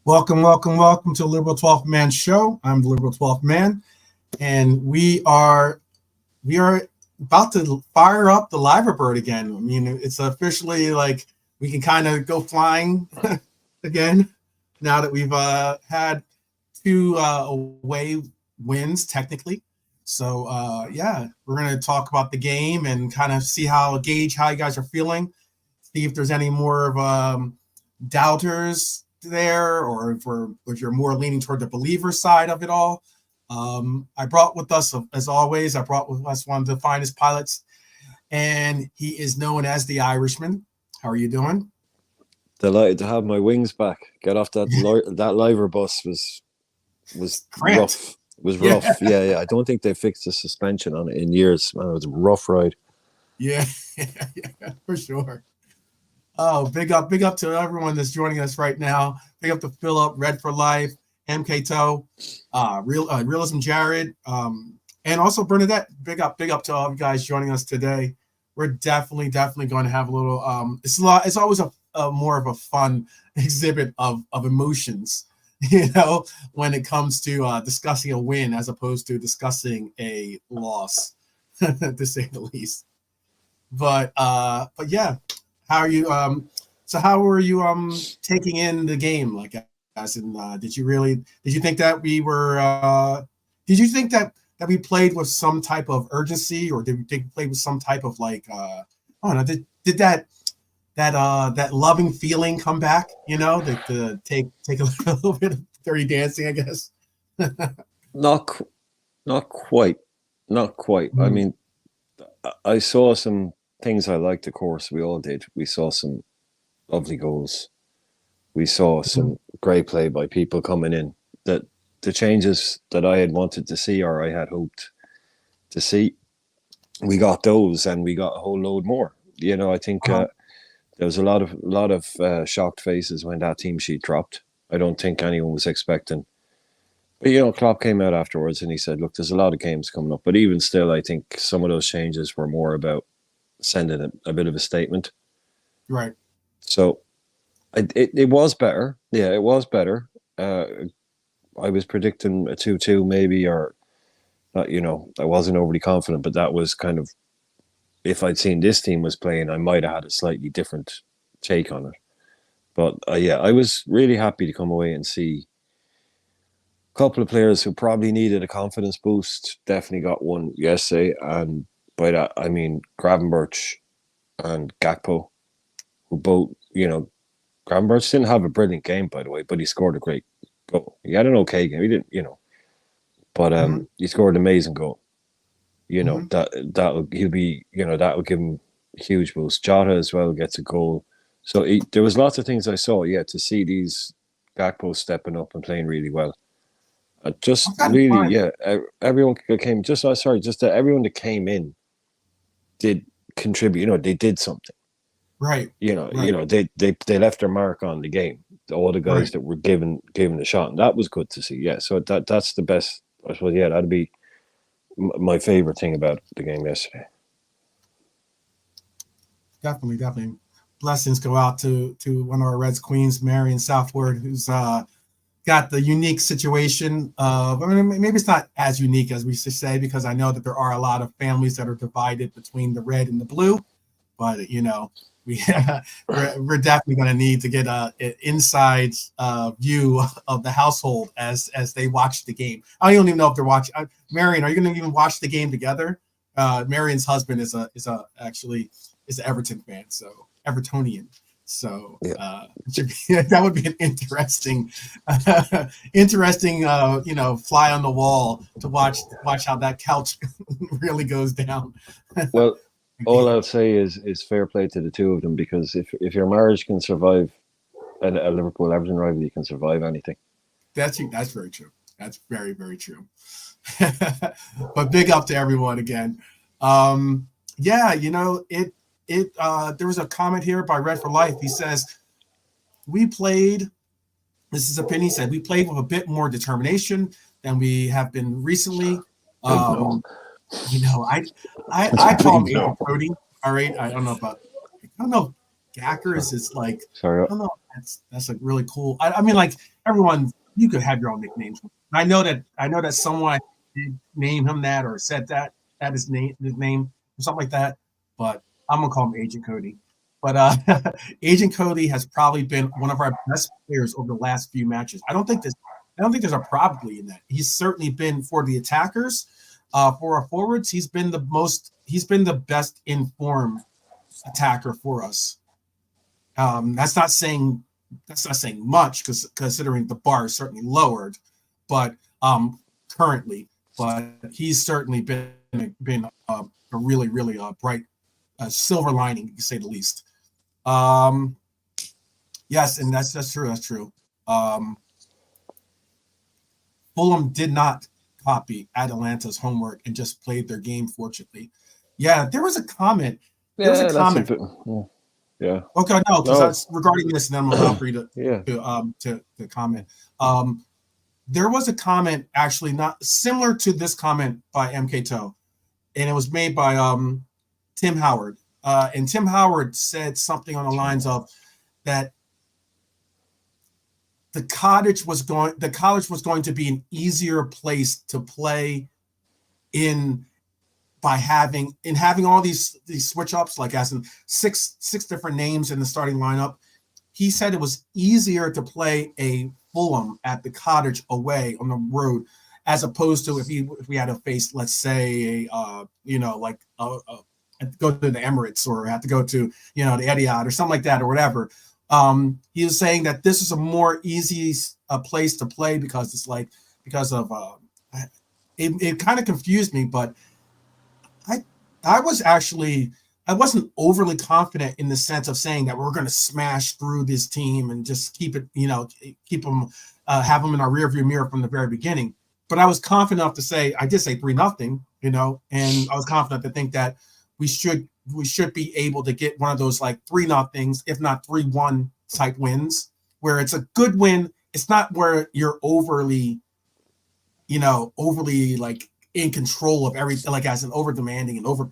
Welcome, welcome, welcome to the Liberal 12th Man Show. I'm the Liberal 12th Man, and we are about to fire up the Liverbird again. I mean, it's officially like we can kind of go flying again now that we've had two away wins technically. So yeah, we're gonna talk about the game and kind of see gauge how you guys are feeling. See if there's any more of doubters there, or if you're more leaning toward the believer side of it all. I brought with us, as always, I brought with us one of the finest pilots, and he is known as the Irishman. How are you doing? Delighted to have my wings back. Get off that liver bus was Grant. rough. It was rough. Yeah. I don't think they fixed the suspension on it in years. Man, it was a rough ride. Yeah, for sure. Oh, big up to everyone that's joining us right now. Big up to Philip, Red for Life, MK Toe, Realism Jared, and also Bernadette. Big up to all you guys joining us today. We're definitely going to have a little. It's always a more of a fun exhibit of emotions, when it comes to discussing a win as opposed to discussing a loss, to say the least. But yeah. How are you? So how were you taking in the game? Like, as in, did you think that we were? Did you think that we played with some type of urgency, or did we think we played with some type of like? I don't know. Did that loving feeling come back? To take a little bit of dirty dancing, I guess. Not quite. Mm-hmm. I mean, I saw some things I liked, of course. We all did. We saw some lovely goals. We saw some great play by people coming in. That the changes that I had wanted to see, or I had hoped to see, we got those, and we got a whole load more. I think there was a lot of shocked faces when that team sheet dropped. I don't think anyone was expecting. But Klopp came out afterwards and he said, "Look, there's a lot of games coming up." But even still, I think some of those changes were more about sending a bit of a statement. Right. So it was better. Yeah, it was better. I was predicting a 2-2 maybe, or not, I wasn't overly confident, but that was kind of, if I'd seen this team was playing, I might have had a slightly different take on it. But yeah, I was really happy to come away and see a couple of players who probably needed a confidence boost. Definitely got one yesterday, and by that, I mean Gravenberch and Gakpo, who both, Gravenberch didn't have a brilliant game, by the way, but he scored a great goal. He had an okay game. He didn't, but he scored an amazing goal. That'll he'll be, that will give him a huge boost. Jota as well gets a goal. So there was lots of things I saw. Yeah, to see these Gakpo stepping up and playing really well. Everyone came. Just that everyone that came in did contribute. They did something. Right. They left their mark on the game. All the guys that were given a shot, and that was good to see. Yeah, so that's the best. I suppose. Yeah, that'd be my favorite thing about the game yesterday. Definitely. Blessings go out to one of our Reds Queens, Marion Southward, who's got the unique situation of, maybe it's not as unique as we should say, because I know that there are a lot of families that are divided between the red and the blue, but we're definitely going to need to get an inside view of the household as they watch the game. I don't even know if they're watching. Marion, are you going to even watch the game together? Marion's husband is actually an Everton fan, so Evertonian. So that would be an interesting, fly on the wall to watch how that couch really goes down. Well, all I'll say is fair play to the two of them, because if your marriage can survive a Liverpool Everton rivalry, can survive anything. That's very true. That's very, very true. But big up to everyone again. There was a comment here by Red for Life. He says, this is his opinion, he said, we played with a bit more determination than we have been recently. I call him April Cody. All right. I don't know. Gackers is like, Sorry. I don't know. That's like really cool. I mean, like everyone, you could have your own nicknames. I know that someone did name him that or said that his name or something like that. But I'm gonna call him Agent Cody. But Agent Cody has probably been one of our best players over the last few matches. I don't think there's a probably in that. He's certainly been for the attackers, for our forwards. He's been the best informed attacker for us. That's not saying much because considering the bar is certainly lowered, but currently, but he's certainly been a really bright silver lining, to say the least. Yes, and that's true. That's true. Fulham did not copy Atalanta's homework and just played their game. Fortunately, yeah, there was a comment. There was a comment. Yeah. Okay, no, because that's regarding this, and then I'm allow for you to comment. There was a comment actually not similar to this comment by MK Toe, and it was made by Tim Howard. And Tim Howard said something on the lines of that the Cottage was going to be an easier place to play in by having all these switch ups, like as in six different names in the starting lineup. He said it was easier to play a Fulham at the Cottage away on the road, as opposed to if we had to face, let's say, go to the Emirates or have to go to the Etihad or something like that or whatever. He was saying that this is a more easy place to play because it kind of confused me, but I wasn't overly confident in the sense of saying that we're going to smash through this team and just keep them, have them in our rearview mirror from the very beginning. But I was confident enough to say, I did say 3-0, and I was confident to think that we should be able to get one of those like 3-0, if not 3-1 type wins, where it's a good win. It's not where you're overly like in control of everything, like as an over demanding and overly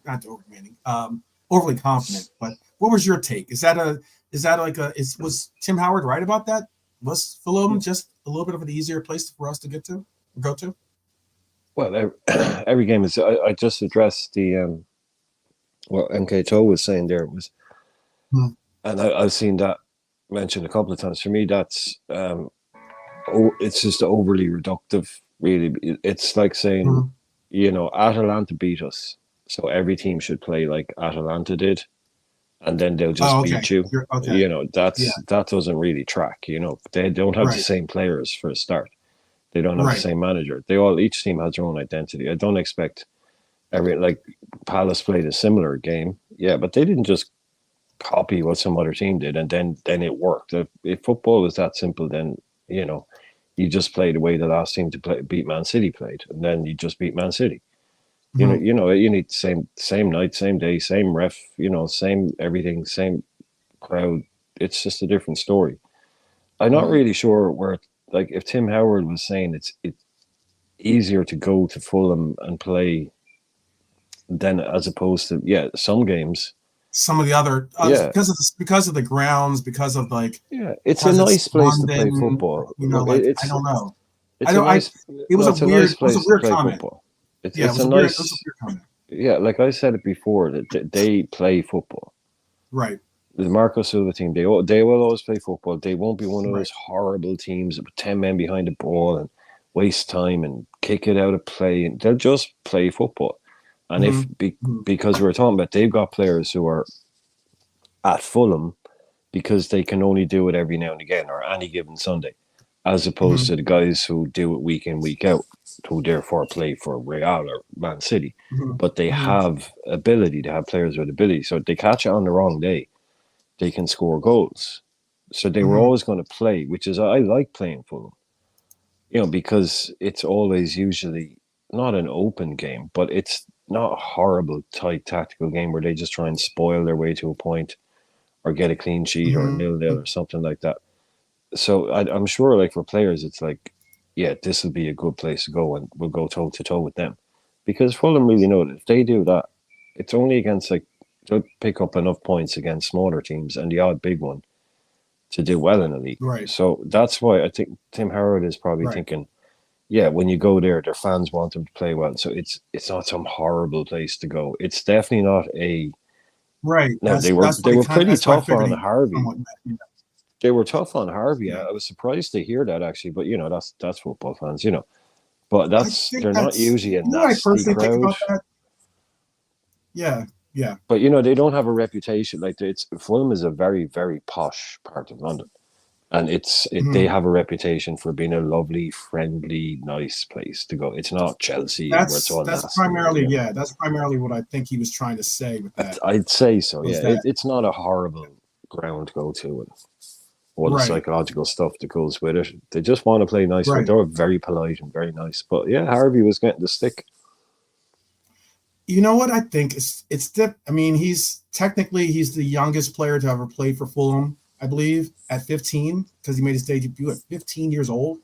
confident. But what was your take? Was Tim Howard right about that? Was Fulham just a little bit of an easier place for us to go to? Well, every game is. I just addressed the what MK Toe was saying there was, and I've seen that mentioned a couple of times. For me, that's it's just overly reductive. Really, it's like saying, Atalanta beat us, so every team should play like Atalanta did, and then they'll just beat you. Okay. That doesn't really track. They don't have the same players for a start. They don't have the same manager. Each team has their own identity. I don't expect Palace played a similar game, but they didn't just copy what some other team did and then it worked. If football was that simple, then you just play the way the last team to beat Man City played, and then you just beat Man City. You need same night, same day, same ref, same everything, same crowd. It's just a different story. I'm not really sure where, like, if Tim Howard was saying it's easier to go to Fulham and play than as opposed to some games. Some of the other because of the grounds, because of it's a nice place to play football. I don't know. It was a weird comment. Football. It's a nice comment. Yeah, like I said it before, that they play football. Right. The Marco Silva team, they will always play football. They won't be one of those horrible teams with 10 men behind the ball and waste time and kick it out of play. And they'll just play football. And because we're talking about, they've got players who are at Fulham because they can only do it every now and again or any given Sunday, as opposed to the guys who do it week in, week out, who therefore play for Real or Man City. But they have ability to have players with ability. So if they catch it on the wrong day, they can score goals. So they were always going to play, which is, I like playing Fulham, because it's always usually not an open game, but it's not a horrible, tight tactical game where they just try and spoil their way to a point or get a clean sheet or a 0-0 or something like that. So I'm sure, like, for players, it's like, this will be a good place to go and we'll go toe-to-toe with them. Because Fulham really know that if they do that, it's only against, like, They'll pick up enough points against smaller teams and the odd big one to do well in the league. Right. So that's why I think Tim Howard is probably thinking, yeah, when you go there, their fans want them to play well. So it's not some horrible place to go. It's definitely not a right. No. They That's what were pretty that's what I tough figured on he Harvey. somewhat meant, you know. They were tough on Harvey. Yeah. I was surprised to hear that actually, but that's football fans, But I think they're not that's, usually a you know what I nasty personally think crowd. about that? Yeah. Yeah. But they don't have a reputation like it's Fulham is a very, very posh part of London. And they have a reputation for being a lovely, friendly, nice place to go. It's not Chelsea where it's all That's nasty. primarily that's primarily what I think he was trying to say with that. I'd say so. Was Yeah, that it's not a horrible ground to go to, and all the right? psychological stuff that goes with it. They just want to play nice. Right. They were very polite and very nice. But yeah, Harvey was getting the stick. You know what I think? I mean, he's the youngest player to ever play for Fulham, I believe, at 15, because he made his debut at 15 years old.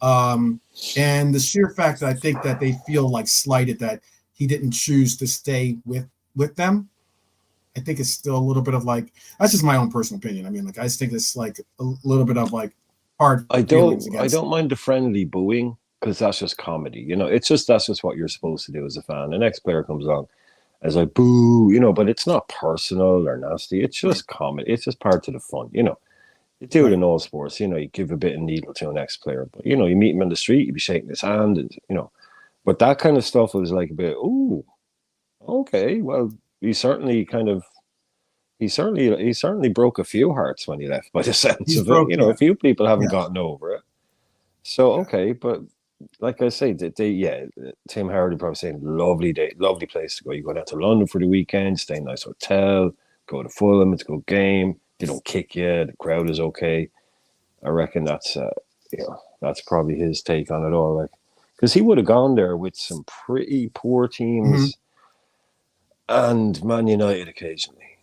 And the sheer fact that I think that they feel like slighted that he didn't choose to stay with them, I think it's still a little bit of like, that's just my own personal opinion. I mean, like, I just think it's like a little bit of like hard feelings against. I don't mind the friendly booing because that's just comedy. That's just what you're supposed to do as a fan. The next player comes on as like boo, but it's not personal or nasty. It's just comedy. It's just part of the fun. You do it in all sports. You give a bit of needle to an ex-player, but you meet him in the street, you be shaking his hand, and But that kind of stuff was like a bit. Ooh, okay. Well, he certainly broke a few hearts when he left. By the sense of it, a few people haven't gotten over it. So okay, but like I say, Tim Howard probably saying lovely day, lovely place to go. You go down to London for the weekend, stay in a nice hotel, go to Fulham, it's a good game. They don't kick you. The crowd is okay. I reckon that's probably his take on it all. Like, because he would have gone there with some pretty poor teams and Man United occasionally.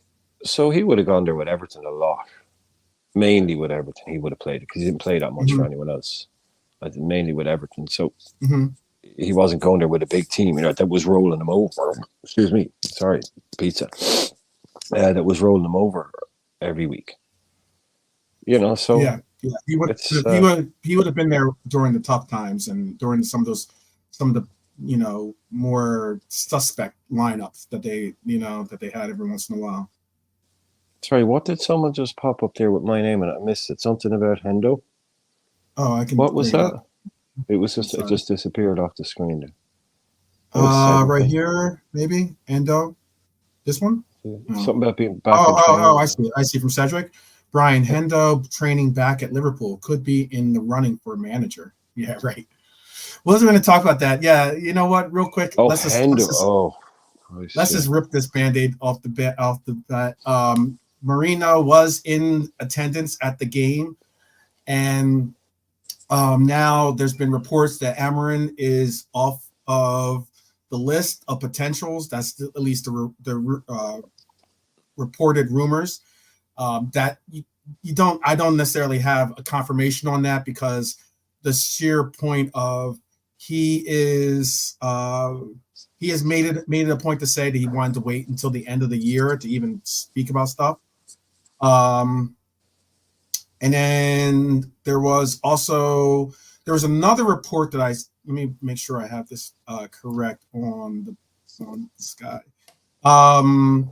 So he would have gone there with Everton a lot, mainly with Everton. He would have played it because he didn't play that much for anyone else. I think mainly with Everton. So he wasn't going there with a big team, that was rolling him over. Excuse me, sorry, pizza. That was rolling him over every week. So he would have been there during the tough times and during some of the more suspect lineups that they had every once in a while. Sorry, what did someone just pop up there with my name and I missed it? Something about Hendo? Oh, I can. What was that? It was just it just disappeared off the screen there. Right here, maybe Endo. This one. Something about being back. I see. I see from Cedric. Brian Hendo training back at Liverpool could be in the running for manager. Yeah, right. Wasn't going to talk about that. Yeah, you know what? Real quick, let's just rip this Band-Aid off the bat. Marino was in attendance at the game, and now there's been reports that Amarin is off of the list of potentials. That's at least the reported rumors. That I don't necessarily have a confirmation on that because the sheer point of he has made it a point to say that he wanted to wait until the end of the year to even speak about stuff. And then there was another report that let me make sure I have this correct on this guy. The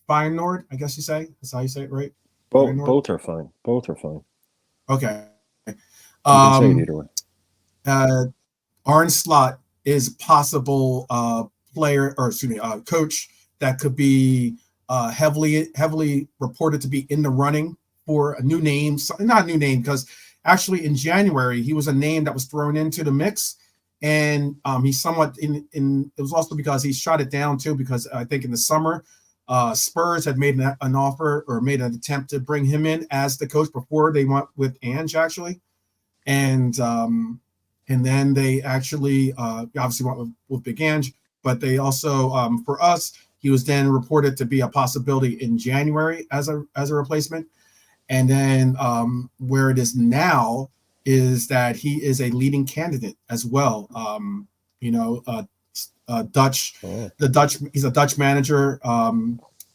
Feyenoord, I guess you say. That's how you say it, right? Both are fine. Both are fine. Okay. You can say it either way. Arne Slot is a possible coach that could be heavily reported to be in the running for a new name. Not a new name, because actually in January he was a name that was thrown into the mix, and he's somewhat in. It was also because he shot it down too, because I think in the summer Spurs had made an offer or made an attempt to bring him in as the coach before they went with Ange actually, and then they actually obviously went with Big Ange, but they also for us. He was then reported to be a possibility in January as a replacement. And then where it is now is that he is a leading candidate as well. Dutch. Oh. He's a Dutch manager,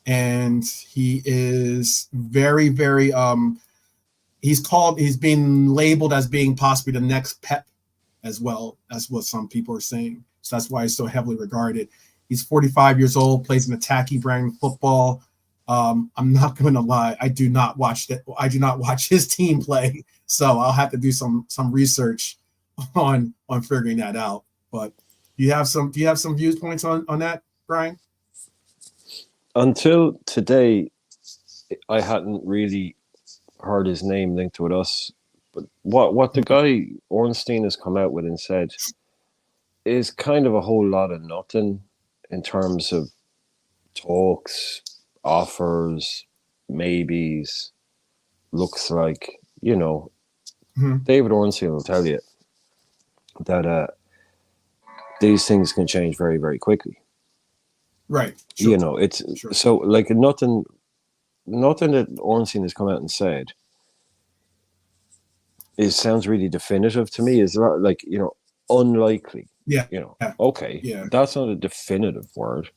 and he is very, very. He's been labeled as being possibly the next Pep, as well. That's what some people are saying. So that's why he's so heavily regarded. He's 45 years old, plays an attacking brand of football. I'm not going to lie, I do not watch that. I do not watch his team play, so I'll have to do some research on figuring that out. But do you have some viewpoints on that, Brian? Until today, I hadn't really heard his name linked with us. But what the guy Ornstein has come out with and said is kind of a whole lot of nothing in terms of talks, offers, maybes. Looks like, David Ornstein will tell you that these things can change very, very quickly. Right. Sure. It's sure. So like nothing that Ornstein has come out and said sounds really definitive to me. Is like, unlikely. Yeah. Okay. Yeah. That's not a definitive word.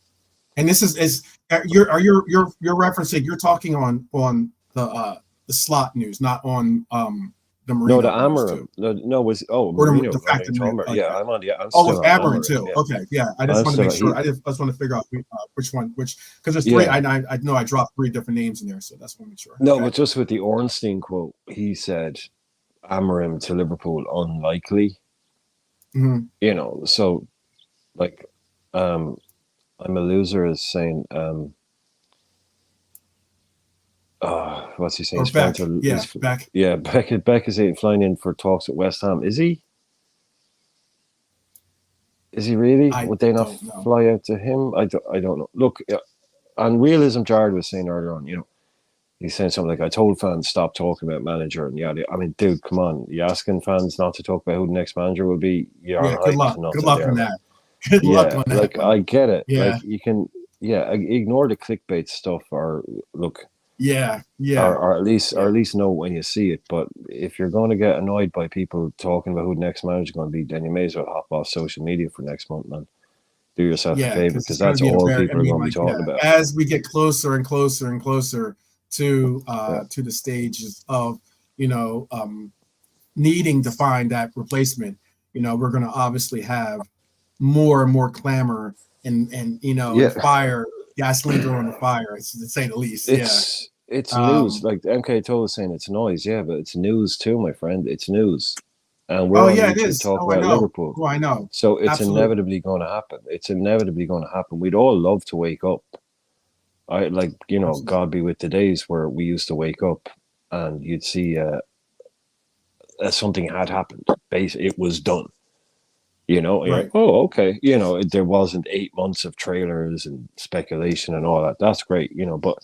And this is you're referencing, you're talking on the slot news, not on the Marino. No, the Amorim. Marino. The fact that okay. Yeah, I'm on. Yeah, I'm with Amorim too. Yeah. Okay, yeah. I just want to make sure. I just want to figure out which one, because there's three. Yeah. I know I dropped 3 different names in there, so that's want to make sure. No, but just with the Ornstein quote, he said Amorim to Liverpool unlikely. Mm-hmm. So like, I'm a loser is saying, what's he saying? Beck. Beck. Yeah, Beck is flying in for talks at West Ham. Is he? Is he really? Would they not fly out to him? I don't know. Look, on Realism, Jared was saying earlier on, he's saying something like, I told fans stop talking about manager and yada. I mean, dude, come on. You asking fans not to talk about who the next manager will be? Good luck. Good luck on that. Good luck on that. Like, I get it. Yeah. Like, you can, ignore the clickbait stuff or look. Yeah. Or at least know when you see it. But if you're going to get annoyed by people talking about who the next manager is going to be, then you may as well hop off social media for next month, man. Do yourself a favor, because that's all people are going to be talking about. As we get closer and closer and closer to the stages of needing to find that replacement, we're going to obviously have more and more clamor and fire, gasoline throwing the fire, to say the least. It's news. Like MK told us saying it's noise, but it's news too, my friend. It's news. And we're it is. Talk about Liverpool. I know. So it's inevitably going to happen. It's inevitably going to happen. We'd all love to wake up. God be with the days where we used to wake up and you'd see something had happened. Basically, it was done. Right. Oh, okay. There wasn't 8 months of trailers and speculation and all that. That's great, but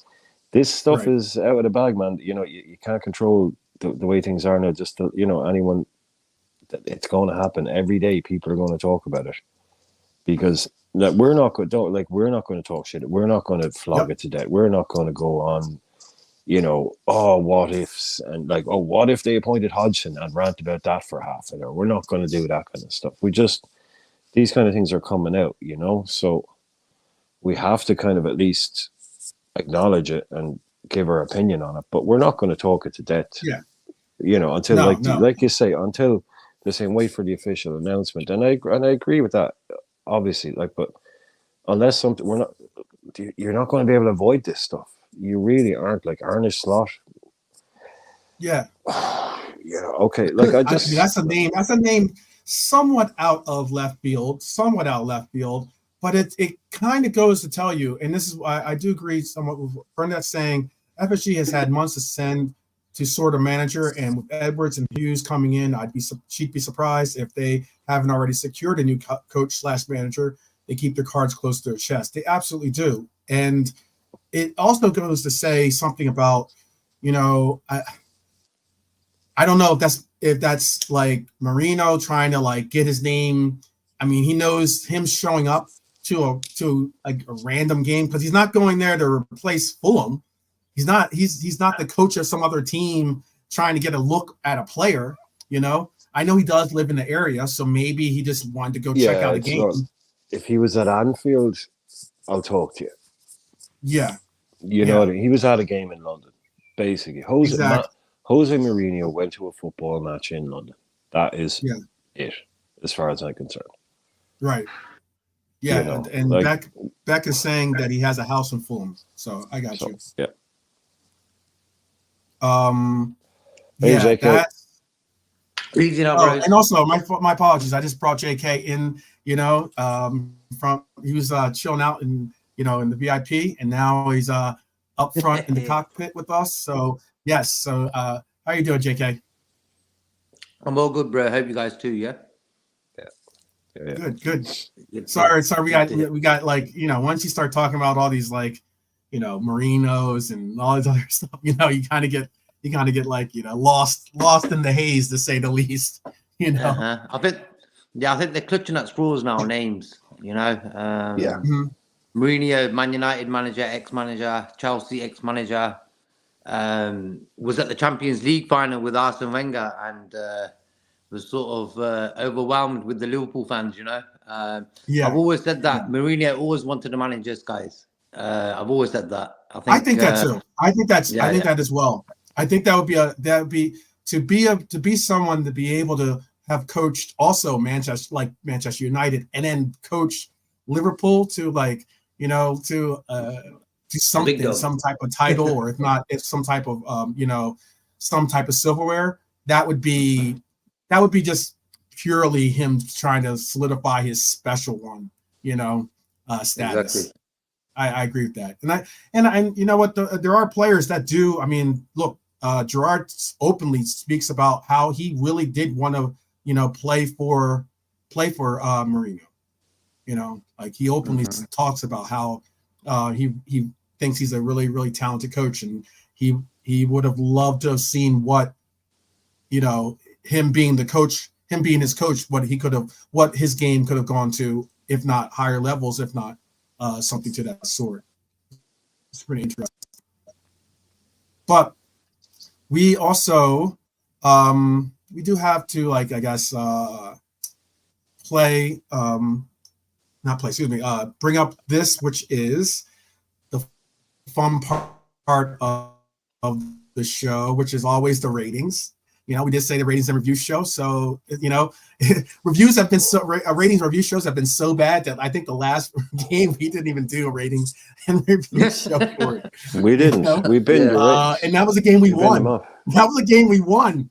this stuff is out of the bag, man. You can't control the way things are now. Just anyone, it's going to happen every day. People are going to talk about it because we're not going to talk shit. We're not going to flog it to death. We're not going to go on, what ifs and what if they appointed Hodgson and rant about that for half an hour. We're not going to do that kind of stuff. These kind of things are coming out, so we have to kind of at least acknowledge it and give our opinion on it, but we're not going to talk it to death. Until like you say, until they're saying wait for the official announcement. And I agree with that, obviously, but unless you're not going to be able to avoid this stuff. You really aren't. Like Arne Slot. Yeah. Okay. That's a name. That's a name somewhat out of left field. But it kind of goes to tell you, and this is why I do agree somewhat with Bernadette saying FSG has had months to send to sort of manager, and with Edwards and Hughes coming in, she'd be surprised if they haven't already secured a new coach / manager. They keep their cards close to their chest. They absolutely do. And it also goes to say something about, I don't know if that's like Marino trying to get his name. I mean, he knows him showing up to a random game because he's not going there to replace Fulham. He's not the coach of some other team trying to get a look at a player. I know he does live in the area, so maybe he just wanted to go check out a game. if he was at Anfield, I'll talk to you. Yeah, You know what I mean? He was at a game in London, basically. exactly. Jose Mourinho went to a football match in London. That is Yeah, it, as far as I'm concerned. right. You Yeah, know, and like, Beck is saying that he has a house in Fulham, so I got so you. yeah. Hey, Yeah, JK. Easy now, Oh, bros. and also my apologies. I just brought JK in. From he was chilling out in in the VIP, and now he's up front in the cockpit with us. So yes. So how you doing, JK? I'm all good, bro. Hope you guys too, yeah? Yeah. Good, good. Good Sorry, to hear. we got like once you start talking about all these like Merinos and all this other stuff, you kind of get like lost in the haze, to say the least. I think they're clutching at straws now, names, Yeah. Mhm. Mourinho, Man United manager, ex-manager, Chelsea ex-manager, was at the Champions League final with Arsene Wenger and was sort of overwhelmed with the Liverpool fans, I've Yeah, always said that yeah. Mourinho always wanted to manage us, guys. I've always said that. I think that too. I think yeah. that as well. I think that would be to be someone to be able to have coached also Manchester United, and then coach Liverpool to to Big something, dog. some type of title, or if some type of some type of silverware. That would be just purely him trying to solidify his special one, status. Exactly. I agree with that, and you know what? There are players that do. I mean, look, Gerrard openly speaks about how he really did want to, play for Mourinho. Like he openly talks about how he thinks he's a really, really talented coach, and he would have loved to have seen what him being the coach, him being his coach, what his game could have gone to, if not higher levels, if not something to that sort. It's pretty interesting. But we also we do have to, like, I guess play not play, excuse me, bring up this, which is the fun part of the show, which is always the ratings. We did say the ratings and review show, so reviews have been ratings review shows have been so bad that I think the last game we didn't even do a ratings and review show for it. We didn't. We binned the ratings. And that was a game we won. That was a game we won.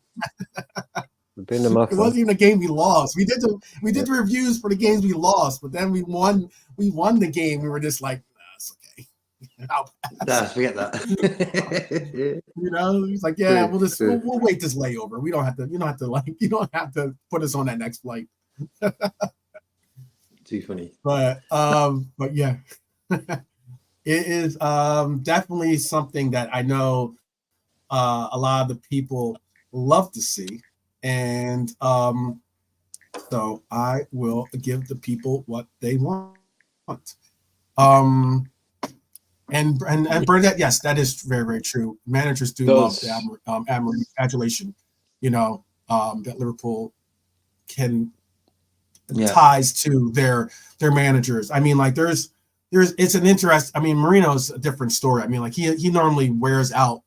We binned them up. It wasn't even a game we lost. We did the reviews for the games we lost, but then we won the game. We were just like, nah, it's okay. Forget that. He's like, yeah, we'll wait this layover. We don't have to. You don't have to put us on that next flight. Too funny. But yeah, it is definitely something that I know a lot of the people love to see, and so I will give the people what they want. And Bernadette, yes, that is very, very true. Managers do love the adulation, that Liverpool can ties to their managers. I mean, like there's it's an interest. I mean, Marino's a different story. I mean, like he normally wears out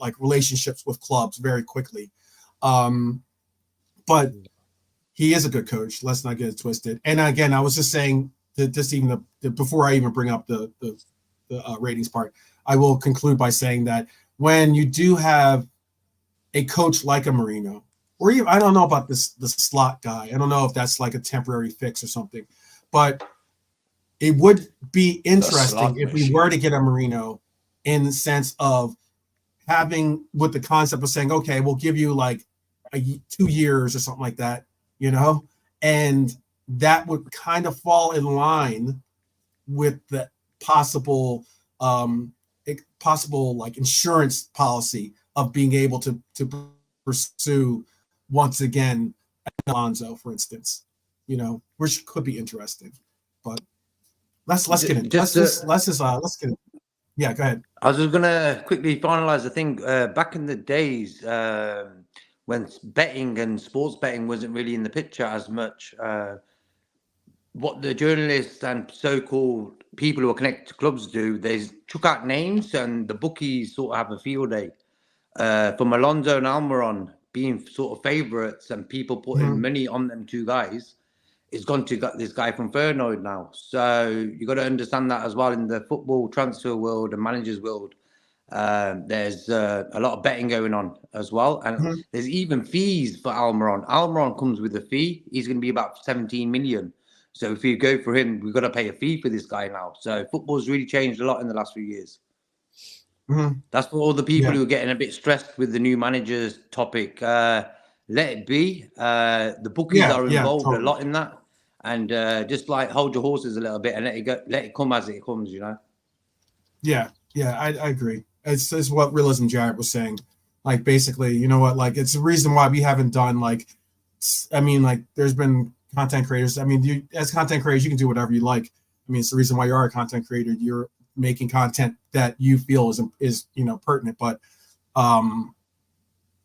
like relationships with clubs very quickly, but he is a good coach. Let's not get it twisted. And again, I was just saying. Before I even bring up the ratings part, I will conclude by saying that when you do have a coach like a Mourinho, or even, I don't know about the slot guy. I don't know if that's like a temporary fix or something, but it would be interesting if we were to get a Mourinho in the sense of having with the concept of saying, okay, we'll give you like 2 years or something like that, and that would kind of fall in line with the possible like insurance policy of being able to pursue once again Alonso, for instance, which could be interesting. But let's get in. Let's get in. Yeah, go ahead. I was just gonna quickly finalize the thing. Back in the days when betting and sports betting wasn't really in the picture as much. what the journalists and so-called people who are connected to clubs do, they took out names and the bookies sort of have a field day. From Alonso and Almiron being sort of favourites and people putting money on them two guys, it's gone to this guy from Fernand now. So you got to understand that as well in the football transfer world and managers world. There's a lot of betting going on as well, and there's even fees for Almiron. Almiron comes with a fee. He's going to be about 17 million. So if you go for him, we've got to pay a fee for this guy now. So football's really changed a lot in the last few years. That's for all the people who are getting a bit stressed with the new managers topic. Let it be. The bookies are involved a lot in that, and just like hold your horses a little bit and let it go, let it come as it comes. You know. Yeah, I agree. It's what Realism Jared was saying. Like basically, you know what? Like it's the reason why we haven't done like. I mean, like there's been content creators. I mean, you as content creators, you can do whatever you like. I mean, it's the reason why you are a content creator. You're making content that you feel is pertinent, but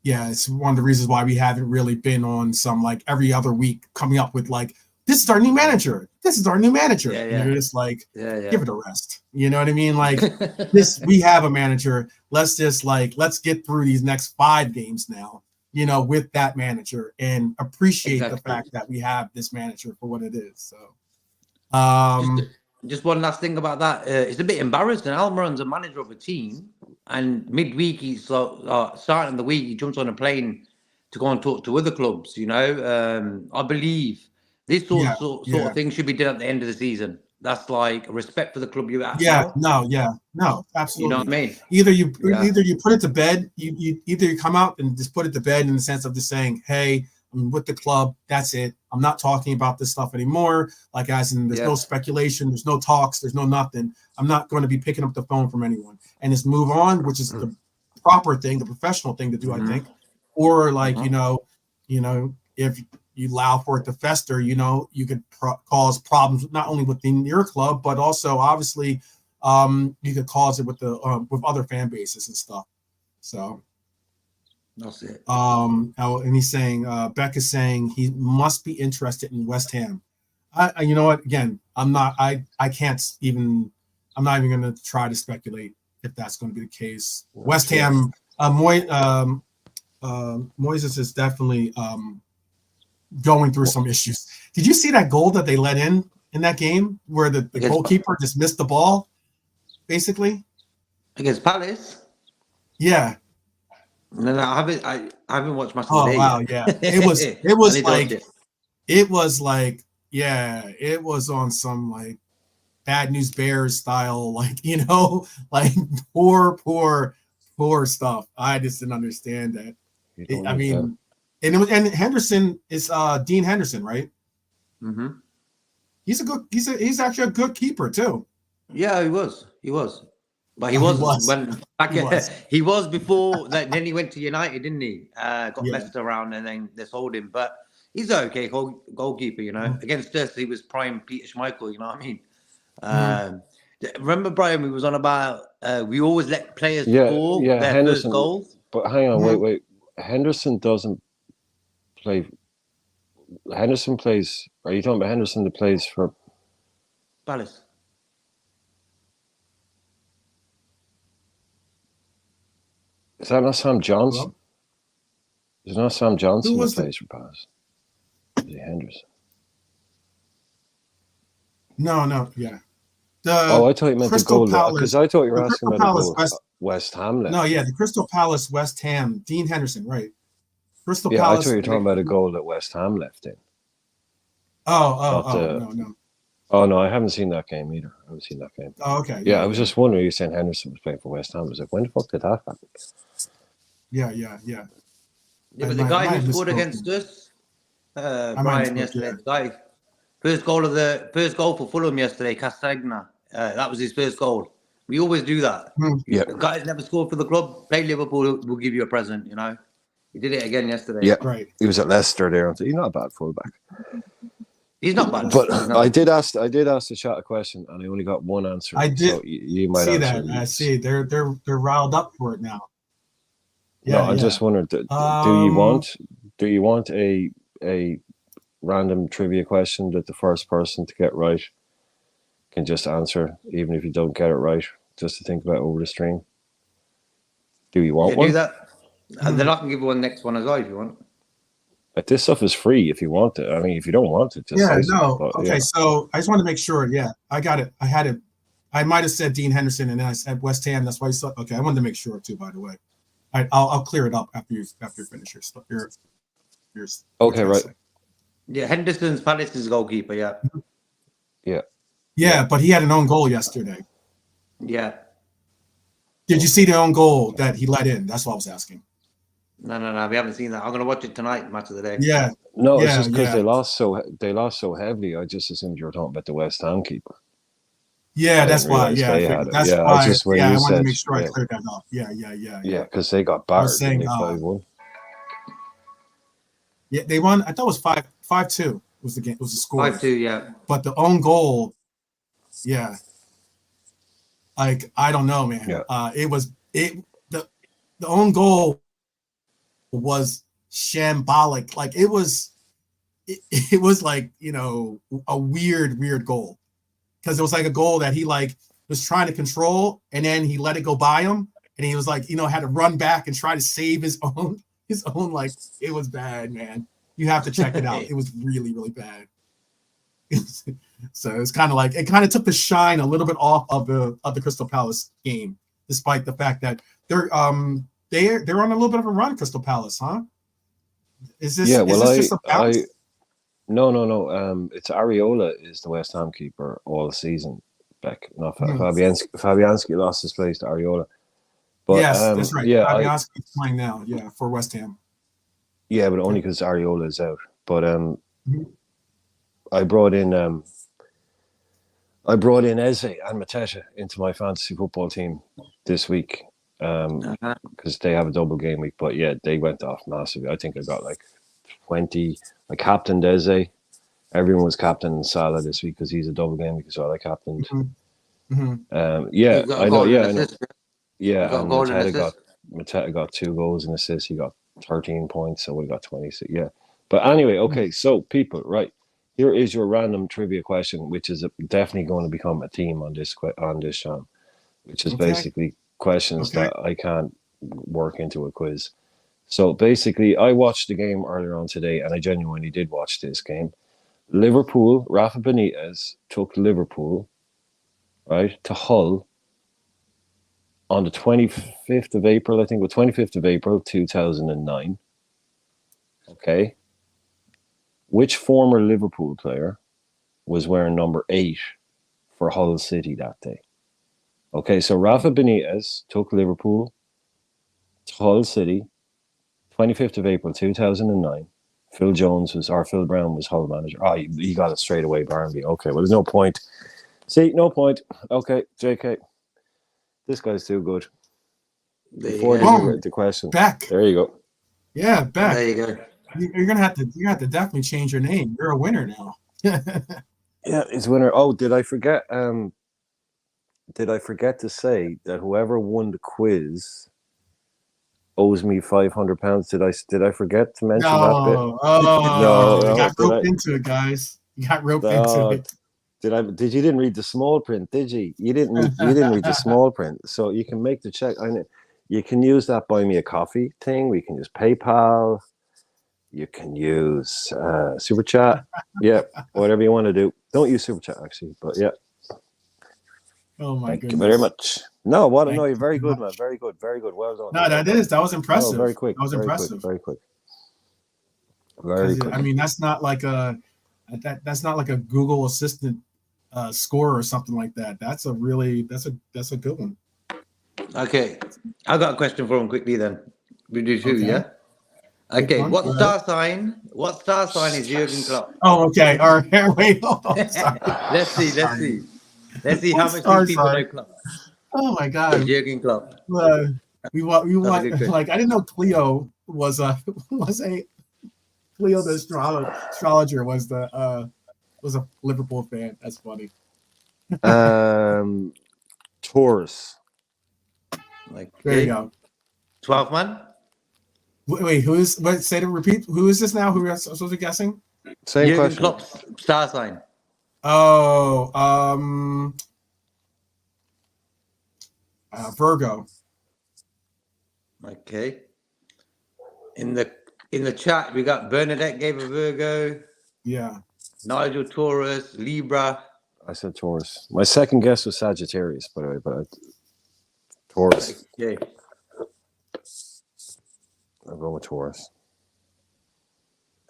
it's one of the reasons why we haven't really been on some like every other week coming up with like this is our new manager, and you're just like give it a rest, you know what I mean? Like this, we have a manager, let's get through these next 5 games now, with that manager and appreciate the fact that we have this manager for what it is. So just one last thing about that. It's a bit embarrassing. Almiron's a manager of a team, and midweek he's starting the week. He jumps on a plane to go and talk to other clubs. I believe this sort of thing should be done at the end of the season. That's like respect for the club you're at. No, absolutely. You know what I mean? Either you put it to bed. You either you come out and just put it to bed in the sense of just saying, hey, I'm with the club. That's it. I'm not talking about this stuff anymore. Like as in, there's no speculation, there's no talks, there's no nothing. I'm not going to be picking up the phone from anyone and just move on, which is the proper thing, the professional thing to do, I think. Or like if you allow for it to fester, you could cause problems not only within your club, but also obviously you could cause it with with other fan bases and stuff. So. That's it. And he's saying, Beck is saying he must be interested in West Ham. You know what? Again, I'm not even going to try to speculate if that's going to be the case. West Ham, Moises is definitely going through some issues. Did you see that goal that they let in that game where the goalkeeper just missed the ball, basically? Against Palace? Yeah. No, I haven't watched much. Oh wow, yeah. It was on some like Bad News Bears style, like like poor stuff. I just didn't understand that. And Henderson is Dean Henderson, right? Mm-hmm. He's actually a good keeper too. Yeah, he was. But he was before that. Then he went to United, didn't he? Got messed around and then they sold him. But he's an okay goalkeeper, Against us, he was prime Peter Schmeichel, you know what I mean? Remember, Brian, we was on about we always let players score their Henderson, first goals. But hang on, wait. Henderson doesn't play. Henderson plays. Are you talking about Henderson that plays for Palace? Is that not Sam Johnson? Hello? Is it not Sam Johnson that plays for Palace? Is it Henderson? No, yeah. I thought you meant the goal because I thought you were asking about the goal West Ham left. No, yeah, the Crystal Palace West Ham, Dean Henderson, right? Crystal Palace. I thought you were talking about a goal that West Ham left in. No. Oh no, I haven't seen that game either. I haven't seen that game. Oh, okay. Yeah, I was just wondering. You saying Henderson was playing for West Ham? I was like, when the fuck did that happen? Yeah. But the guy who scored against us, Brian, yesterday, the guy, first goal for Fulham yesterday, Castagna. That was his first goal. We always do that. Yeah. The guys never scored for the club. Play Liverpool, we'll give you a present. He did it again yesterday. Yeah, right. He was at Leicester there. He's not a bad fullback. He's not bad. But I did ask the chat a question, and I only got one answer. I did. So you might see that. I see. They're riled up for it now. Yeah, I just wondered, do you want a random trivia question that the first person to get right can just answer, even if you don't get it right, just to think about over the stream. Do you want one? Do that. And then I can give you one next one as well if you want. But this stuff is free if you want it. I mean, if you don't want it, just say so. But, okay, so I just wanted to make sure. Yeah, I got it. I had it. I might have said Dean Henderson, and then I said West Ham. That's why I saw. Okay, I wanted to make sure too. By the way, I'll clear it up after you finish your stuff. Okay, right. Yeah, Henderson's Palace's goalkeeper. Yeah, but he had an own goal yesterday. Yeah. Did you see the own goal that he let in? That's what I was asking. No, we haven't seen that. I'm gonna watch it tonight, match of the day. Yeah. No, it's just because they lost so heavily. I just assumed you were talking about the West Ham keeper. Yeah, that's why. Yeah, that's why. I wanted to make sure I cleared that up. Yeah, because they got battered. Saying 5-1. Yeah, they won. I thought it was 5-2 was the game. Was the score 5-2? Yeah. But the own goal, yeah. Like I don't know, man. Yeah. The own goal was shambolic. Like it was like, you know, a weird goal. Because it was like a goal that he like was trying to control, and then he let it go by him, and he was like, you know, had to run back and try to save his own. Like it was bad, man. You have to check it out. It was really bad. So it's kind of like it kind of took the shine a little bit off of the Crystal Palace game, despite the fact that they're on a little bit of a run. Crystal Palace, huh? Is this just a bounce? No. It's Areola is the West Ham keeper all season. Back, not Fabianski lost his place to Areola. But, yes, that's right. Yeah, Fabianski's playing now. Yeah, for West Ham. Yeah, but only because Areola is out. But I brought in Eze and Mateta into my fantasy football team this week because they have a double game week. But yeah, they went off massively. I think I got like 20. I captained Eze. Everyone was captaining Salah this week because he's a double game week as well. I captained. Yeah, I know. Yeah, I know. Yeah, and Mateta got 2 goals and assists. He got 13 points, so we got 26. Yeah, but anyway, okay. So people, right. Here is your random trivia question, which is definitely going to become a theme on this channel, which is basically questions that I can't work into a quiz. So basically, I watched the game earlier on today, and I genuinely did watch this game. Liverpool, Rafa Benitez took Liverpool, right, to Hull on the 25th of April, I think, 25th of April, 2009. Okay. Which former Liverpool player was wearing number 8 for Hull City that day? Okay, so Rafa Benitez took Liverpool to Hull City, 25th of April 2009. Phil Brown was Hull manager. Oh, he got it straight away, Barnby. Okay, well, there's no point. See, no point. Okay, JK. This guy's too good. Before the question. Back. There you go. Yeah, back. There you go. You're gonna have to definitely change your name. You're a winner now. Yeah, it's winner. Oh, did I forget? Did I forget to say that whoever won the quiz owes me £500? Did I forget to mention that bit? No, you got roped into it, guys. You got roped into it. You didn't read the small print, did you? You didn't read the small print. So you can make the check. You can use that buy me a coffee thing. We can use PayPal. You can use Super Chat. Yeah, whatever you want to do. Don't use Super Chat, actually. But yeah. Oh, my goodness. Thank you very much. No, you're very good, man. Very good. Well done. No, that was impressive. No, very quick. That was impressive. Very quick. Very quick. I mean, that's not like a Google Assistant score or something like that. That's a good one. Okay, I got a question for him quickly. Then we do 2, yeah. Okay, what star sign is Jurgen Klopp? Oh, okay. All right. Wait. Let's see how much people know Klopp. Oh my God, Jurgen Klopp. We want like I didn't know Cleo was a Cleo the astrologer was a Liverpool fan. That's funny. Taurus. There you go. 12 man. Wait, who is? Say to repeat. Who is this now? Who are supposed to be guessing? Same Jurgen question. Klopp's star sign. Oh, Virgo. Okay. In the chat, we got Bernadette gave a Virgo, Yeah. Nigel Taurus, Libra. I said Taurus. My second guess was Sagittarius, by the way, but Taurus. Okay. I'll go with Taurus.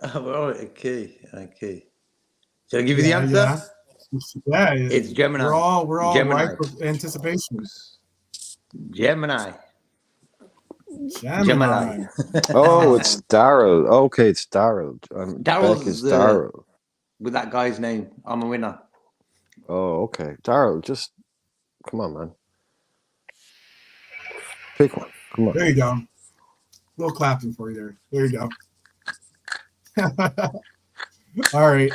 Oh, okay. Shall I give you the Yeah, answer? yeah. Yeah, It's Gemini. we're all ripe Gemini. with anticipation. Gemini. Gemini. Oh, it's Daryl. Okay, it's Daryl. Beck is Daryl's Daryl. with that guy's name. I'm a winner. Oh, okay. Daryl, just come on, man. Pick one. Come on. There you go. A little clapping for you there. There you go. All right.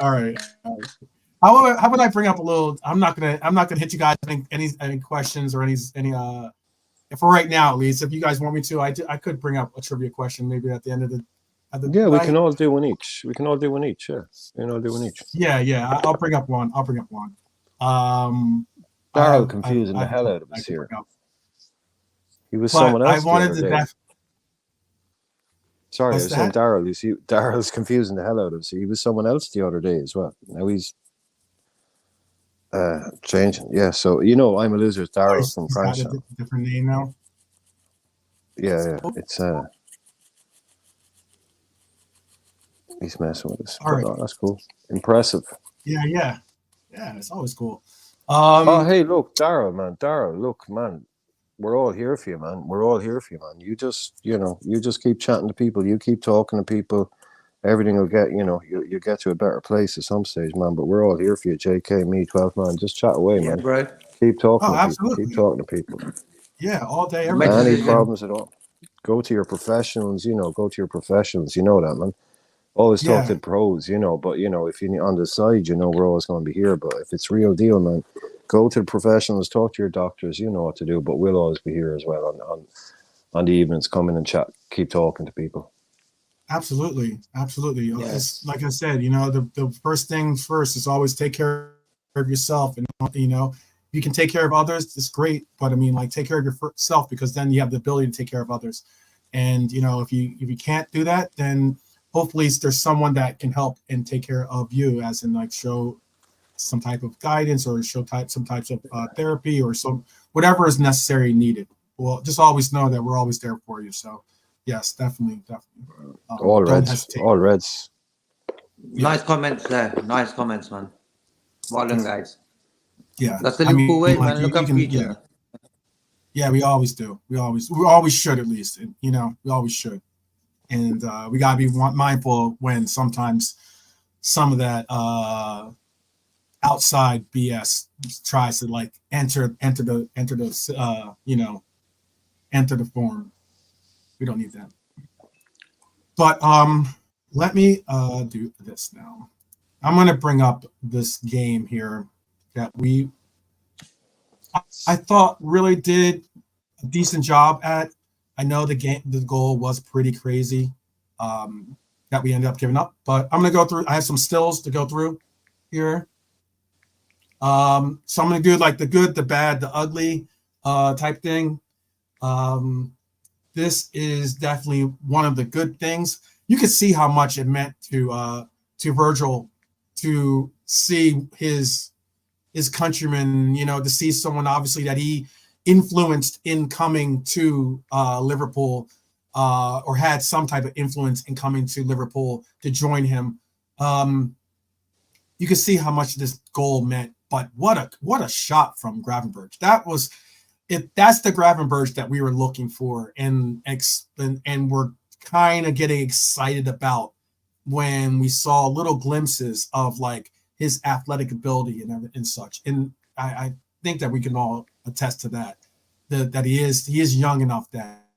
How about I bring up a little? I'm not gonna hit you guys any questions or any for right now at least. If you guys want me to, I could bring up a trivia question maybe at the end of the. Yeah, we can all do one each. Yeah, we can all do one each. Yeah. I'll bring up one. Daryl confusing the hell out of us here. He was But someone else. I wanted the to. other day. Sorry, What's I was saying that? Daryl's confusing the hell out of us. He was someone else the other day as well. Now he's changing. Yeah, so I'm a loser. Daryl from He's got Frank. a different name now. Yeah, it's he's messing with us. All right. Oh, that's cool. Impressive. Yeah. It's always cool. Oh, hey, look, Daryl, look, man. We're all here for you, man. You just keep chatting to people. You keep talking to people. Everything will get, you get to a better place at some stage, man. But we're all here for you, JK, me, 12 man. Just chat away, man. Bro. Keep talking to absolutely. people. Keep talking to people. Yeah, all day, every day. Any problems at all? Go to your professionals, You know that, man. Always talk to the pros, but if you're on the side, we're always going to be here. But if it's real deal, man, go to the professionals, talk to your doctors, you know what to do, but we'll always be here as well on the evenings, come in and chat, keep talking to people. Absolutely. Yes. It's, like I said, the first things first is always take care of yourself, and you can take care of others, it's great, but I mean, like, take care of yourself, because then you have the ability to take care of others. And if you can't do that, then hopefully there's someone that can help and take care of you, as in like show some type of guidance or some types of therapy or whatever is necessary needed. Well, just always know that we're always there for you. So yes, definitely. All Reds. Nice comments there. Nice comments, man. Well done, guys. Yeah, that's the Liverpool way, man. Look up each other. Yeah, we always do. We always should, at least. We always should. And we gotta be mindful when sometimes some of that outside BS tries to like enter the form. We don't need that. But let me do this now. I'm gonna bring up this game here that I thought really did a decent job at. I know the goal was pretty crazy that we ended up giving up, but I'm gonna go through. I have some stills to go through here. So I'm gonna do like the good, the bad, the ugly type thing. This is definitely one of the good things. You could see how much it meant to Virgil to see his countrymen, to see someone obviously that he influenced in coming to Liverpool, or had some type of influence in coming to Liverpool to join him. You can see how much this goal meant. But what a shot from Gravenberch. That's the Gravenberch that we were looking for, and we're kind of getting excited about when we saw little glimpses of like his athletic ability and such. And I think that we can all attest to that he is young enough that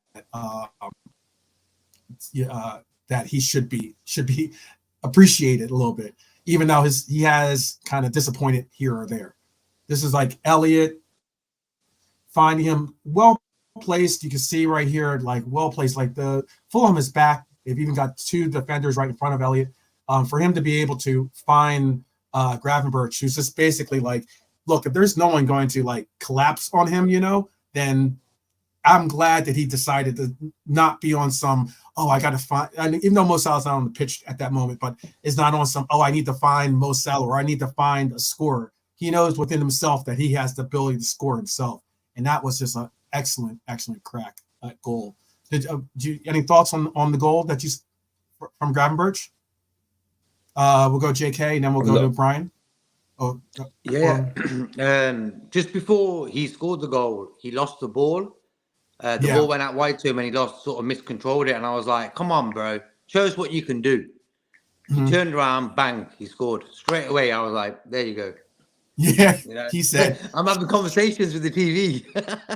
that he should be appreciated a little bit, even though he has kind of disappointed here or there. This is like Elliott, finding him well placed. You can see right here, like well placed. Like the Fulham is back. They've even got two defenders right in front of Elliott. for him to be able to find Gravenberch, who's just basically like, look, if there's no one going to like collapse on him, then I'm glad that he decided to not be on some, I got to find, even though Mo Salah's not on the pitch at that moment, but it's not on some, I need to find Mo Salah or I need to find a scorer. He knows within himself that he has the ability to score himself. And that was just an excellent, excellent crack goal. Any thoughts on the goal that you from Gravenberch? We'll go JK and then we'll go to Brian. Just before he scored the goal, he lost the ball. The ball went out wide to him and he sort of miscontrolled it. And I was like, come on, bro, show us what you can do. He turned around, bang, he scored. Straight away, I was like, there you go. Yeah, he said. I'm having conversations with the TV.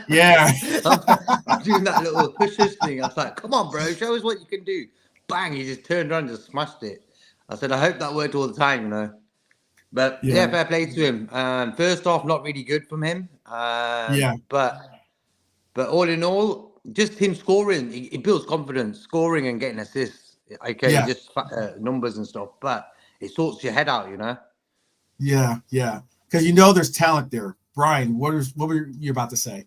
Yeah. I'm doing that little push thing. I was like, come on, bro, show us what you can do. Bang, he just turned around and just smashed it. I said, I hope that worked all the time, But fair play to him. First off, not really good from him. But all in all, just him scoring, it builds confidence, scoring and getting assists. Okay, just numbers and stuff, but it sorts your head out, Yeah. Because there's talent there. Brian, what were you about to say?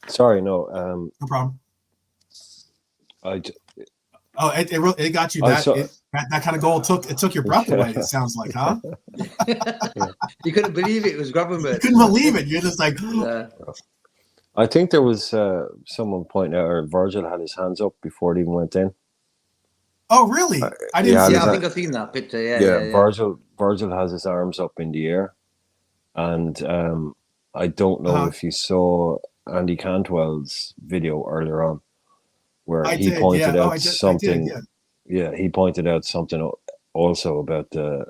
Sorry, no. No problem. It got you. That kind of goal took your breath away. It sounds like, huh? You couldn't believe it was Gravenberch. You couldn't believe it. You're just like. I think there was someone pointing out, or Virgil had his hands up before it even went in. Oh, really? I didn't see. I think I've seen that picture. Yeah. Virgil has his arms up in the air, and I don't know if you saw Andy Cantwell's video earlier on, where he pointed out something. He pointed out something also about the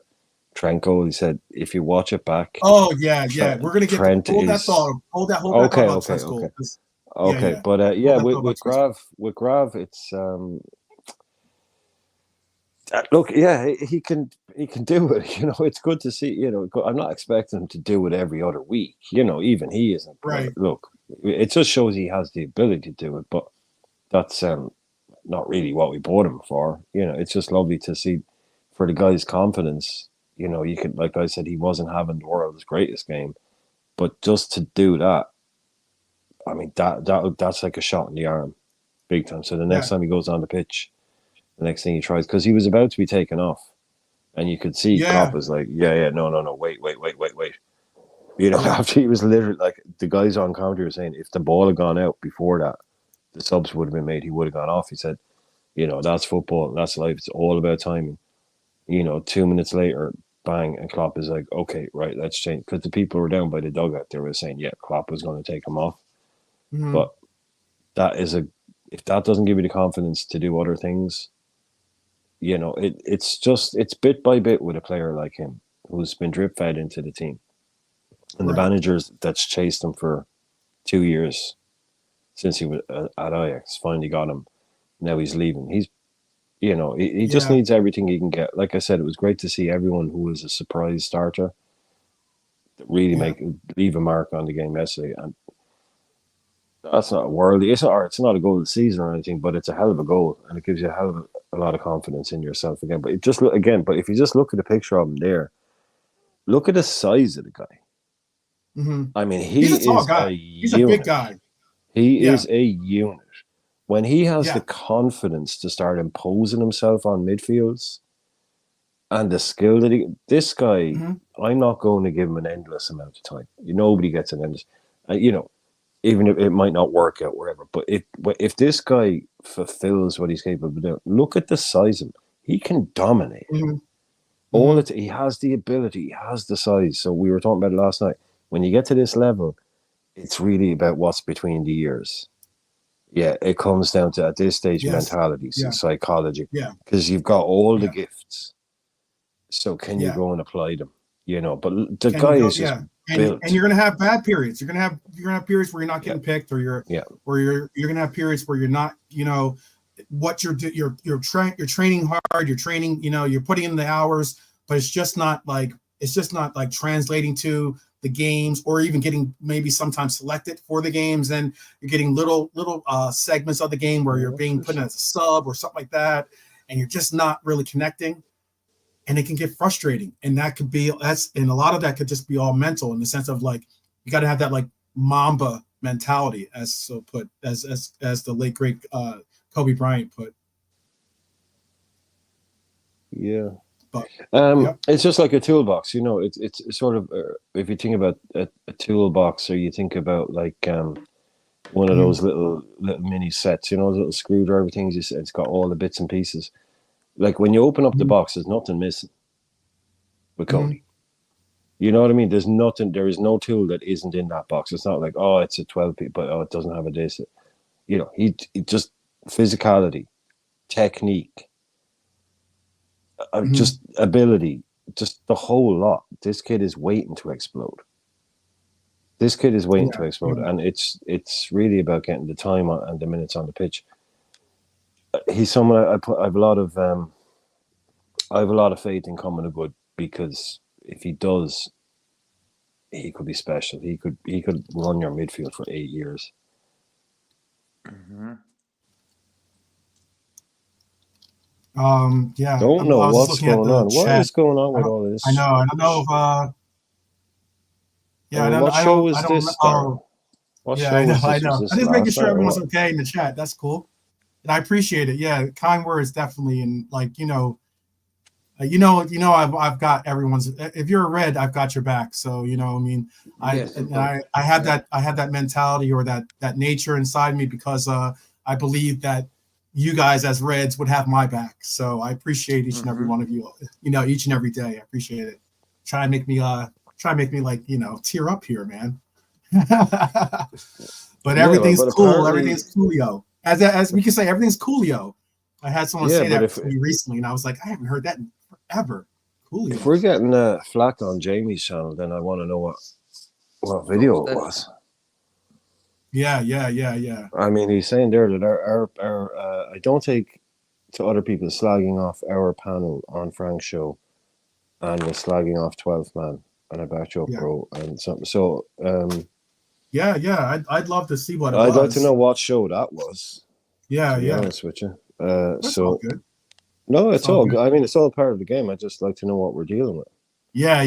Trent goal. He said, if you watch it back. Oh yeah. We're gonna get hold that thought. Hold that. Okay. But with Grav, it's look, he can do it. It's good to see. I'm not expecting him to do it every other week. Even he isn't. Right. Look, it just shows he has the ability to do it, but that's not really what we bought him for. It's just lovely to see for the guy's confidence. You can, like I said, he wasn't having the world's greatest game, but just to do that, I mean, that's like a shot in the arm, big time. So the next time he goes on the pitch, the next thing he tries, because he was about to be taken off, and you could see Klopp was like, no, wait. After he was literally like, the guys on commentary were saying, if the ball had gone out before that, the subs would have been made, he would have gone off. He said, that's football, that's life, it's all about timing. 2 minutes later, bang, and Klopp is like, okay, right, let's change. Because the people who were down by the dugout, they were saying, Klopp was going to take him off. Mm-hmm. But if that doesn't give you the confidence to do other things, it's bit by bit with a player like him who's been drip fed into the team. And the managers that's chased him for 2 years since he was at Ajax finally got him. Now he's leaving. He's he just needs everything he can get. Like I said, it was great to see everyone who was a surprise starter really leave a mark on the game yesterday. And that's not a worldly. It's not a goal of the season or anything, but it's a hell of a goal, and it gives you a lot of confidence in yourself again. But if you just look at the picture of him there, look at the size of the guy. Mm-hmm. I mean, he's a tall guy. He's a big guy. He is a unit. When he has the confidence to start imposing himself on midfields and the skill that this guy, I'm not going to give him an endless amount of time. Nobody gets an endless, even if it might not work out wherever. But if this guy fulfills what he's capable of doing, look at the size of him. He can dominate. Mm-hmm. He has the ability. He has the size. So we were talking about it last night. When you get to this level, it's really about what's between the ears. Yeah, it comes down to, at this stage, mentality, psychology. Yeah. Because you've got all the gifts. So can you go and apply them? But the guy is just built. And you're gonna have bad periods. You're gonna have periods where you're not getting picked, or you're gonna have periods where you're not, what you're training hard, you're training, you're putting in the hours, but it's just not like translating to the games, or even getting maybe sometimes selected for the games, then you're getting little segments of the game where you're being put in as a sub or something like that, and you're just not really connecting, and it can get frustrating. And and a lot of that could just be all mental, in the sense of like you got to have that like Mamba mentality, as the late great Kobe Bryant put. Yeah. But it's just like a toolbox, it's sort of, if you think about a toolbox, or you think about like one of those little mini sets, those little screwdriver things, it's got all the bits and pieces. Like when you open up the box, there's nothing missing with Cody. You know what I mean? There is no tool that isn't in that box. It's not like, oh, it's a 12 piece, but it doesn't have a this. He just physicality, technique, just ability, just the whole lot. This kid is waiting to explode. And it's really about getting the time and the minutes on the pitch. He's someone I have a lot of faith in coming to good, because if he does, he could be special. He could run your midfield for 8 years. Yeah. Don't know what's going on. What is going on with all this? I know. I don't know if. What show is this? What show I know. I know. I'm just making sure everyone's okay in the chat. That's cool, and I appreciate it. Yeah, kind words definitely, and like I've got everyone's. If you're a Red, I've got your back. So I mean, I have that mentality, or that nature inside me, because I believe that you guys as Reds would have my back. So I appreciate each and every one of you. Each and every day. I appreciate it. Try and make me like tear up here, man. But everything's cool. Everything's coolio. As we can say, everything's coolio. I had someone say that to me recently, and I was like, I haven't heard that in forever. Coolio. If we're getting flack on Jamie's channel, then I want to know what video it was. Yeah. I mean, he's saying there that our I don't take to other people slagging off our panel on Frank's show, and was slagging off 12th Man, and I backed you up, bro, and something. So I'd love to see what it was. I'd like to know what show that was. Yeah, to be honest with you. That's all good. No, it's all good. I mean, it's all part of the game. I just like to know what we're dealing with. Yeah.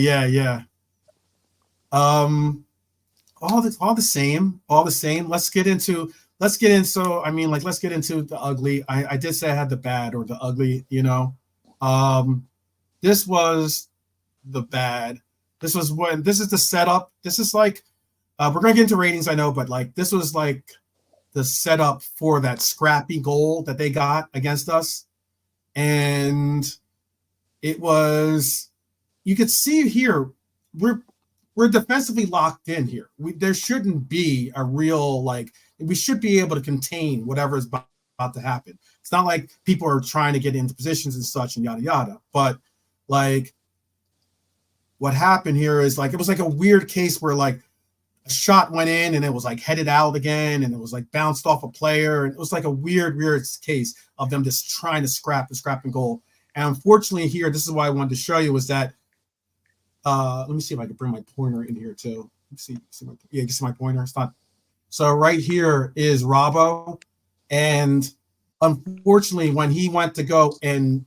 All the same. Let's get into the ugly. I did say I had the bad or the ugly, this was the bad. This is the setup. This is like, we're going to get into ratings, I know, but like, this was like the setup for that scrappy goal that they got against us. And it was, you could see here, we're defensively locked in here. There shouldn't be a real, we should be able to contain whatever is about to happen. It's not like people are trying to get into positions and such and yada, yada. But like what happened here is it was like a weird case where like a shot went in and it was like headed out again, and it was like bounced off a player. And it was like a weird case of them just trying to scrap and goal. And unfortunately here, this is why I wanted to show you, was that, let me see if I can bring my pointer in here too. You can see my pointer. It's not. So right here is Robbo, and unfortunately, when he went to go and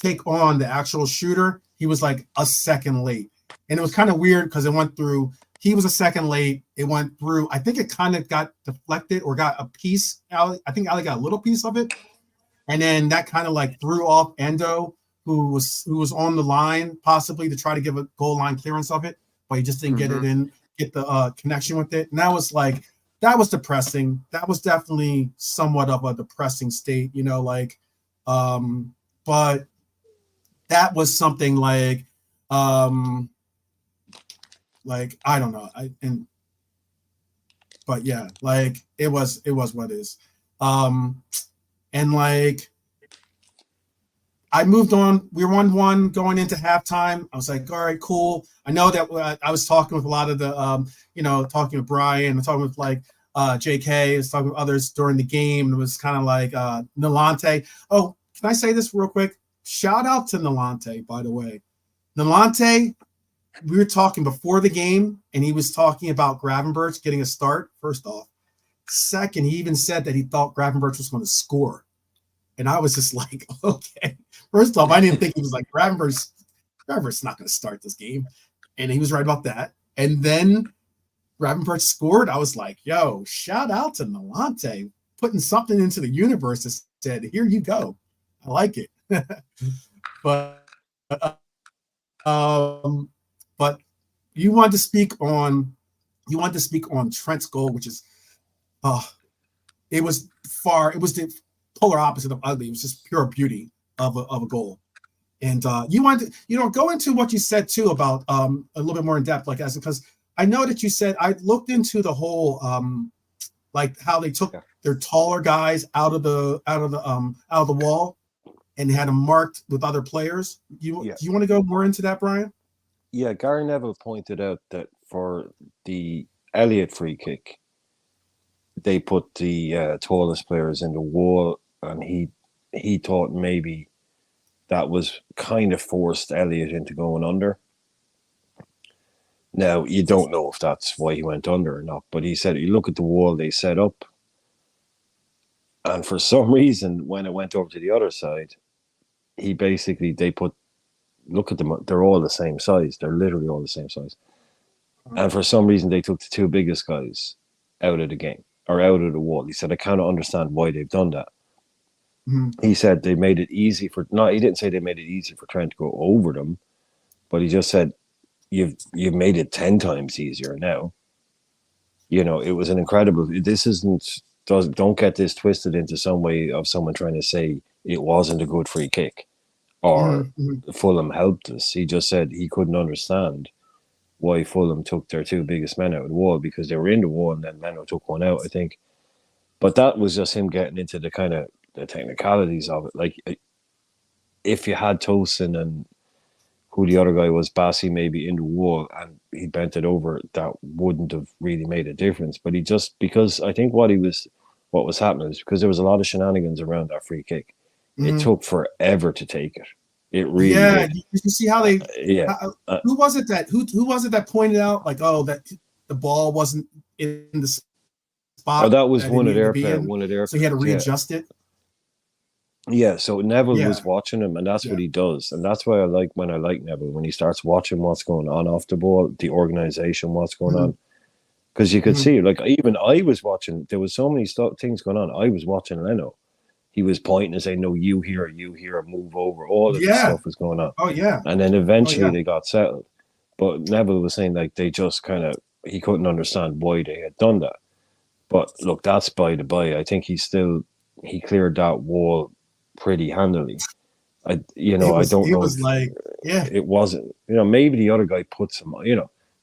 take on the actual shooter, he was like a second late, and it was kind of weird because it went through. He was a second late. It went through. I think it kind of got deflected or got a piece. I think Ali got a little piece of it, and then that kind of like threw off Endo, who was on the line possibly to try to give a goal line clearance of it, but he just didn't get the connection with it. And that was depressing. That was definitely somewhat of a depressing state, but that was something like I don't know. But yeah, like it was what it is. And like I moved on. We were 1-1 going into halftime. I was like, all right, cool. I know that I was talking with a lot of the, talking with Brian, talking with like JK, I was talking with others during the game. It was kind of like Nalante. Oh, can I say this real quick? Shout out to Nalante, by the way. Nalante we were talking before the game, and he was talking about Gravenberch getting a start, first off. Second, he even said that he thought Gravenberch was going to score. And I was just like, okay. First off, I didn't think he was like, Gravenberch's not going to start this game. And he was right about that. And then Gravenberch scored. I was like, yo, shout out to Nalante putting something into the universe that said, here you go. I like it. But you wanted to speak on Trent's goal, which is it was the polar opposite of ugly. It was just pure beauty of a goal. And you wanted to, go into what you said too about a little bit more in depth, like as because I know that you said I looked into the whole like how they took their taller guys out of the wall and had them marked with other players. Do you want to go more into that, Brian? Yeah, Gary Neville pointed out that for the Elliott free kick, they put the tallest players in the wall, and he thought maybe that was kind of forced Elliott into going under. Now, you don't know if that's why he went under or not, but he said, you look at the wall they set up, and for some reason, when it went over to the other side, look at them, they're all the same size. They're literally all the same size. And for some reason, they took the two biggest guys out of the game, or out of the wall. He said, I cannot understand why they've done that. Mm-hmm. He said they made it easy he didn't say they made it easy for Trent to go over them, but he just said, you've made it 10 times easier now. It was an incredible, don't get this twisted into some way of someone trying to say it wasn't a good free kick or Fulham helped us. He just said he couldn't understand why Fulham took their two biggest men out of the wall, because they were in the wall and then Leno took one out, I think. But that was just him getting into the kind of the technicalities of it. Like, if you had Tosin and who the other guy was, Bassi, maybe in the wall, and he bent it over, that wouldn't have really made a difference. But because I think what was happening is because there was a lot of shenanigans around that free kick. It took forever to take it. It really did. You see how they who was it that pointed out like, that the ball wasn't in the spot? Oh, that was one of their players. So he had to readjust it. Yeah, so Neville was watching him, and that's what he does. And that's why I like Neville, when he starts watching what's going on off the ball, the organization, what's going on. Because you could see, like, even I was watching, there was so many things going on. I was watching Leno. He was pointing and saying, no, you here, move over. All of this stuff was going on. Oh, yeah. And then eventually they got settled. But Neville was saying, like, they just he couldn't understand why they had done that. But look, that's by the by. I think he cleared that wall pretty handily. I don't know. It wasn't, maybe the other guy put some,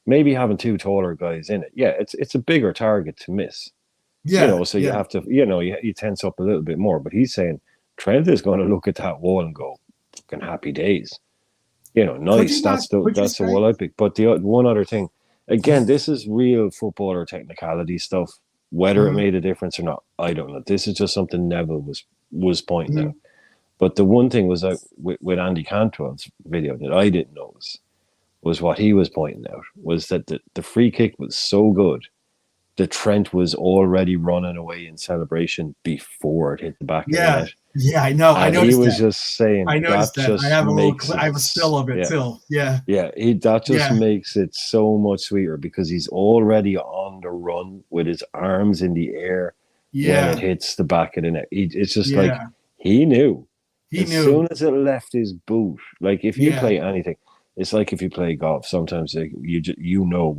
maybe having two taller guys in it. Yeah, it's a bigger target to miss. Yeah. So you have to, you tense up a little bit more. But he's saying Trent is going to look at that wall and go, fucking happy days. Nice. That's the wall I picked. But the one other thing, again, this is real footballer technicality stuff. Whether it made a difference or not, I don't know. This is just something Neville was pointing out. But the one thing was that with Andy Cantwell's video that I didn't notice was what he was pointing out was that the free kick was so good that Trent was already running away in celebration before it hit the back of the net. Yeah, I know. And he was just saying, I noticed that. I have a still of it too. Yeah. Yeah, that just makes it so much sweeter because he's already on the run with his arms in the air when it hits the back of the net. It's just like he knew. As soon as it left his boot, like if you play anything, it's like if you play golf. Sometimes when you just know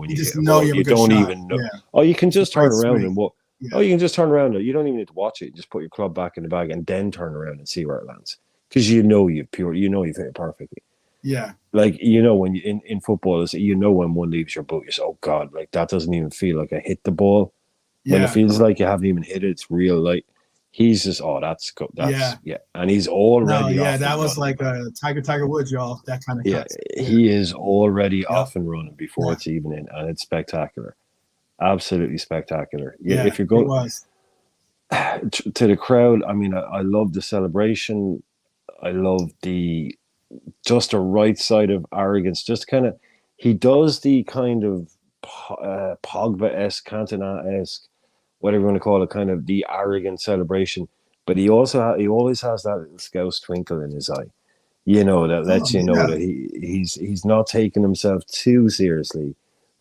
you don't even know. Yeah. Oh, you can just turn around and what? Yeah. Oh, you can just turn around. You don't even need to watch it. Just put your club back in the bag and then turn around and see where it lands because you've hit it perfectly. Yeah, like when you in football, when one leaves your boot, you say, "Oh God!" Like that doesn't even feel like I hit the ball. When it feels like you haven't even hit it, it's real light. He's just, that's good. And he's already off. That was like a Tiger Woods, y'all. That kind of he is already off and running before it's even in, and it's spectacular, absolutely spectacular. If you're going to the crowd, I mean, I love the celebration. I love the right side of arrogance. Just kind of, he does the kind of Pogba-esque, Cantona-esque, whatever you want to call it, kind of the arrogant celebration. But he always has that little scouse twinkle in his eye, that Oh, lets you know yeah, that he's not taking himself too seriously,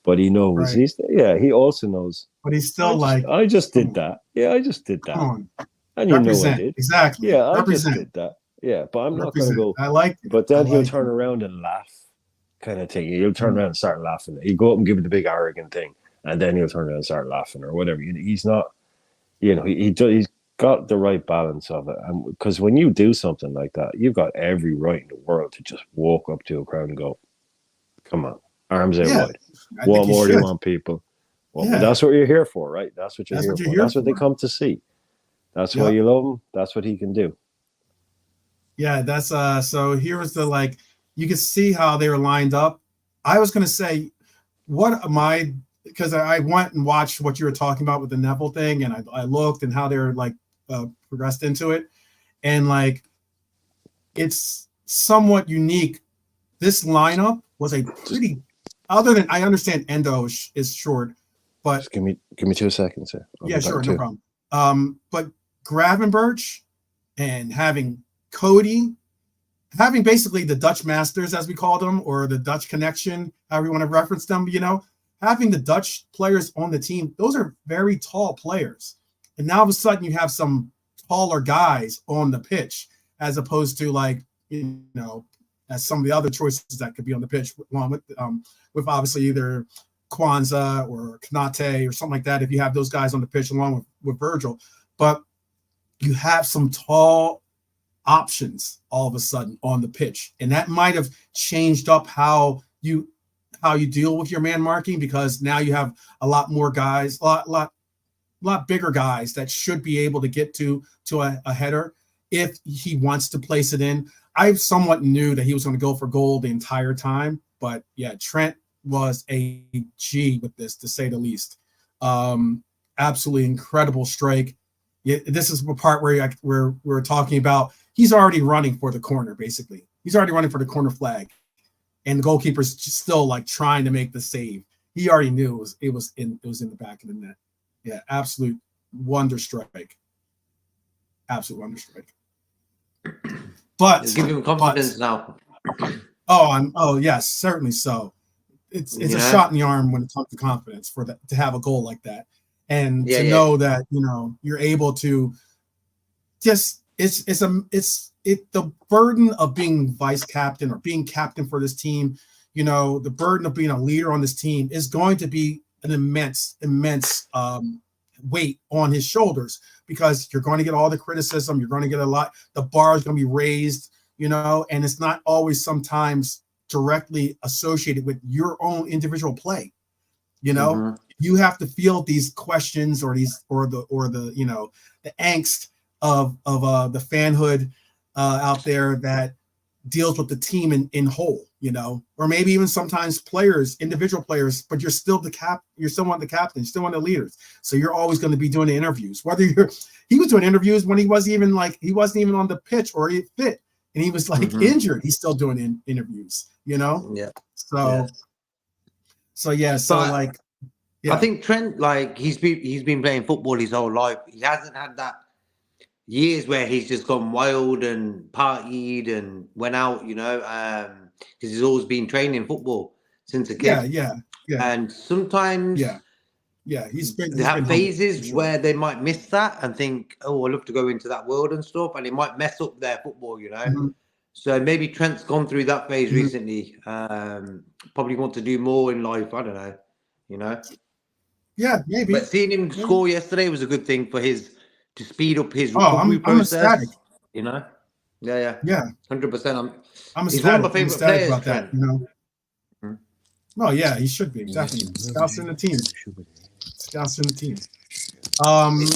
but he knows right. he also knows. But he's still I just come did on, that. Yeah, I just did come that, on, and I represent. did. Exactly. Yeah, I just Represent. did that. Yeah, but I'm not going to Represent. go. I like it. But I then he'll like turn it. around and laugh, kind of thing. He'll turn Mm. around and start laughing. He'll go up and give it the big arrogant thing, and then he'll turn around and start laughing or whatever. He's not. He's got the right balance of it. And because when you do something like that, you've got every right in the world to just walk up to a crowd and go, "Come on, arms out Yeah, wide. I think What you more do you should. want, people? Well, but Yeah, that's what you're here for, right? That's what you're that's here what you're for. here That's what they for. come to see. That's why Yep. you love him. That's what he can do." Yeah, that's so here was the you could see how they were lined up. I was gonna say what am I because I went and watched what you were talking about with the Neville thing, and I looked and how they're progressed into it, and it's somewhat unique. This lineup was a pretty other than I understand Endo is short, but Just give me 2 seconds here. I'll yeah, be back sure, no too. problem. But Gravenberch and having Cody, having basically the Dutch Masters, as we call them, or the Dutch Connection, however you want to reference them, having the Dutch players on the team, those are very tall players. And now all of a sudden you have some taller guys on the pitch, as opposed to as some of the other choices that could be on the pitch, along with obviously either Kwanzaa or Kanate or something like that, if you have those guys on the pitch along with Virgil. But you have some tall options all of a sudden on the pitch, and that might have changed up how you deal with your man marking, because now you have a lot more guys, a lot bigger guys that should be able to get to a header if he wants to place it in. I somewhat knew that he was going to go for goal the entire time, but yeah, Trent was a G with this, to say the least. Absolutely incredible strike. Yeah, this is the part where we're talking about he's already running for the corner. Basically, he's already running for the corner flag, and the goalkeeper's just still trying to make the save. He already knew it was in the back of the net. Yeah, absolute wonder strike. Absolute wonder strike. But give him confidence now. Oh yes, certainly so. It's a shot in the arm when it comes to confidence to have a goal like that, and know that you're able to just the burden of being vice captain or being captain for this team. The burden of being a leader on this team is going to be an immense weight on his shoulders, because you're going to get all the criticism. You're going to get a lot. The bar is going to be raised, and it's not always sometimes directly associated with your own individual play. You have to feel these questions or the angst of the fanhood out there that deals with the team in whole, or maybe even sometimes individual players, but you're still you're still one of the captains, you're still one of the leaders. So you're always going to be doing the interviews, he was doing interviews when he wasn't even on the pitch or he fit, and he was injured. He's still doing interviews, Yeah. I think Trent, he's been playing football his whole life. He hasn't had that years where he's just gone wild and partied and went out, because he's always been training football since a kid. Yeah. And sometimes they have phases where they might miss that and think, oh, I love to go into that world and stuff, and it might mess up their football, Mm-hmm. So maybe Trent's gone through that phase recently. Probably want to do more in life. I don't know, Yeah, maybe. But seeing him score yesterday was a good thing for to speed up his recovery process. Ecstatic. Yeah, 100%. He's one of my favorite players, about Trent. That, Oh yeah, he should be definitely scouts in the team. It's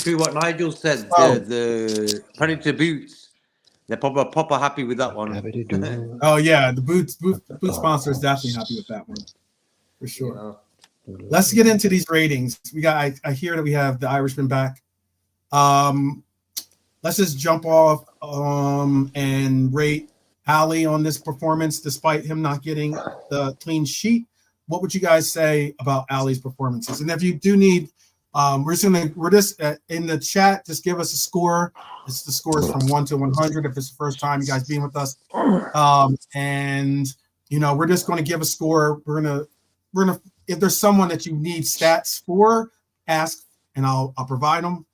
true what Nigel said. The Predator boots, they're proper happy with that one. Oh yeah, the boot sponsor is definitely happy with that one for sure. Yeah. Let's get into these ratings. I hear that we have the Irishman back. Let's just jump off and rate Ali on this performance, despite him not getting the clean sheet. what would you guys say about Ali's performances? And if you do need, we're just in the chat. Just give us a score. It's the scores from 1 to 100. If it's the first time you guys being with us, and we're just going to give a score. We're gonna if there's someone that you need stats for, ask, and I'll provide them.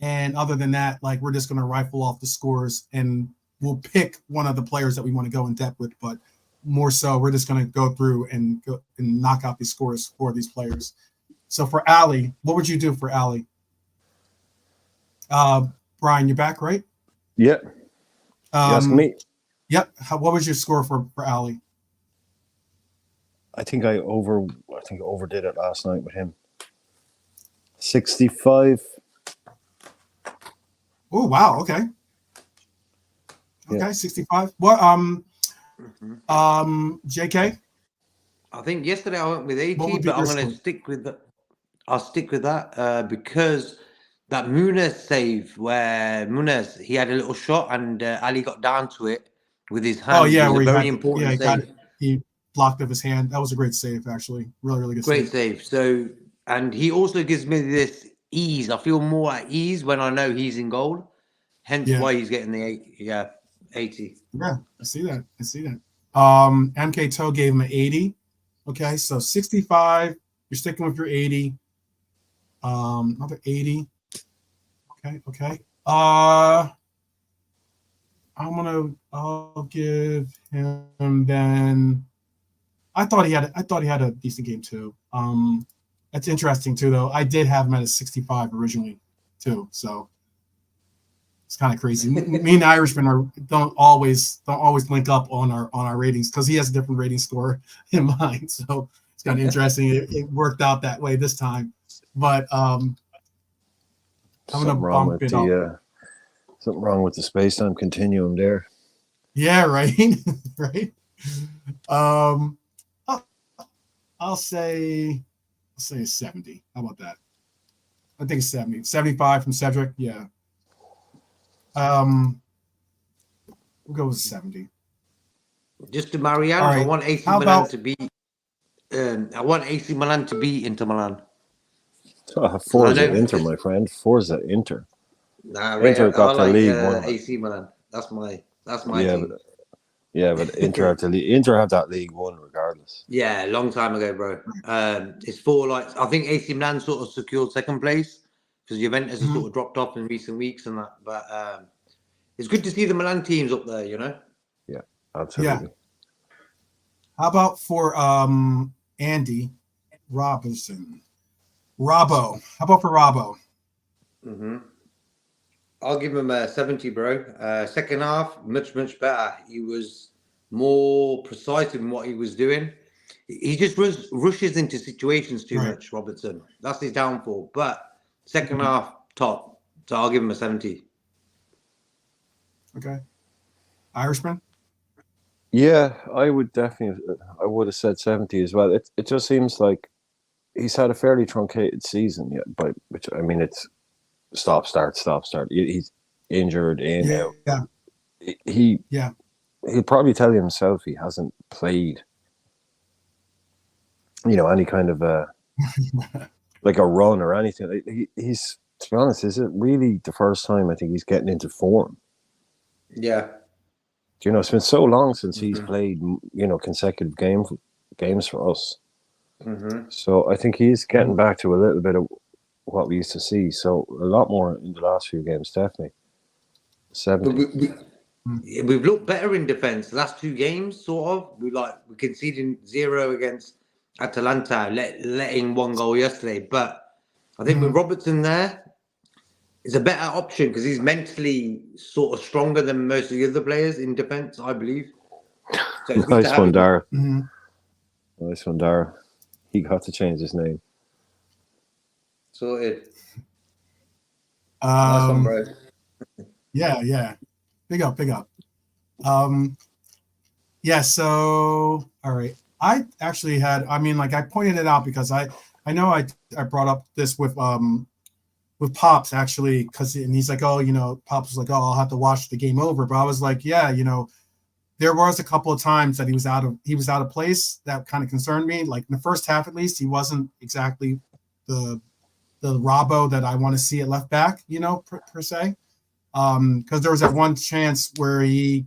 And other than that, like, we're just going to rifle off the scores, and we'll pick one of the players that we want to go in depth with. But more so, we're just going to go through and knock out these scores for these players. So for Ali, what would you do for Ali? Brian, you're back, right? Yeah. Yes, me. Yep. What was your score for Ali? I think I overdid it last night with him. 65. Oh wow. Okay. Okay, Yeah. 65. What? JK. I think yesterday I went with 80, What would be but I'm your going to score? stick with that. I'll stick with that because that Muniz save where Muniz, he had a little shot and Ali got down to it with his hand. Oh yeah, it was where a he very had, important he got save. it. He blocked with his hand. That was a great save, actually. Really, really good Great save. save. So, and he also gives me this ease. I feel more at ease when I know he's in goal. Hence Yeah. why he's getting the 80. Yeah, 80. Yeah, I see that. MK Toe gave him an 80. Okay, so 65. You're sticking with your 80. Another 80. Okay. I'll give him then. I thought he had a decent game too. That's interesting too, though. I did have him at a 65 originally too, so it's kind of crazy. Me and Irishmen don't always link up on our ratings because he has a different rating score in mine. So it's kind of interesting. It worked out that way this time, but I'm gonna bump it up. Something wrong with the space-time continuum there. Yeah, right. Right. I'll say 70. How about that? I think 70. 75 from Cedric. Yeah. We'll go with 70. Just to Marianne, All right. I want AC How Milan about- to beat. I want AC Milan to beat Inter Milan. Forza Inter, my friend. Forza Inter. Nah, Inter got the league one. AC Milan. That's my Yeah, team. but Inter have that league one regardless. Yeah, a long time ago, bro. It's for like I think AC Milan sort of secured second place because Juventus has sort of dropped off in recent weeks and that. But it's good to see the Milan teams up there, you know. Yeah, absolutely. Yeah. How about for Andy Robinson? Robbo. How about for Robbo? I'll give him a 70, bro. Second half, much better. He was more precise in what he was doing. He just rushes into situations too much, Robertson. That's his downfall. But second half, top. So I'll give him a 70. Okay. Irishman? Yeah, I would have said 70 as well. It just seems like he's had a fairly truncated season yet, which I mean it's stop start. He's injured in out. Yeah. He'll probably tell you himself he hasn't played any kind of like a run or anything. He's, to be honest, is it really the first time I think he's getting into form? Yeah. It's been so long since he's played, consecutive games for us. So I think he's getting back to a little bit of what we used to see. So a lot more in the last few games, definitely. 70. We've looked better in defence. The last two games, sort of. We're conceding 0 against Atalanta, letting one goal yesterday. But I think with Robertson there, it's a better option because he's mentally sort of stronger than most of the other players in defence, I believe. So Nice one, Dara. Nice one, Dara. He got to change his name. Sorted. Nice one, bro. Yeah. Big up. Yeah, so all right. I actually I pointed it out because I know I brought up this with Pops actually, and he's like, Pops was like, I'll have to watch the game over. But I was like, yeah, there was a couple of times that he was out of place that kind of concerned me. Like in the first half, at least, he wasn't exactly the Robbo that I want to see at left back, per se. Because there was that one chance where he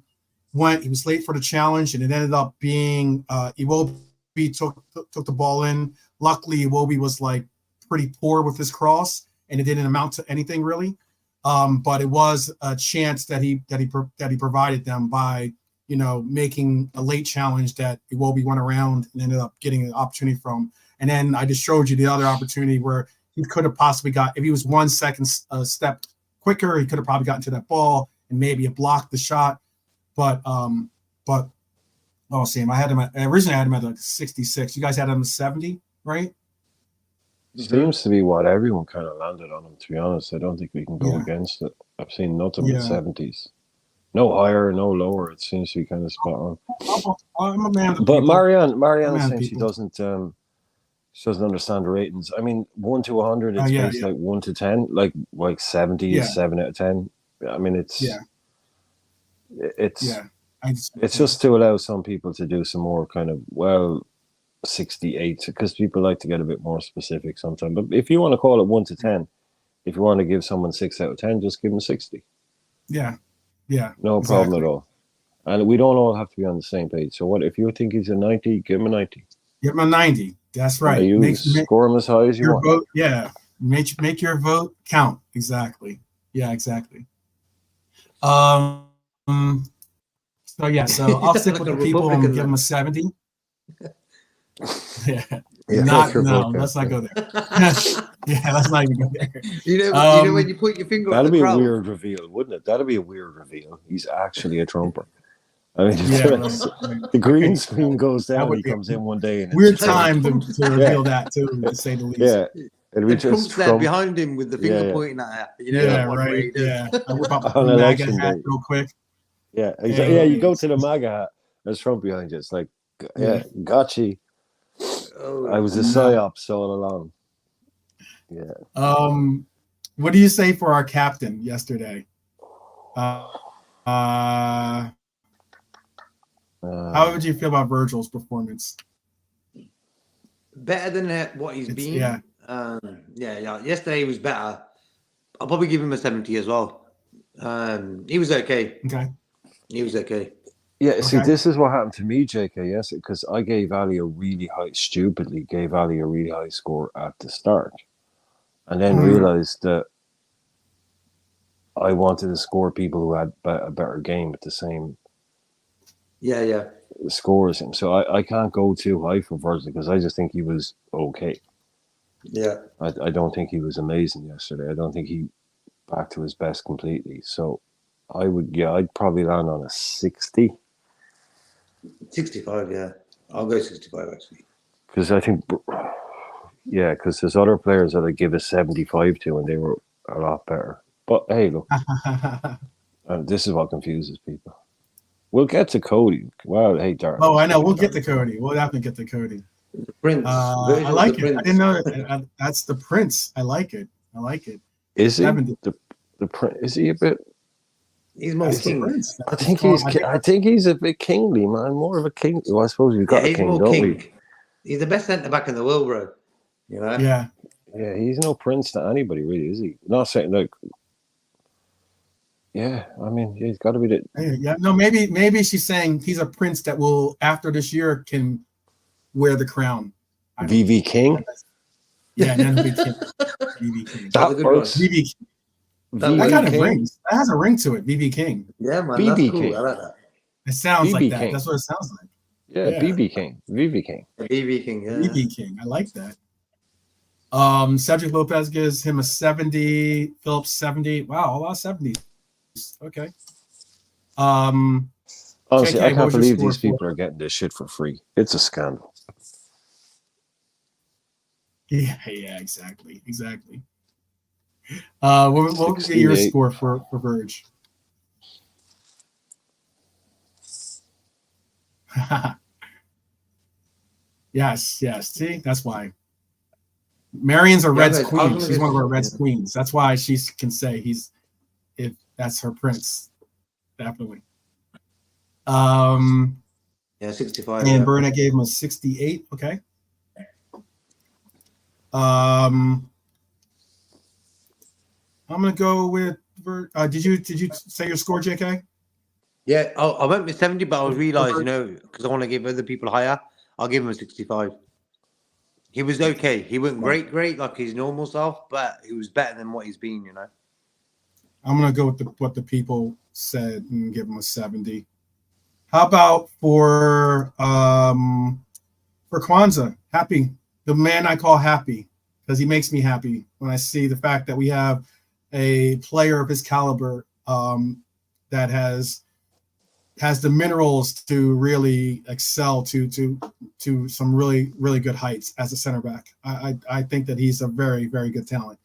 was late for the challenge, and it ended up being Iwobi took the ball in. Luckily, Iwobi was like pretty poor with his cross, and it didn't amount to anything really. But it was a chance that he provided them by making a late challenge that Iwobi went around and ended up getting an opportunity from. And then I just showed you the other opportunity where he could have possibly got, if he was 1 second step quicker, he could have probably gotten to that ball and maybe have blocked the shot. But Sam, originally I had him at like 66. You guys had him at 70, right? Seems to be what everyone kind of landed on him, to be honest. I don't think we can go against it. I've seen nothing but 70s. No higher, no lower. It seems to be kind of spot on. I'm a man of the But people. Marianne is saying she doesn't understand the ratings. I mean, 1 to 100, it's basically like 1 to 10. Like 70 is 7 out of 10. I mean, it's just to allow some people to do some more kind of 68, because people like to get a bit more specific sometimes. But if you want to call it 1 to 10, if you want to give someone 6 out of 10, just give them 60. Yeah, no problem at all. And we don't all have to be on the same page. So what if you think he's a 90? Give him a 90. Give him a 90. That's right. Score him as high as you want. Vote, make your vote count. Exactly. Yeah, exactly. So I'll stick with the people and give him a 70. Let's not go there. Let's not even go there. You know when you put your finger that'd on be the a crowd? weird reveal, wouldn't it? That'd be a weird reveal. He's actually a trumper. I mean, the green screen goes down. He comes in one day and weird time to reveal that too, to say the least. Yeah, and Trump's there behind him with the finger pointing at her. Right. Yeah, I whip up on the MAGA election hat day, real quick. Yeah, exactly. Yeah, you go to the MAGA hat. There's Trump behind you. It's like, gotcha. I was a psyops all along. Yeah. What do you say for our captain yesterday? How would you feel about Virgil's performance? Better than what he's been. Yesterday was better. I'll probably give him a 70 as well. He was okay. He was okay. Yeah, see, this is what happened to me, JK, yes, because I gave Ali a really high score at the start. And then realized that I wanted to score people who had a better game at the same score as him. So I can't go too high for Virgil because I just think he was okay. Yeah. I don't think he was amazing yesterday. I don't think he back to his best completely. So I'd probably land on a 60. 65, yeah. I'll go 65 actually. Because I think, because there's other players that I give a 75 to and they were a lot better. But hey, look, this is what confuses people. We'll get to Cody. Wow, hey, Darren. Oh, I know. We'll get to Cody. We'll definitely get to Cody. The Prince. I like it. Prince. I didn't know that's the Prince. I like it. Is he the Prince? Is he a bit? He's more king. I think he's a bit kingly, man. More of a king. Well, I suppose we've got a king, don't we? He's the best centre back in the world, bro. You know? Yeah. Yeah, he's no prince to anybody, really, is he? Not saying like. Yeah, I mean, he's got to be the. Yeah, no, maybe she's saying he's a prince that will, after this year, can wear the crown. VV King. Yeah, and then VV King. VV King. That works. VV King. That kind of rings. That has a ring to it. VV King. Yeah, man. BB that's cool. King. I like that. It sounds BB like that. King. That's what it sounds like. Yeah, BB King. VV King. BB King. Yeah. BB King. I like that. Cedric Lopez gives him a 70. Phillips 70. Wow, a lot of 70s. Okay. Honestly, JK, I can't believe these for? people are getting this shit for free. It's a scandal. Yeah, exactly. What would be your score for Verge? Yes. See, that's why. Marion's a Reds queen. She's one of our Reds queens. That's why she can say if that's her prince. Definitely. Yeah, 65. And Yeah. Burnett gave him a 68. Okay. I'm gonna go with. Did you say your score, JK? Yeah, I went with 70, but I realised, because I want to give other people higher, I'll give him a 65. He was okay. He wasn't great like his normal self, but he was better than what he's been. I'm gonna go with what the people said and give him a 70. How about for Kwanzaa? Happy, the man I call Happy, because he makes me happy when I see the fact that we have a player of his caliber that has the minerals to really excel to some really good heights as a center back. I think that he's a very, very good talent,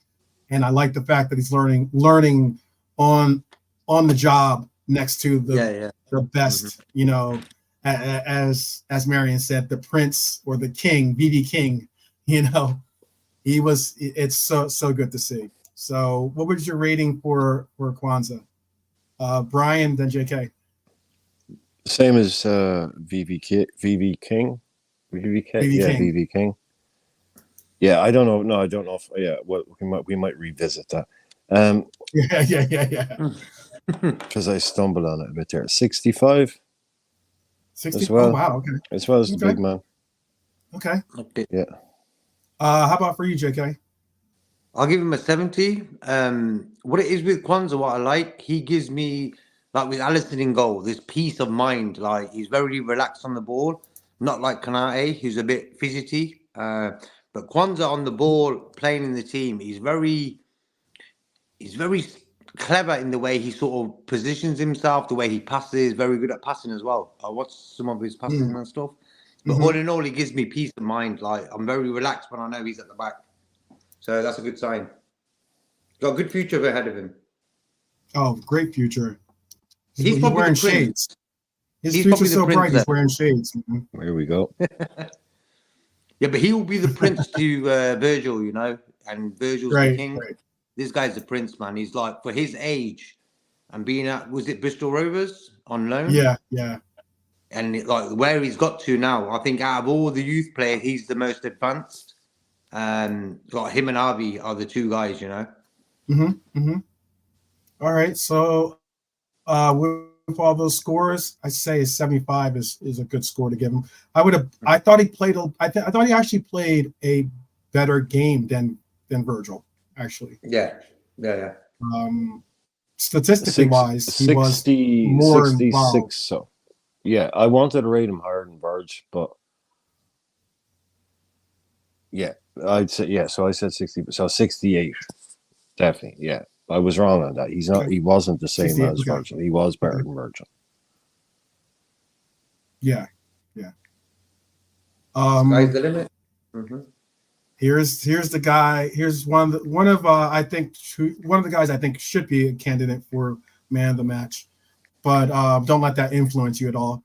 and I like the fact that he's learning on the job next to the best. As Marion said, the prince or the king, BB King. It's so good to see. So, what was your rating for Kwanzaa? Brian, then JK. Same as VV King. VVK? BB Yeah, King. VV King. Yeah, I don't know. No, I don't know if we might revisit that. Yeah. Because I stumbled on it a bit there. 65 60. as well. Oh wow, okay. As well as the big man. Okay. Yeah. How about for you, JK? I'll give him a 70. What it is with Kwanzaa, what I like, he gives me, like with Alisson in goal, this peace of mind. Like, he's very relaxed on the ball, not like Kanate, who's a bit fidgety. But Kwanzaa on the ball, playing in the team, he's very clever in the way he sort of positions himself, the way he passes, very good at passing as well. I watched some of his passes and stuff. But all in all, he gives me peace of mind. Like, I'm very relaxed when I know he's at the back. So that's a good sign. Got a good future ahead of him. Oh, great future. He's He's wearing shades. His future's so bright, he's wearing shades. There we go. Yeah, but he will be the prince to Virgil, and Virgil's the king. Right. This guy's the prince, man. He's like, for his age and being at, was it Bristol Rovers on loan? Yeah. And like where he's got to now, I think out of all the youth players, he's the most advanced. Like him and Avi are the two guys, All right, so with all those scores, I say 75 is a good score to give him. I thought he played. I thought he actually played a better game than Virgil. Actually, yeah. Statistically wise, he 60, was more 66. involved. So, yeah, I wanted to rate him higher than Verge, but yeah, I'd say So I said 60. So 68, definitely. Yeah, I was wrong on that. He's not. Okay. He wasn't the same 68, as Virgil. He was better than Virgil. Yeah. Sky's the limit. Here's the guy. Here's one of the guys I think should be a candidate for man of the match, but don't let that influence you at all.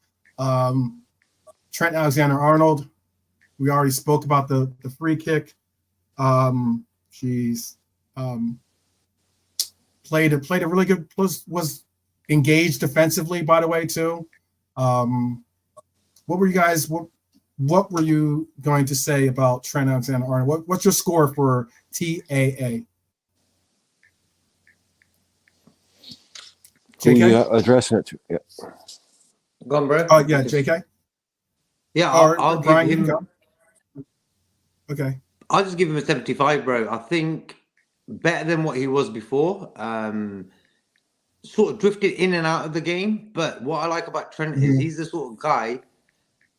Trent Alexander-Arnold. We already spoke about the free kick. She's played a really good. Was engaged defensively, by the way, too. What were you guys? What were you going to say about Trent Alexander-Arnold? What's your score for TAA? JK? Yeah, addressing it too. Yeah. Go on, bro. Oh, yeah, JK? Yeah, I'll Brian, give him. go. Okay. I'll just give him a 75, bro. I think better than what he was before. Sort of drifted in and out of the game. But what I like about Trent is he's the sort of guy,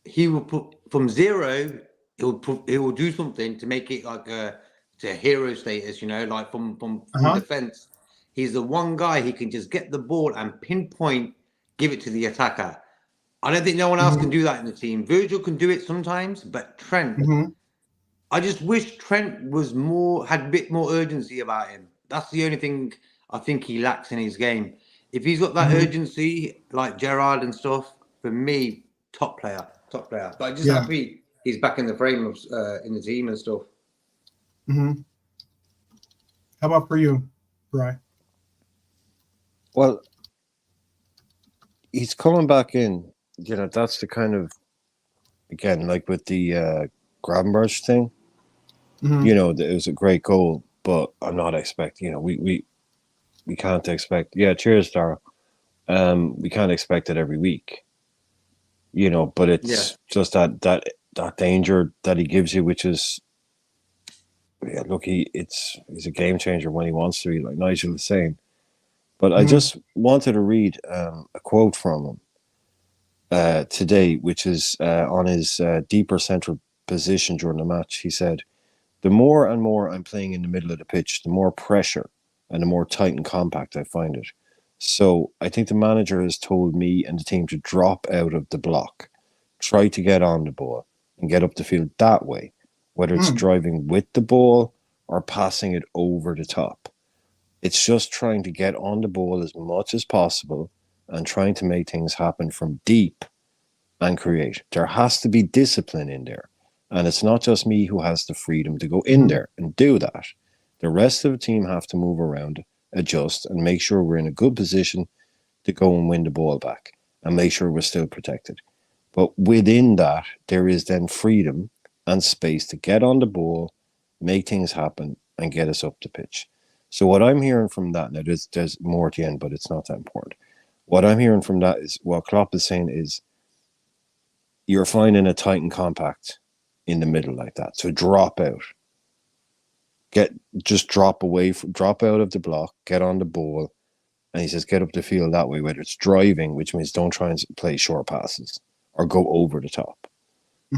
he will put from zero, he will do something to make it like to hero status, like from defense. He's the one guy he can just get the ball and pinpoint, give it to the attacker. I don't think no one else can do that in the team. Virgil can do it sometimes, but Trent, I just wish Trent had a bit more urgency about him. That's the only thing I think he lacks in his game. If he's got that urgency, like Gerrard and stuff, for me, top player. But I'm just happy he's back in the frame of in the team and stuff. How about for you, Brian? Well, he's coming back in. You know, that's the kind of, again, like with the Gravenberch thing. Mhm. You know, it was a great goal, but I'm not expecting. You know, we can't expect. Yeah, cheers, Dara. We can't expect it every week. You know, but Yeah. it's just that danger that he gives you, which is, yeah, look, he's a game changer when he wants to be, like Nigel was saying. But I Mhm. just wanted to read a quote from him today, which is on his deeper central position during the match. He said, "The more and more I'm playing in the middle of the pitch, the more pressure and the more tight and compact I find it. So I think the manager has told me and the team to drop out of the block, try to get on the ball and get up the field that way, whether it's Mm. driving with the ball or passing it over the top. It's just trying to get on the ball as much as possible and trying to make things happen from deep and create. There has to be discipline in there. And it's not just me who has the freedom to go in Mhm. there and do that. The rest of the team have to move around, adjust, and make sure we're in a good position to go and win the ball back and make sure we're still protected. But within that, there is then freedom and space to get on the ball, make things happen, and get us up the pitch. So what I'm hearing from that, now there's more at the end, but it's not that important. What I'm hearing from that is what Klopp is saying is you're finding a tight and compact in the middle like that. So drop out. Just drop away, drop out of the block, get on the ball. And he says, get up the field that way, whether it's driving, which means don't try and play short passes or go over the top.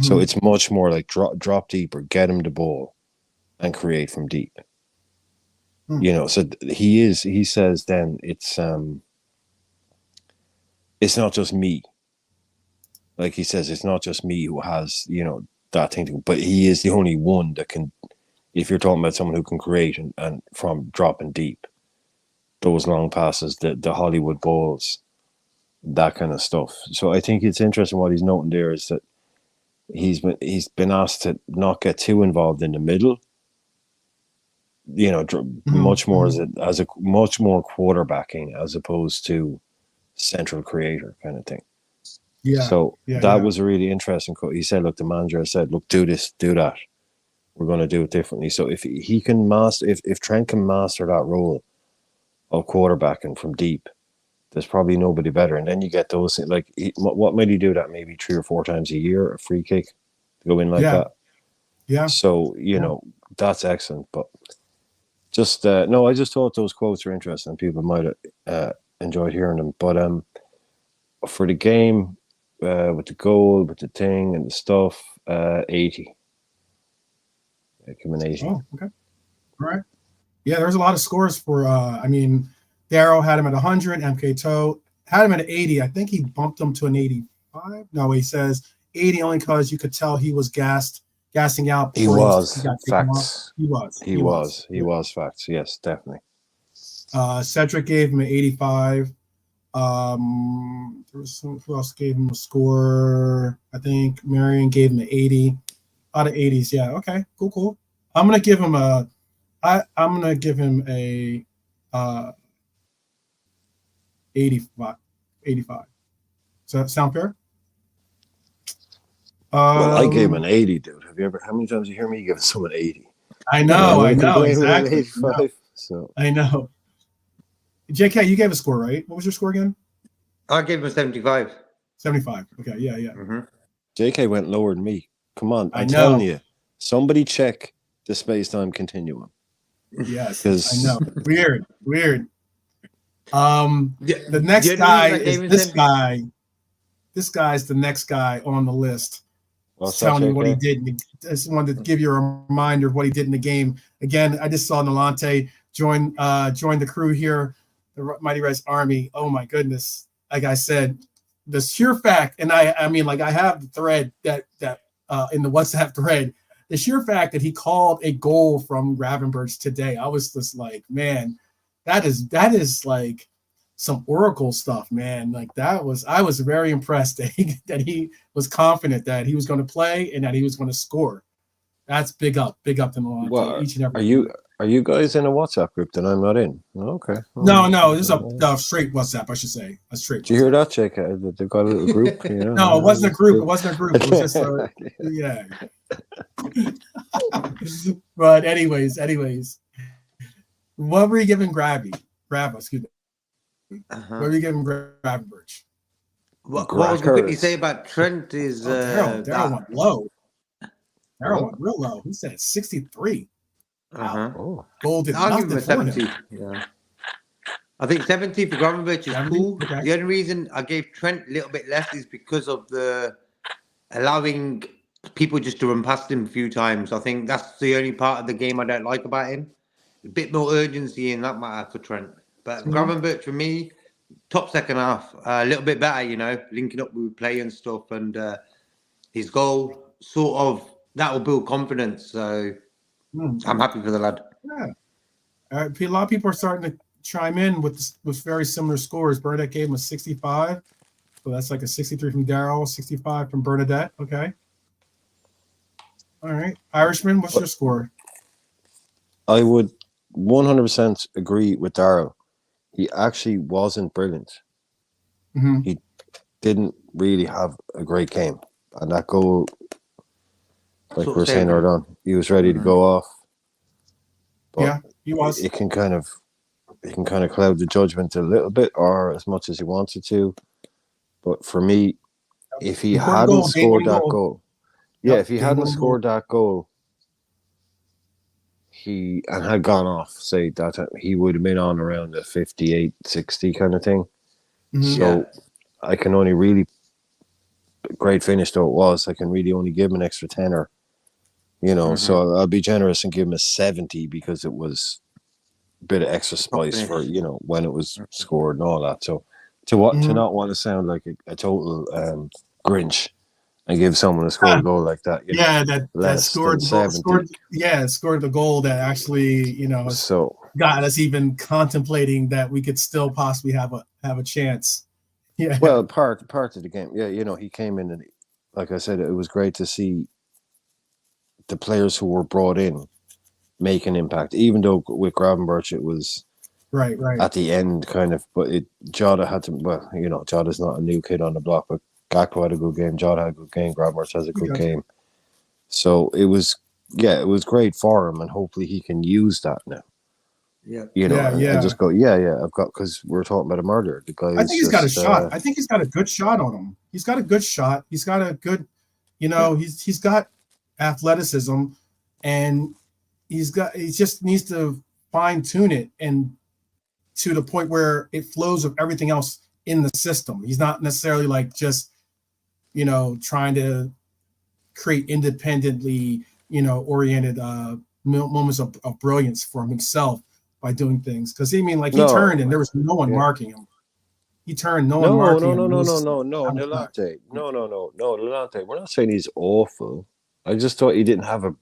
So Mhm. it's much more like drop deeper, get him the ball and create from deep. Mm. You know, so he says then it's not just me. Like he says, it's not just me who has, you know, that thing, but he is the only one that can, if you're talking about someone who can create and from dropping deep, those long passes, the Hollywood balls, that kind of stuff. So I think it's interesting what he's noting there is that he's been asked to not get too involved in the middle. You know, Mhm. much more Mhm. as a much more quarterbacking as opposed to central creator kind of thing. Yeah. So Yeah. that Yeah. was a really interesting quote. He said, "Look, the manager said, look, do this, do that. We're going to do it differently." So if he can master, if Trent can master that role of quarterbacking from deep, there's probably nobody better. And then you get those like what might he do that maybe 3 or 4 times a year, a free kick to go in like Yeah. that. Yeah. So you Yeah. know that's excellent. But just no, I just thought those quotes were interesting. People might have enjoyed hearing them. But for the game, with the goal, with the thing and the stuff, 80. I give him an 80. Oh, okay. All right. Yeah, there's a lot of scores for I mean, Darrow had him at 100, MK Toe had him at 80. I think he bumped him to an 85. No, he says 80 only because you could tell he was gassing out He before he was got taken off. facts. He was. He He was. was. He Yeah. was facts. Yes, definitely. Cedric gave him an 85. There was who else gave him a score? I think Marion gave him an 80 out of 80s. Yeah. Okay. Cool. Cool. I'm gonna give him a. I'm gonna give him a. Uh, 85. 85. Does that sound fair? Well, I gave him Um, an 80, dude. Have you ever? How many times you hear me give someone 80? I Am I know, going I to know, complain with an exactly. 85? So I know. JK, you gave a score, right? What was your score again? I gave him a 75. 75. Okay, yeah, yeah. Mm-hmm. JK went lower than me. Come on, I I'm telling know. you. Somebody check the space-time continuum. Yes, I know. Because Weird, weird. The, The the next only guy reason I is gave him this 70, guy. This guy's the next guy on the list. what's that, Telling you what he JK? did. I just wanted to give you a reminder of what he did in the game. Again, I just saw Nalante join the crew here, the Mighty Reds Army. Oh my goodness! Like I said, the sheer fact, and I mean, like I have the thread that in the WhatsApp thread, the sheer fact that he called a goal from Gravenberch today, I was just like, man, that is like some Oracle stuff, man. Like I was very impressed that he was confident that he was going to play and that he was going to score. That's big up to Milante Well, each and every are you time. Are you guys in a WhatsApp group that I'm not in? Okay. No, this is a straight WhatsApp, I should say. A straight. Did you hear that, Jake? They've got a little group. No, it wasn't a group. It wasn't a group. It was just yeah. But anyways, what were you giving excuse me. What were you giving Gravenberch? What I was going to quickly say about Trent is Daryl went low. Daryl went real low. He said 63. Wow. Gold did I'll give him a nothing 70. Yeah. I think 70 for Gravenberch is 70? cool. Okay. The only reason I gave Trent a little bit less is because of the allowing people just to run past him a few times. I think that's the only part of the game I don't like about him. A bit more urgency in that matter for Trent. But Gravenberch, for me, top second half, a little bit better, you know, linking up with play and stuff. And his goal, sort of, that will build confidence. So I'm happy for the lad. Yeah. A lot of people are starting to chime in with very similar scores. Bernadette gave him a 65. So that's like a 63 from Daryl, 65 from Bernadette. Okay. All right. Irishman, what's your score? I would 100% agree with Daryl. He actually wasn't brilliant. He didn't really have a great game. And that goal, like we were saying earlier on, he was ready to go off. But yeah, he was. It can kind of cloud the judgment a little bit, or as much as he wanted to. But for me, if he hadn't scored that goal, if he hadn't scored that goal, and had gone off, say that time, he would have been on around the 58, 60 kind of thing. So I can only really, great finish though it was, I can really only give him an extra tenner, you know. So I'll be generous and give him a 70 because it was a bit of extra spice for, you know, when it was scored and all that. So to not want to sound like a total Grinch and give someone a score goal like that, you know, that scored the goal that actually, you know, got us even contemplating that we could still possibly have a chance. Yeah. Well, part of the game, you know, he came in and, like I said, it was great to see the players who were brought in make an impact. Even though with Gravenberch it was right at the end, kind of, but Jota had to. Well, you know, Jota's not a new kid on the block, but Gakpo had a good game. Jota had a good game. Gravenberch has a good game. So it was great for him, and hopefully he can use that now. Yeah, you know, and just go, I've got, because we were talking about him earlier. The guy, I think he's got a shot. I think he's got a good shot on him. He's got a good shot. He's got a good, you know, he's got athleticism, and he just needs to fine tune it and to the point where it flows with everything else in the system. He's not necessarily like just, you know, trying to create independently, you know, oriented moments of brilliance for himself by doing things. Because he turned and there was no one marking him. He turned, no one marking him. Delante. Delante. We're not saying he's awful. I just thought he didn't have a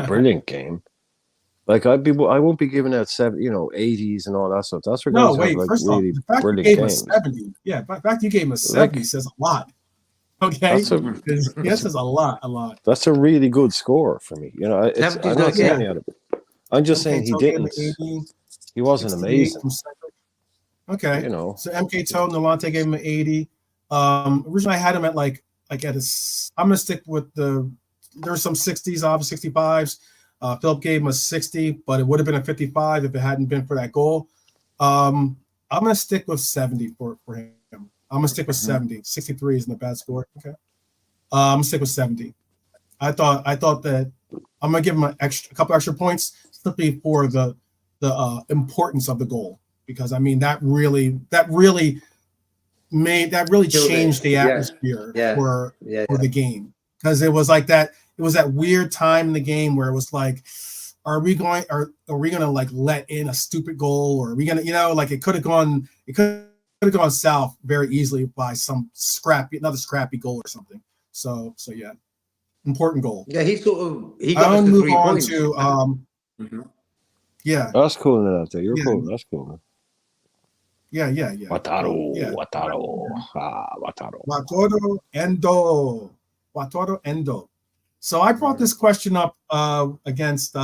brilliant game. Like I won't be giving out 80s and all that stuff. That's for guys who have like really brilliant games. 70. Yeah, the fact you gave him a 70 says a lot. Okay, that says a lot. That's a really good score for me. You know, I'm not saying any other. I'm just saying he didn't. He wasn't amazing. Okay, you know. So MK Toe Nolante gave him an 80. Originally I had him at like at a. I'm gonna stick with there were some 60s, obviously 65s. Philip gave him a 60, but it would have been a 55 if it hadn't been for that goal. I'm gonna stick with 70 for him. I'm gonna stick with 70. 63 isn't a bad score. Okay. I'm gonna stick with 70. I thought that I'm gonna give him a couple extra points simply for the importance of the goal, because I mean that really changed the atmosphere for the game, because it was like that. It was that weird time in the game where it was like, are we going to like let in a stupid goal, or are we gonna, you know, like it could have gone south very easily by another scrappy goal or something. So yeah, important goal. Yeah, he got us to 3 points. Yeah, that's cool. Now you're cool. That's cool. Man. Yeah. Wataru. Wataru Endo. So I brought this question up against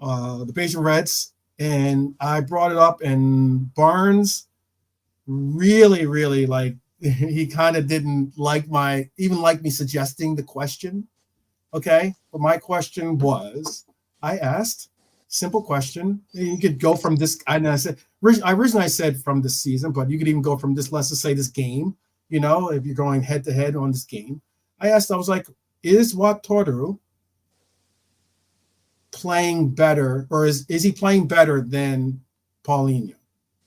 the Beijing Reds, and I brought it up, and Barnes really, really like he kind of didn't like me suggesting the question. Okay, but my question was, I asked simple question. You could go from this. I said originally I said from this season, but you could even go from this. Let's just say this game. You know, if you're going head to head on this game, I was like, is Wataru playing better, or is he playing better than Paulinho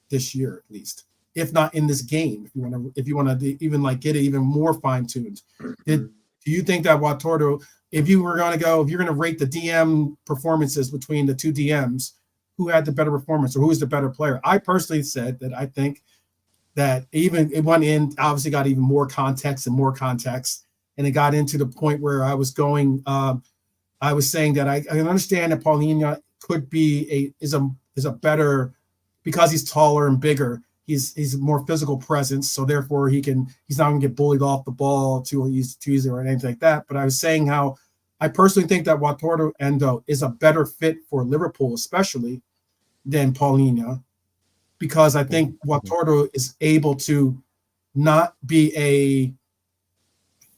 this year at least, if not in this game? If you want to even like get it even more fine tuned, do you think that Wataru, if you're going to rate the DM performances between the two DMs, who had the better performance or who is the better player? I personally said that I think that even it went in, obviously got even more context, and it got into the point where I was going. I was saying that I understand that Paulinho could be is a better, because he's taller and bigger. He's a more physical presence, so therefore he's not going to get bullied off the ball too easy or anything like that. But I was saying how I personally think that Wataru Endo is a better fit for Liverpool, especially than Paulinho, because I think Wataru is able to not be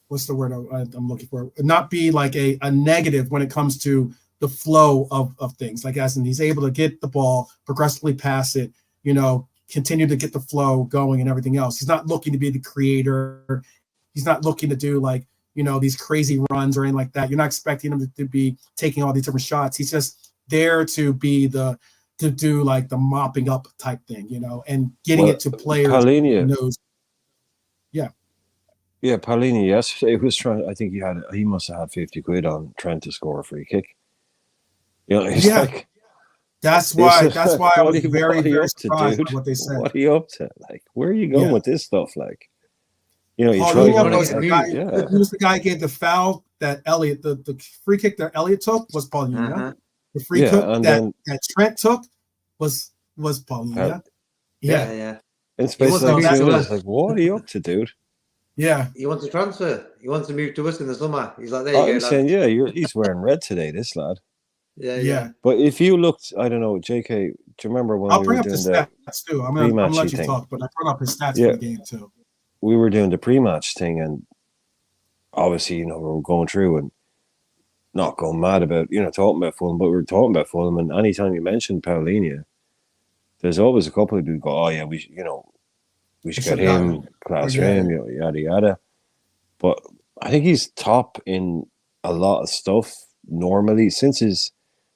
what's the word I'm looking for? Not be like a negative when it comes to the flow of things. Like as in he's able to get the ball, progressively pass it, continue to get the flow going and everything else. He's not looking to be the creator. He's not looking to do like, these crazy runs or anything like that. You're not expecting him to be taking all these different shots. He's just there to be to do like the mopping up type thing, and getting it to players. Paulinho knows. Yeah, Paulinho yesterday was trying. I think he must have had 50 quid on trying to score a free kick. He's like, that's why I was very, very surprised by what they said. What are you up to? Like, where are you going with this stuff? Like, you Paulinho was the guy who gave the foul that Elliott, the free kick that Elliott took was Paulinho. Uh-huh. The free kick that Trent took was Paulinho. Yeah. In space of like 2 minutes, like, what are you up to, dude? Yeah, he wants to transfer. He wants to move to us in the summer. He's like, there you go. I'm saying, he's wearing red today, this lad. Yeah. But if you looked, I don't know, JK, do you remember when I'll bring up the stats too? I'm gonna let you talk, but I brought up his stats for the game too. We were doing the pre-match thing, and obviously, we were going through and not going mad about, talking about Fulham, but we were talking about Fulham, and anytime you mentioned Paulinho, there's always a couple of people who go, oh yeah, we should get him, class for him, yada yada. But I think he's top in a lot of stuff normally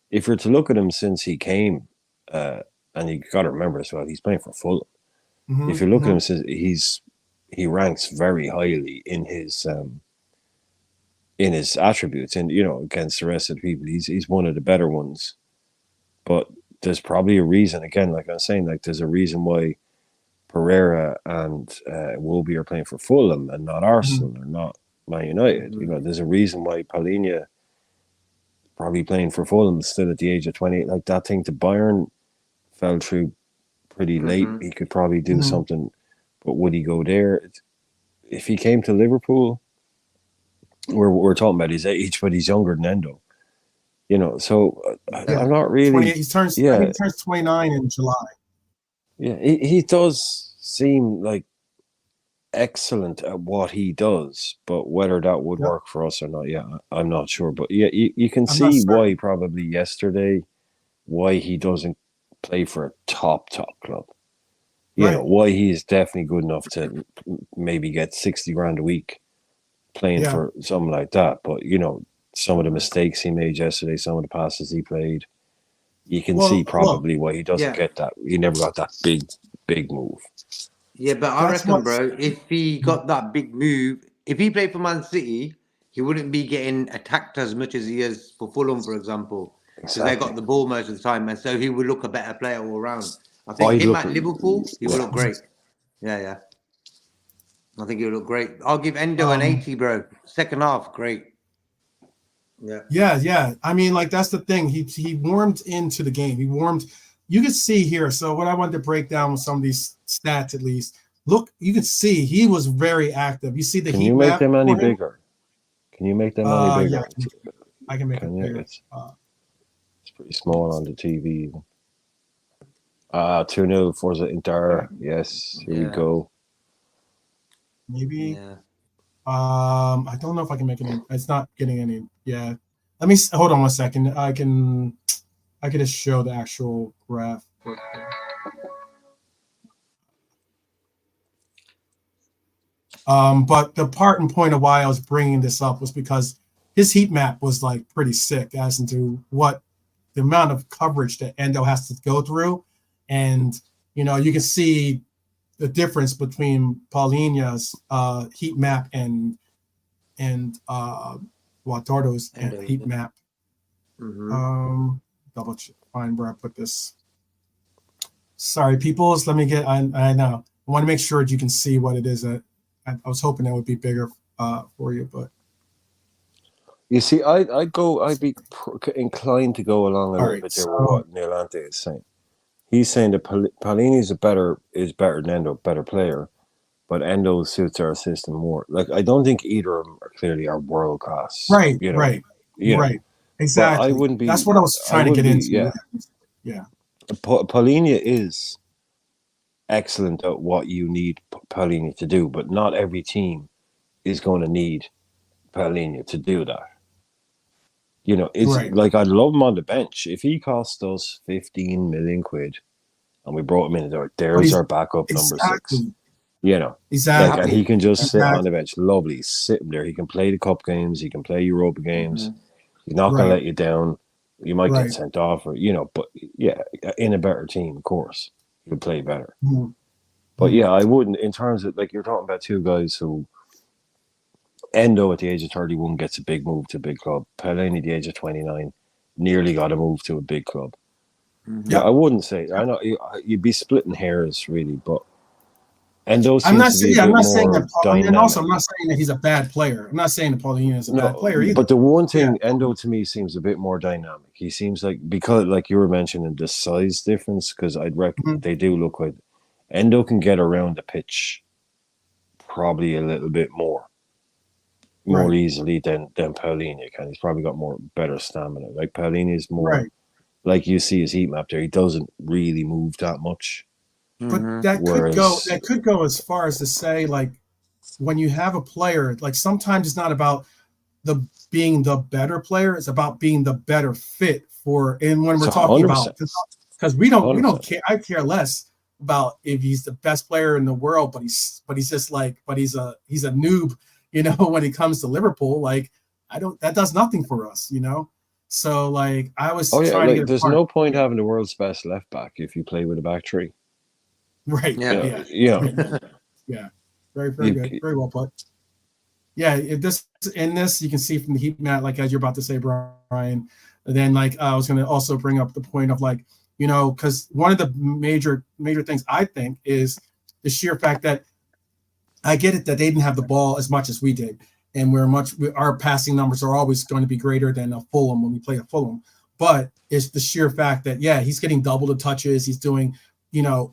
if you're to look at him since he came, and you got to remember as well, he's playing for Fulham. Mm-hmm, if you look at him since he ranks very highly in his attributes, and against the rest of the people, he's one of the better ones. But there's probably a reason. Again, like I was saying, like there's a reason why Pereira and Iwobi are playing for Fulham and not Arsenal or not Man United. There's a reason why Paulinho probably playing for Fulham still at the age of 28. Like that thing to Bayern fell through pretty late. He could probably do something, but would he go there? If he came to Liverpool, we're talking about his age, but he's younger than Endo. So I'm not really. He turns 29 in July. Yeah, he does seem like excellent at what he does, but whether that would work for us or not, I'm not sure. But you can see why probably yesterday, why he doesn't play for a top club. Why he is definitely good enough to maybe get 60 grand a week playing for something like that. But some of the mistakes he made yesterday, some of the passes he played, you can see probably why he doesn't get that. He never got that big move. Yeah, but I reckon, bro, if he got that big move, if he played for Man City, he wouldn't be getting attacked as much as he is for Fulham, for example. Because they got the ball most of the time, and so he would look a better player all around. I think him at Liverpool, he would look great. Yeah. I think he would look great. I'll give Endo an 80, bro. Second half, great. Yeah. I mean, like that's the thing. He warmed into the game. You can see here. So what I wanted to break down with some of these stats, at least. Look, you can see he was very active. You see the Can you make them any bigger? Can you make them any bigger? Yeah, I can make it bigger. It's pretty small on the TV. 2-0 Forza Inter. Yes, here we Yeah. go. Maybe. Yeah. I don't know if I can make any. It's not getting any. Yeah. Let me hold on 1 second. I can just show the actual graph. But the part and point of why I was bringing this up was because his heat map was like pretty sick as into what the amount of coverage that Endo has to go through, and you can see the difference between Paulina's heat map and Watordo's heat map. Mm-hmm. Double check, find where I put this. Sorry, peoples. Let me get. I know. I want to make sure that you can see what it is. That I was hoping it would be bigger for you, but You see, I'd be inclined to go along a little right, bit there with what Neolante is saying. He's saying that Paulini is better than Endo, better player, but Endo suits our system more. Like, I don't think either of them are world class. Right, you know, right, you know. right. Exactly. But I wouldn't be. That's what I was trying to get into. Yeah. Paulina is excellent at what you need Paulina to do, but not every team is going to need Paulina to do that. It's right. like, I'd love him on the bench. If he cost us 15 million quid and we brought him in, there's our backup number 6. Exactly. And he can just sit on the bench. Lovely. He's sitting there. He can play the cup games. He can play Europa games. Mm-hmm. He's not going to let you down. You might Right. get sent off, but yeah, in a better team, of course, he'll play better. Mm-hmm. But yeah, I wouldn't, in terms of, like, you're talking about two guys who, Endo at the age of 31 gets a big move to a big club. Pellegrini at the age of 29 nearly got a move to a big club. Mm-hmm. Yeah, I wouldn't say. I know you'd be splitting hairs, really, but Endo seems I'm not to be saying. a I'm bit not saying more that. dynamic. And also, I'm not saying that he's a bad player. I'm not saying that Paulina is a bad player either. But the one thing, Endo to me seems a bit more dynamic. He seems like, because, like you were mentioning, the size difference, because I'd reckon they do look like Endo can get around the pitch probably a little bit more easily than Paulina can. He's probably got better stamina. Like, Paulina is more, like you see his heat map there, he doesn't really move that much. But that could go as far as to say, like, when you have a player, like, sometimes it's not about being the better player, it's about being the better fit for. And when we're talking 100%. About, because we don't care. I care less about if he's the best player in the world, but he's just like, but he's a noob, when it comes to Liverpool. Like, that does nothing for us, So, like, I was trying to get there's no point having the world's best left back if you play with a back three. Right. Yeah. Yeah. Very, very good. Very well put. Yeah. In this, you can see from the heat map, like, as you're about to say, Brian. And then, like, I was going to also bring up the point of, like, because one of the major things I think is the sheer fact that I get it that they didn't have the ball as much as we did, and our passing numbers are always going to be greater than a Fulham when we play a Fulham. But it's the sheer fact that he's getting double the touches, he's doing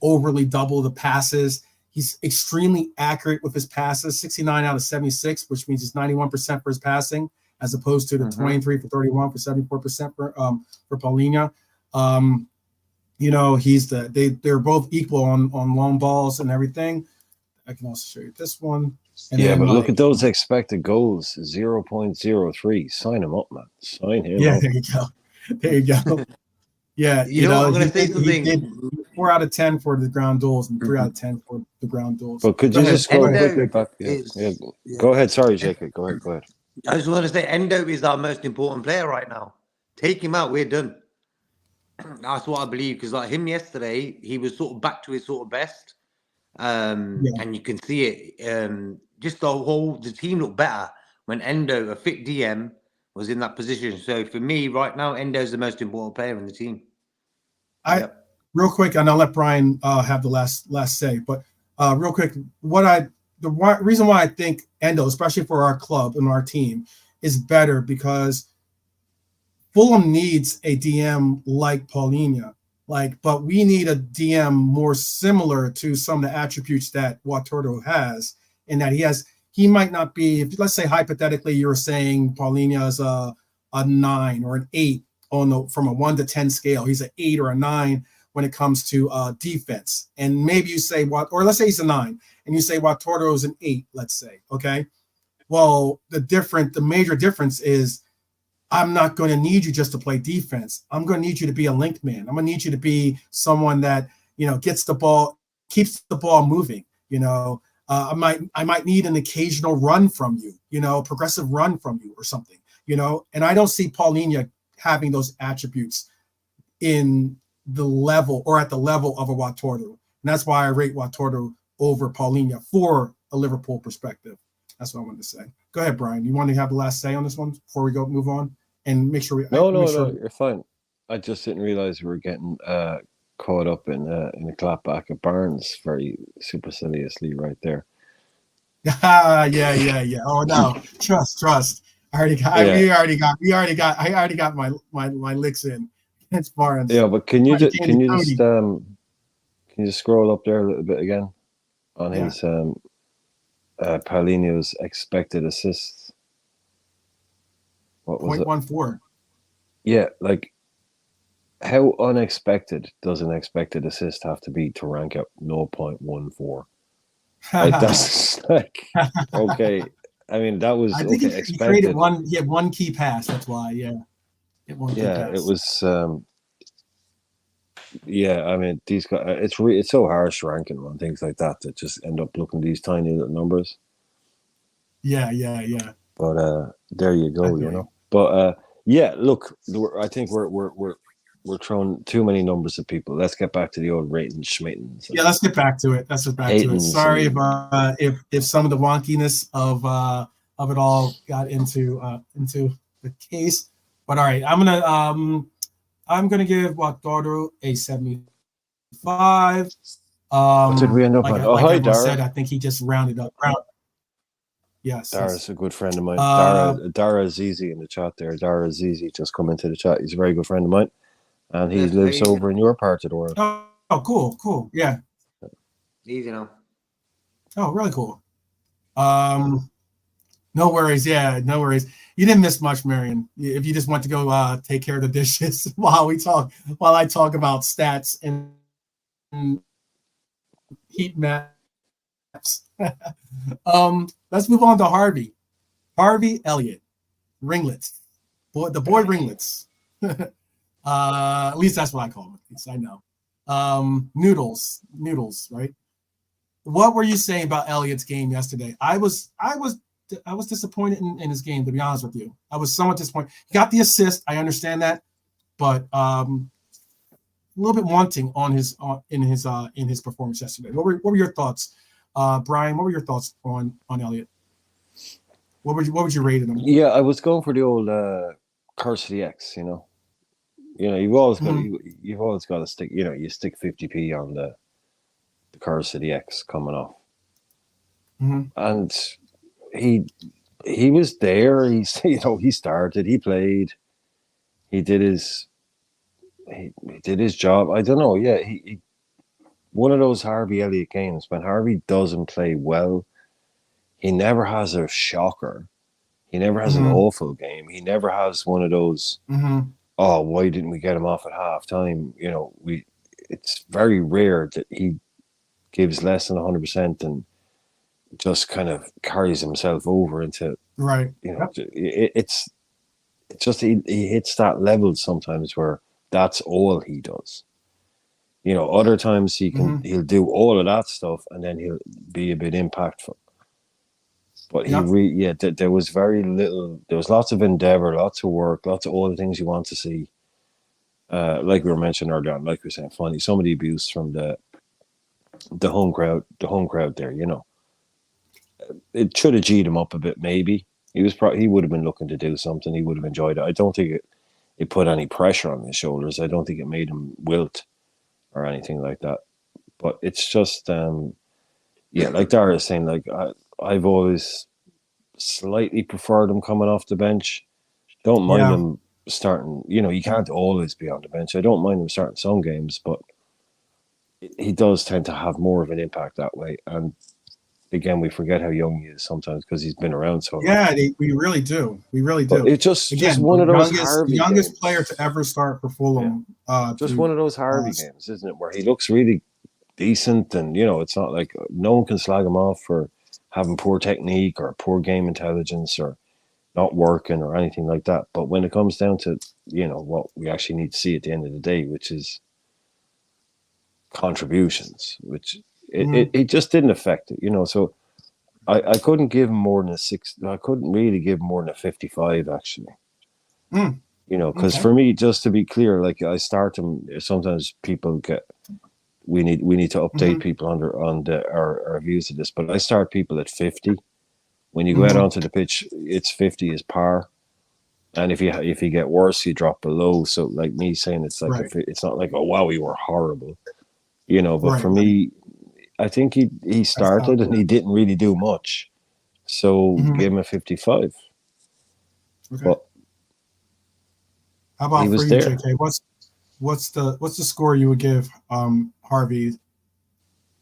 overly double the passes. He's extremely accurate with his passes, 69 out of 76, which means he's 91% for his passing, as opposed to the 23 for 31 for 74% for Paulina. They're both equal on long balls and everything. I can also show you this one. And but look at those expected goals, 0.03. Sign him up, man. Sign him up. Yeah, there you go. Yeah, I'm going to say something. He did 4 out of 10 for the ground duels and 3 out of 10 for the ground duels. But could you just go quickly back? Go ahead. Sorry, Jacob. Go ahead. I just want to say, Endo is our most important player right now. Take him out, we're done. That's what I believe, because, like, him yesterday, he was sort of back to his sort of best. And you can see it. Just the team looked better when Endo, a fit DM, was in that position. So for me, right now, Endo is the most important player in the team. Real quick, and I'll let Brian have the last say. But real quick, the reason why I think Endo, especially for our club and our team, is better because Fulham needs a DM like Paulina. But we need a DM more similar to some of the attributes that Watordo has, in that he might not be, if let's say hypothetically you're saying Paulina is a 9 or an 8, from a 1 to 10 scale. He's an 8 or a 9 when it comes to defense. And maybe you say what, or let's say he's a 9, and you say Watordo is an 8, let's say. Okay. Well, the major difference is I'm not going to need you just to play defense. I'm going to need you to be a link man. I'm going to need you to be someone that, gets the ball, keeps the ball moving. I might need an occasional run from you, progressive run from you or something, and I don't see Paulinho having those attributes in the level or at the level of a Watordo. And that's why I rate Watordo over Paulinho for a Liverpool perspective. That's what I wanted to say. Go ahead, Brian. You want to have the last say on this one before we move on and make sure we. No, you're fine. I just didn't realize we were getting caught up in a clapback of Barnes very superciliously right there. Yeah. Oh no, trust. I already got my licks in. It's Barnes. Yeah, but can you just scroll up there a little bit again on his Paulinho's expected assists? What was 0.14. Yeah, like how unexpected does an expected assist have to be to rank up 0.14? Like that's like okay. I mean, that was I think okay, he created one. He had one key pass. That's why. Yeah. It was. I mean, these guys. It's so harsh ranking on things like that just end up looking these tiny little numbers. Yeah. But there you go. But look, I think we're throwing too many numbers at people. Let's get back to the old ratings, schmatings. Yeah, let's get back to it. Sorry if some of the wonkiness of it all got into the case. But all right, I'm gonna give Watordo a 75. What did we end up on? Hi, Dara. Said, I think he just rounded up. Yes. Dara's a good friend of mine. Dara Zizi in the chat there. Dara Zizi just come into the chat. He's a very good friend of mine. And he lives over in your part of the world. Oh, cool. Yeah. Easy now. Oh, really cool. No worries. Yeah, no worries. You didn't miss much, Marion. If you just want to go take care of the dishes while I talk about stats and heat maps. Let's move on to Harvey. Harvey Elliott. Ringlets. The boy ringlets. At least that's what I call them. At least I know. Noodles, right? What were you saying about Elliott's game yesterday? I was disappointed in his game, to be honest with you. I was somewhat disappointed. He got the assist, I understand that, but a little bit wanting in his performance yesterday. What were your thoughts, Brian? What were your thoughts on Elliott? What would you rate him? Yeah, I was going for the old curse of the X. You've always got to stick. You stick 50p on the curse of the X coming off, and he was there. He started. He played. He did his job. I don't know. Yeah, he one of those Harvey Elliott games when Harvey doesn't play well. He never has a shocker. He never has an awful game. He never has one of those. Oh, why didn't we get him off at halftime? It's very rare that he gives less than 100% and just kind of carries himself over into right. It's just he hits that level sometimes where that's all he does. Other times he'll do all of that stuff and then he'll be a bit impactful. But there was very little. There was lots of endeavor, lots of work, lots of all the things you want to see. Like we were mentioning earlier on, like we were saying, funny, some of the abuse from the home crowd there. It should have G'd him up a bit. Maybe he would have been looking to do something. He would have enjoyed it. I don't think it put any pressure on his shoulders. I don't think it made him wilt or anything like that. But it's just, like Dara is saying, like I've always slightly preferred him coming off the bench. Don't mind him starting. You can't always be on the bench. I don't mind him starting some games, but he does tend to have more of an impact that way. And again, we forget how young he is sometimes because he's been around so long. Yeah, we really do. We really But do. it's just Again, one of those youngest games. player to ever start for Fulham. Just one of those Harvey games, isn't it? Where he looks really decent, and it's not like no one can slag him off for having poor technique or poor game intelligence or not working or anything like that. But when it comes down to what we actually need to see at the end of the day, which is contributions, which it just didn't affect it, So I couldn't give him more than a 6. I couldn't really give him more than a 55 actually. Because for me, just to be clear, like I start them. Sometimes people we need to update people on our views of this, but I start people at 50. When you go out onto the pitch, it's 50 is par, and if you get worse, you drop below. So like me saying, it's like it's not like, oh wow, you were horrible, But for me, I think he started and he didn't really do much, so give him a 55. Okay. But how about he for was you, there. JK? What's the score you would give Harvey?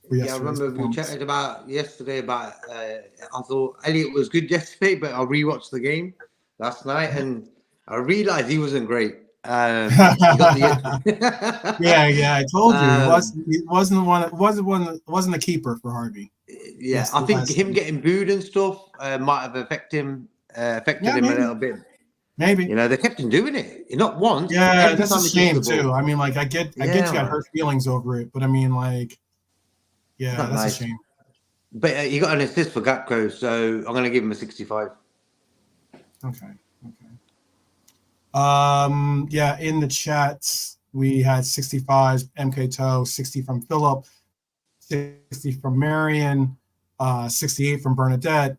Yeah, I remember we chatted about yesterday about I thought Elliot was good yesterday, but I rewatched the game last night and I realized he wasn't great. He got the yeah, I told you it wasn't a keeper for Harvey. Yeah, I think him getting booed and stuff might have affected him a little bit. Maybe. They kept him doing it. Not once. Yeah, every that's time a shame too. I mean, like I get you got hurt feelings over it, but I mean, like, yeah, that's nice. A shame. But he got an assist for Gakpo, so I'm gonna give him a 65. Okay. Yeah, in the chat we had 65 MK Toe, 60 from Philip, 60 from Marion, 68 from Bernadette.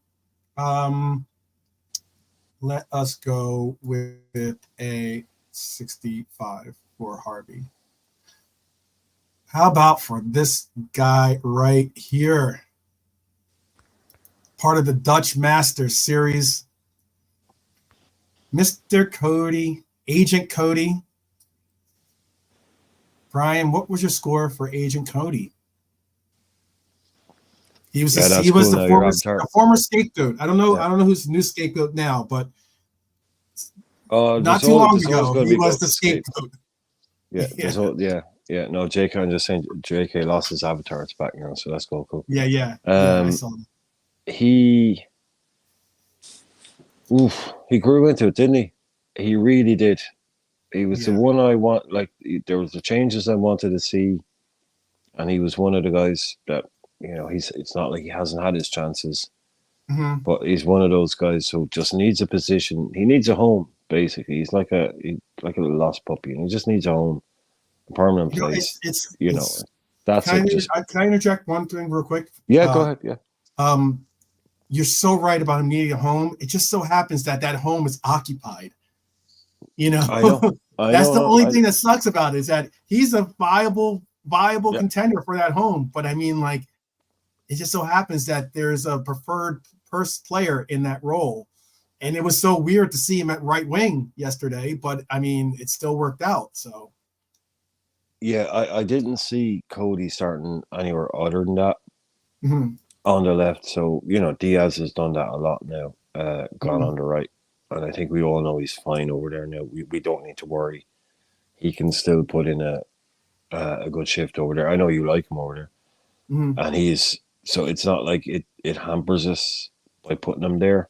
Let us go with a 65 for Harvey. How about for this guy right here? Part of the Dutch Masters series. Mr. Cody, Agent Cody. Brian, what was your score for Agent Cody? He was the former scapegoat. I don't know who's the new scapegoat now, but not too long ago he was the scapegoat. Yeah. No, JK, I'm just saying JK lost his avatar. It's back now, so that's cool. Yeah. I saw that. He grew into it, didn't he? He really did. He was the one I want. Like there was the changes I wanted to see, and he was one of the guys that it's not like he hasn't had his chances, but he's one of those guys who just needs a position. He needs a home, basically. He's like a little lost puppy, and he just needs a home, a permanent place. That's it. Can I interject one thing real quick? Yeah, go ahead. Yeah. You're so right about him needing a home. It just so happens that home is occupied. I know. That's the only thing that sucks about it, is that he's a viable contender for that home. But I mean, like, it just so happens that there's a preferred first player in that role. And it was so weird to see him at right wing yesterday, but I mean, it still worked out. So yeah, I didn't see Cody starting anywhere other than that on the left. So, Diaz has done that a lot now, gone on the right. And I think we all know he's fine over there now. We don't need to worry. He can still put in a good shift over there. I know you like him over there. And so it's not like it hampers us by putting him there.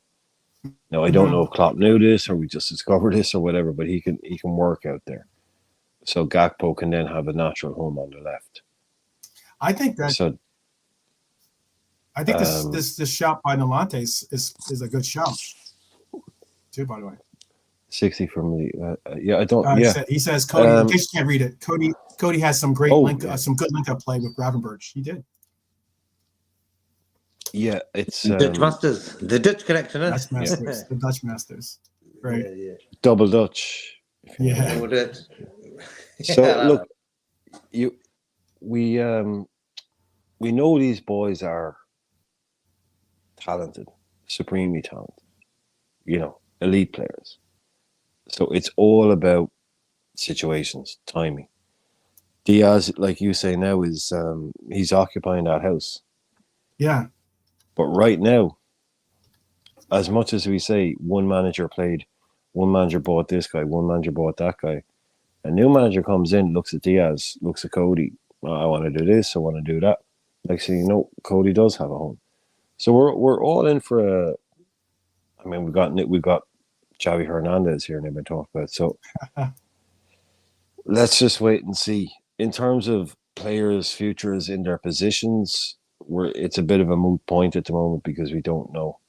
Now, I don't know if Klopp knew this or we just discovered this or whatever, but he can work out there. So Gakpo can then have a natural home on the left. I think that. So, I think this shot by Nolante is a good shot too. By the way, 60 from the I don't. He says Cody. In case you can't read it, Cody has some great some good link up play with Gravenberch. He did. Yeah, it's Dutch Masters, the Dutch connection. Dutch Masters, the Dutch Masters, right? Yeah. Double Dutch. Yeah. Double Dutch. So look, we know these boys are talented, supremely talented, elite players. So it's all about situations, timing. Diaz, like you say now, is he's occupying that house. Yeah. But right now, as much as we say one manager bought this guy, one manager bought that guy, a new manager comes in, looks at Diaz, looks at Cody. Oh, I want to do this, I want to do that. Like, so Cody does have a home. So we're all in for a. I mean, we've got Xavi Hernandez here, and they've been talked about. So let's just wait and see. In terms of players' futures in their positions, it's a bit of a moot point at the moment because we don't know.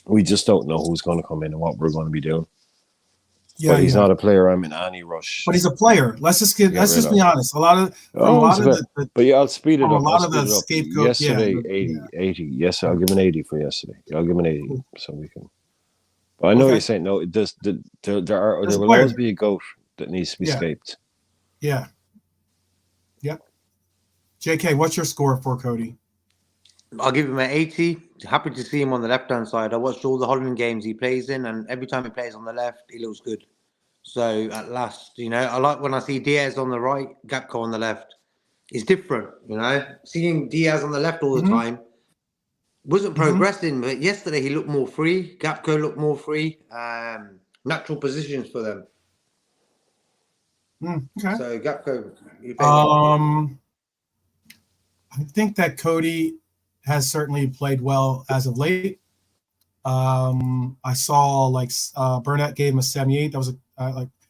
We just don't know who's going to come in and what we're going to be doing. Yeah, but he's not a player I'm in any rush. But he's a player. Let's just be honest. I'll speed it up. A lot of the scapegoat. Yesterday, 80. Yes, I'll give him an 80 for yesterday. I'll give him an 80 so we can. But I know you're saying no. There will always be a goat that needs to be scaped. Yeah. Yep. JK, what's your score for Cody? I'll give him an 80. Happy to see him on the left-hand side. I watched all the Holland games he plays in, and every time he plays on the left, he looks good. So at last, I like when I see Diaz on the right, Gakpo on the left. It's different, Seeing Diaz on the left all the time wasn't progressing, but yesterday he looked more free. Gakpo looked more free. Natural positions for them. Okay. So Gakpo. I think that Cody has certainly played well as of late. I saw Burnett gave him a 78. That was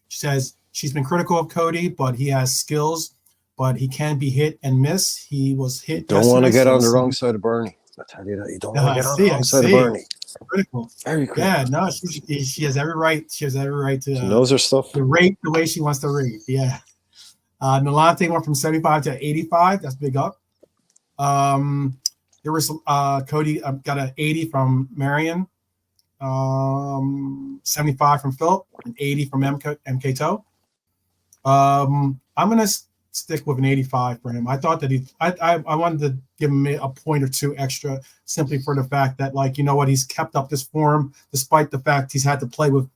she says she's been critical of Cody, but he has skills, but he can be hit and miss. He was hit. Don't want to get on the wrong side of Bernie. I tell you that you don't want to get on the wrong side of Bernie. Critical. Very critical. Yeah, no, she has every right. She has every right to. She knows her stuff. To rate the way she wants to rate. Yeah. Nolante went from 75 to 85. That's big up. There was Cody got an 80 from Marion, 75 from Philip, and 80 from MK Toe. I'm gonna stick with an 85 for him. I thought that I wanted to give him a point or two extra simply for the fact that he's kept up this form despite the fact he's had to play with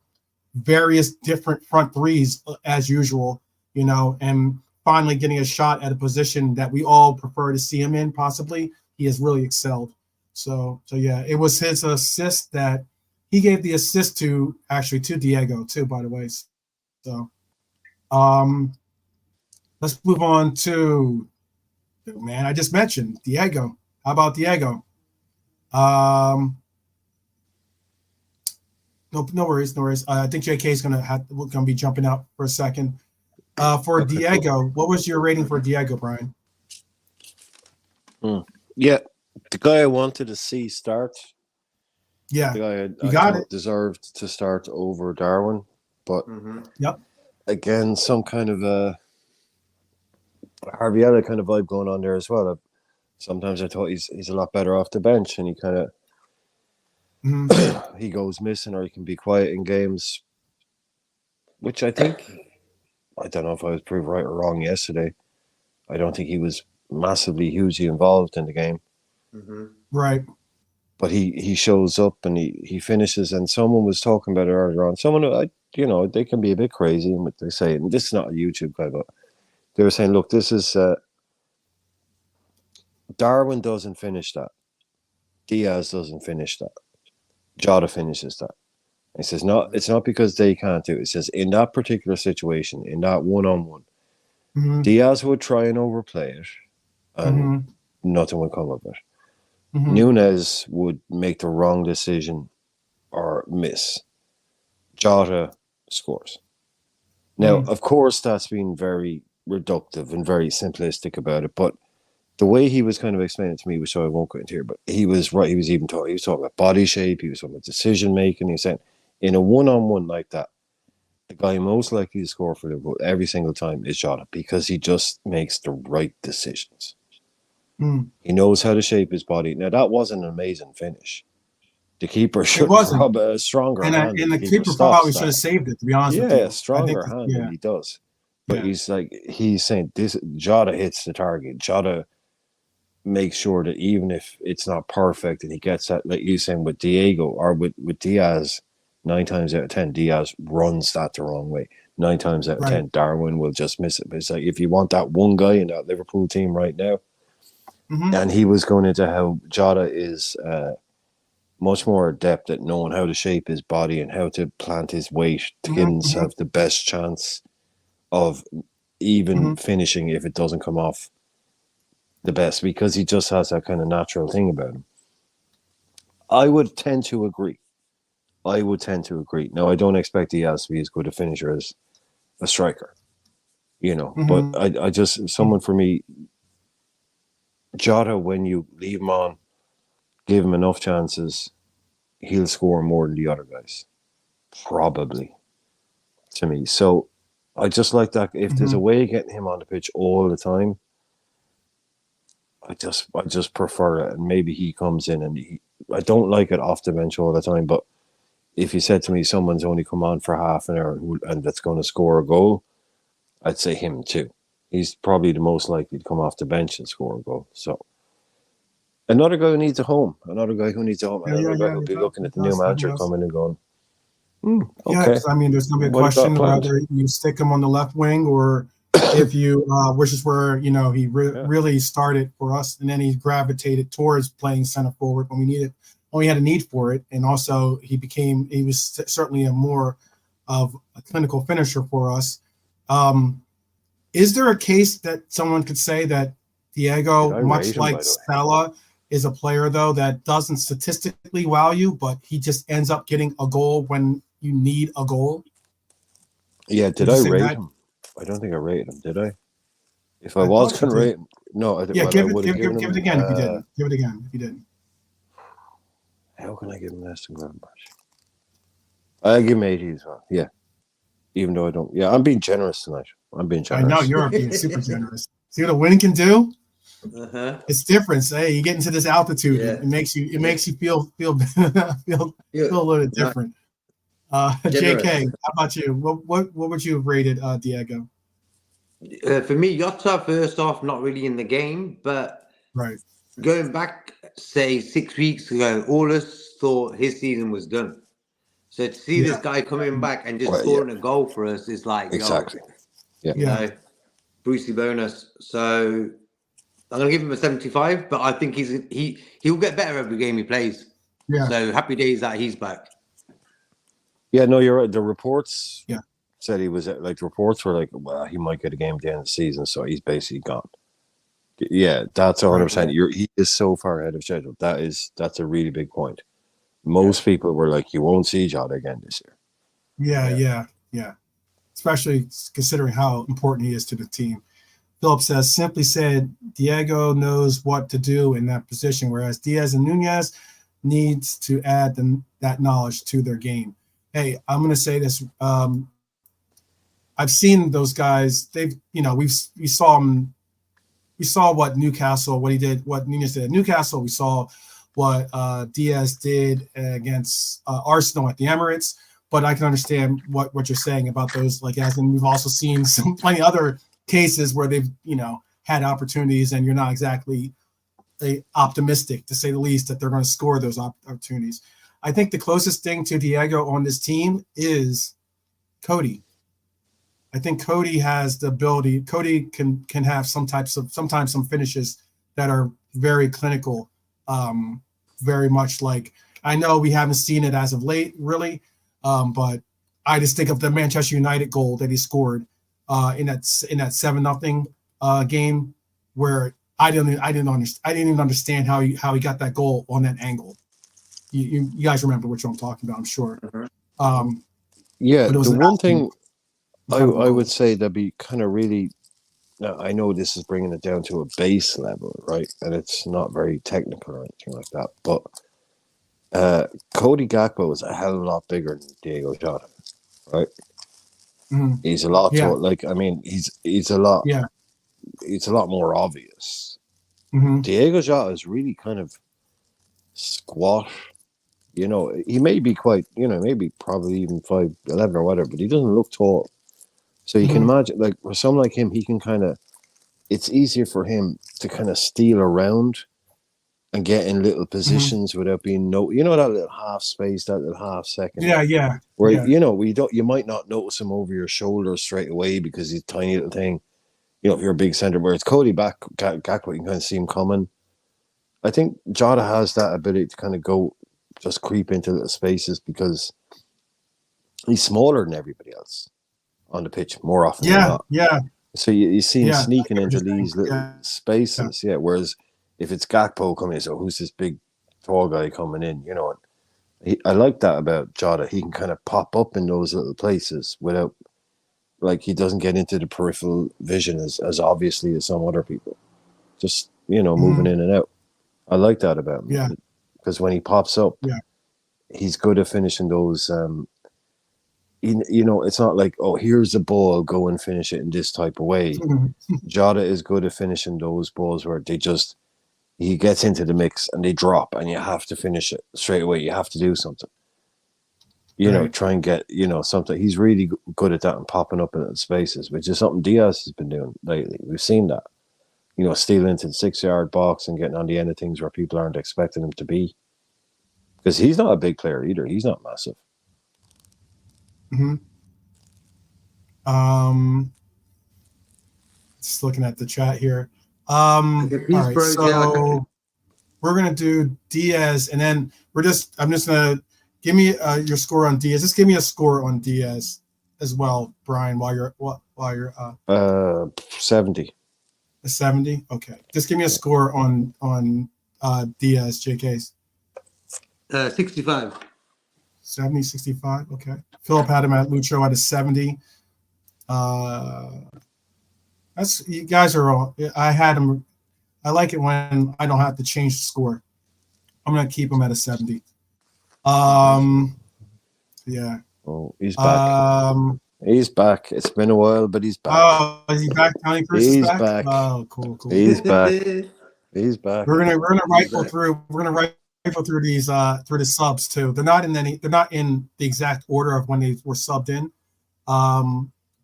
various different front threes as usual, and finally getting a shot at a position that we all prefer to see him in possibly. He has really excelled. So yeah, it was his assist that he gave the assist to Diego too, by the way. So let's move on to the man I just mentioned, Diego. How about Diego? No worries. I think JK is gonna be jumping out for a second. For Diego, what was your rating for Diego, Brian? Yeah, the guy I wanted to see start. Yeah, the guy I thought deserved to start over Darwin, but again, some kind of a Harviella kind of vibe going on there as well. Sometimes I thought he's a lot better off the bench, and he kind of he goes missing, or he can be quiet in games, which I think. I don't know if I was proved right or wrong yesterday. I don't think he was hugely involved in the game. Right. But he shows up and he finishes. And someone was talking about it earlier on. Someone, they can be a bit crazy in what they say. And this is not a YouTube guy, but they were saying, look, this is Darwin doesn't finish that. Diaz doesn't finish that. Jota finishes that. It says it's not because they can't do it. It says in that particular situation, in that one-on-one, Diaz would try and overplay it, and nothing would come of it. Núñez would make the wrong decision or miss. Jota scores. Now, of course, that's been very reductive and very simplistic about it, but the way he was kind of explaining it to me, which I won't go into here, but he was right. He was talking about body shape. He was talking about decision making. He was saying, in a one-on-one like that, the guy most likely to score for Liverpool every single time is Jota because he just makes the right decisions. He knows how to shape his body. Now, that wasn't an amazing finish. The keeper should have a stronger hand. And the keeper probably should have saved it, to be honest with you. Yeah, stronger hand than he does. But he's saying this. Jota hits the target. Jota makes sure that even if it's not perfect and he gets that, like you saying with Diego or with Diaz, 9 times out of 10, Diaz runs that the wrong way. 9 times out of 10, Darwin will just miss it. But it's like if you want that one guy in that Liverpool team right now, And he was going into how Jota is much more adept at knowing how to shape his body and how to plant his weight to give himself the best chance of even finishing if it doesn't come off the best, because he just has that kind of natural thing about him. I would tend to agree. Now, I don't expect he has to be as good a finisher as a striker, but I just, someone for me, Jota, when you leave him on, give him enough chances, he'll score more than the other guys. Probably, to me. So I just like that. If there's a way of getting him on the pitch all the time, I just prefer it. And maybe he comes in and I don't like it off the bench all the time, but if you said to me someone's only come on for half an hour and that's going to score a goal, I'd say him too. He's probably the most likely to come off the bench and score a goal. So another guy who needs a home. Another guy who'll be looking at the new manager coming and going, okay. Yeah, because I mean, there's going to be a question whether you stick him on the left wing or if you, which is where, he really started for us, and then he gravitated towards playing center forward when we had a need for it. And also he was certainly a more of a clinical finisher for us. Is there a case that someone could say that Diego, much like Salah, is a player, though, that doesn't statistically wow you, but he just ends up getting a goal when you need a goal? Yeah, did I rate him? I don't think I rated him, did I? If I was going to rate him, no. Give it again if you didn't. Give it again if you didn't. How can I give him less than Gravenberch? I give him 80 as well, yeah. Even though I don't. Yeah, I'm being generous tonight. I'm being generous. I know, you're being super generous. See what a win can do? It's different. Hey, you get into this altitude, it makes you feel a little different. JK, how about you? What would you have rated Diego? For me, Jota, first off, not really in the game, but going back, say 6 weeks ago, all of us thought his season was done. So to see this guy coming back and just scoring a goal for us is like, exactly. Brucey bonus. So I'm gonna give him a 75, but I think he'll get better every game he plays. Yeah. So happy days that he's back. Yeah, no, you're right. The reports said he was reports were like, well, he might get a game at the end of the season, so he's basically gone. Yeah, that's 100%. He is so far ahead of schedule. That's a really big point. Most people were like, you won't see Jota again this year. Yeah. Especially considering how important he is to the team. Philip says, simply said, Diego knows what to do in that position, whereas Diaz and Nunez needs to add that knowledge to their game. Hey, I'm going to say this. I've seen those guys. We saw them. We saw what Newcastle, what he did, what Nunez did at Newcastle. We saw what Diaz did against Arsenal at the Emirates. But I can understand what you're saying about those. As in, we've also seen plenty other cases where they've had opportunities, and you're not exactly optimistic, to say the least, that they're going to score those opportunities. I think the closest thing to Diego on this team is Cody. I think Cody has the ability. Cody can have sometimes some finishes that are very clinical, very much like, I know we haven't seen it as of late, really, but I just think of the Manchester United goal that he scored in that 7-0 game, where I didn't even understand how he got that goal on that angle. You guys remember which one I'm talking about, I'm sure. The one thing I would say that'd be kind of really, now I know this is bringing it down to a base level, right? And it's not very technical or anything like that, but Cody Gakpo is a hell of a lot bigger than Diego Jota, right? Mm-hmm. He's a lot he's a lot. Yeah, it's a lot more obvious. Mm-hmm. Diego Jota is really kind of squat. He may be quite, maybe probably even 5'11" or whatever, but he doesn't look tall. So you can imagine, for someone like him, he can it's easier for him to kind of steal around and get in little positions without being that little half space, that little half second. Yeah. Where you might not notice him over your shoulder straight away because he's a tiny little thing, you know, if you're a big center, where it's Cody back, Gakpo, you can kind of see him coming. I think Jota has that ability to kind of go, just creep into little spaces because he's smaller than everybody else on the pitch more often than not. Yeah. So you see him Yeah, sneaking I get what into you're these saying. little spaces. Yeah. Whereas if it's Gakpo coming in, so who's this big tall guy coming in, you know, I like that about Jota. He can kind of pop up in those little places without, like, he doesn't get into the peripheral vision as obviously as some other people. Just, you know, moving in and out. I like that about him. Yeah. Because when he pops up, Yeah. he's good at finishing those. You know, it's not like, oh, here's the ball, go and finish it in this type of way. Jota is good at finishing those balls where he gets into the mix and they drop and you have to finish it straight away. You have to do something. You know, try and get, you know, something. He's really good at that and popping up in spaces, which is something Diaz has been doing lately. We've seen that. You know, stealing into the 6-yard box and getting on the end of things where people aren't expecting him to be. Because he's not a big player either. He's not massive. Just looking at the chat here. All right, so we're gonna do Diaz, and then I'm just gonna give me your score on Diaz. Just give me a score on Diaz as well, Brian. While you're 70. a 70. Okay, just give me a score on Diaz, JK's. 65. 70, 65. Okay. Philip had him at Lucho at a 70. That's, you guys are all. I had him. I like it when I don't have to change the score. I'm gonna keep him at a 70. Yeah. Oh, he's back. He's back. It's been a while, but he's back. Oh, is he back? Tony Cruz is back. Oh, cool. He's back. He's back. We're gonna rifle through. We're gonna rifle through these through the subs too. They're not in the exact order of when they were subbed in.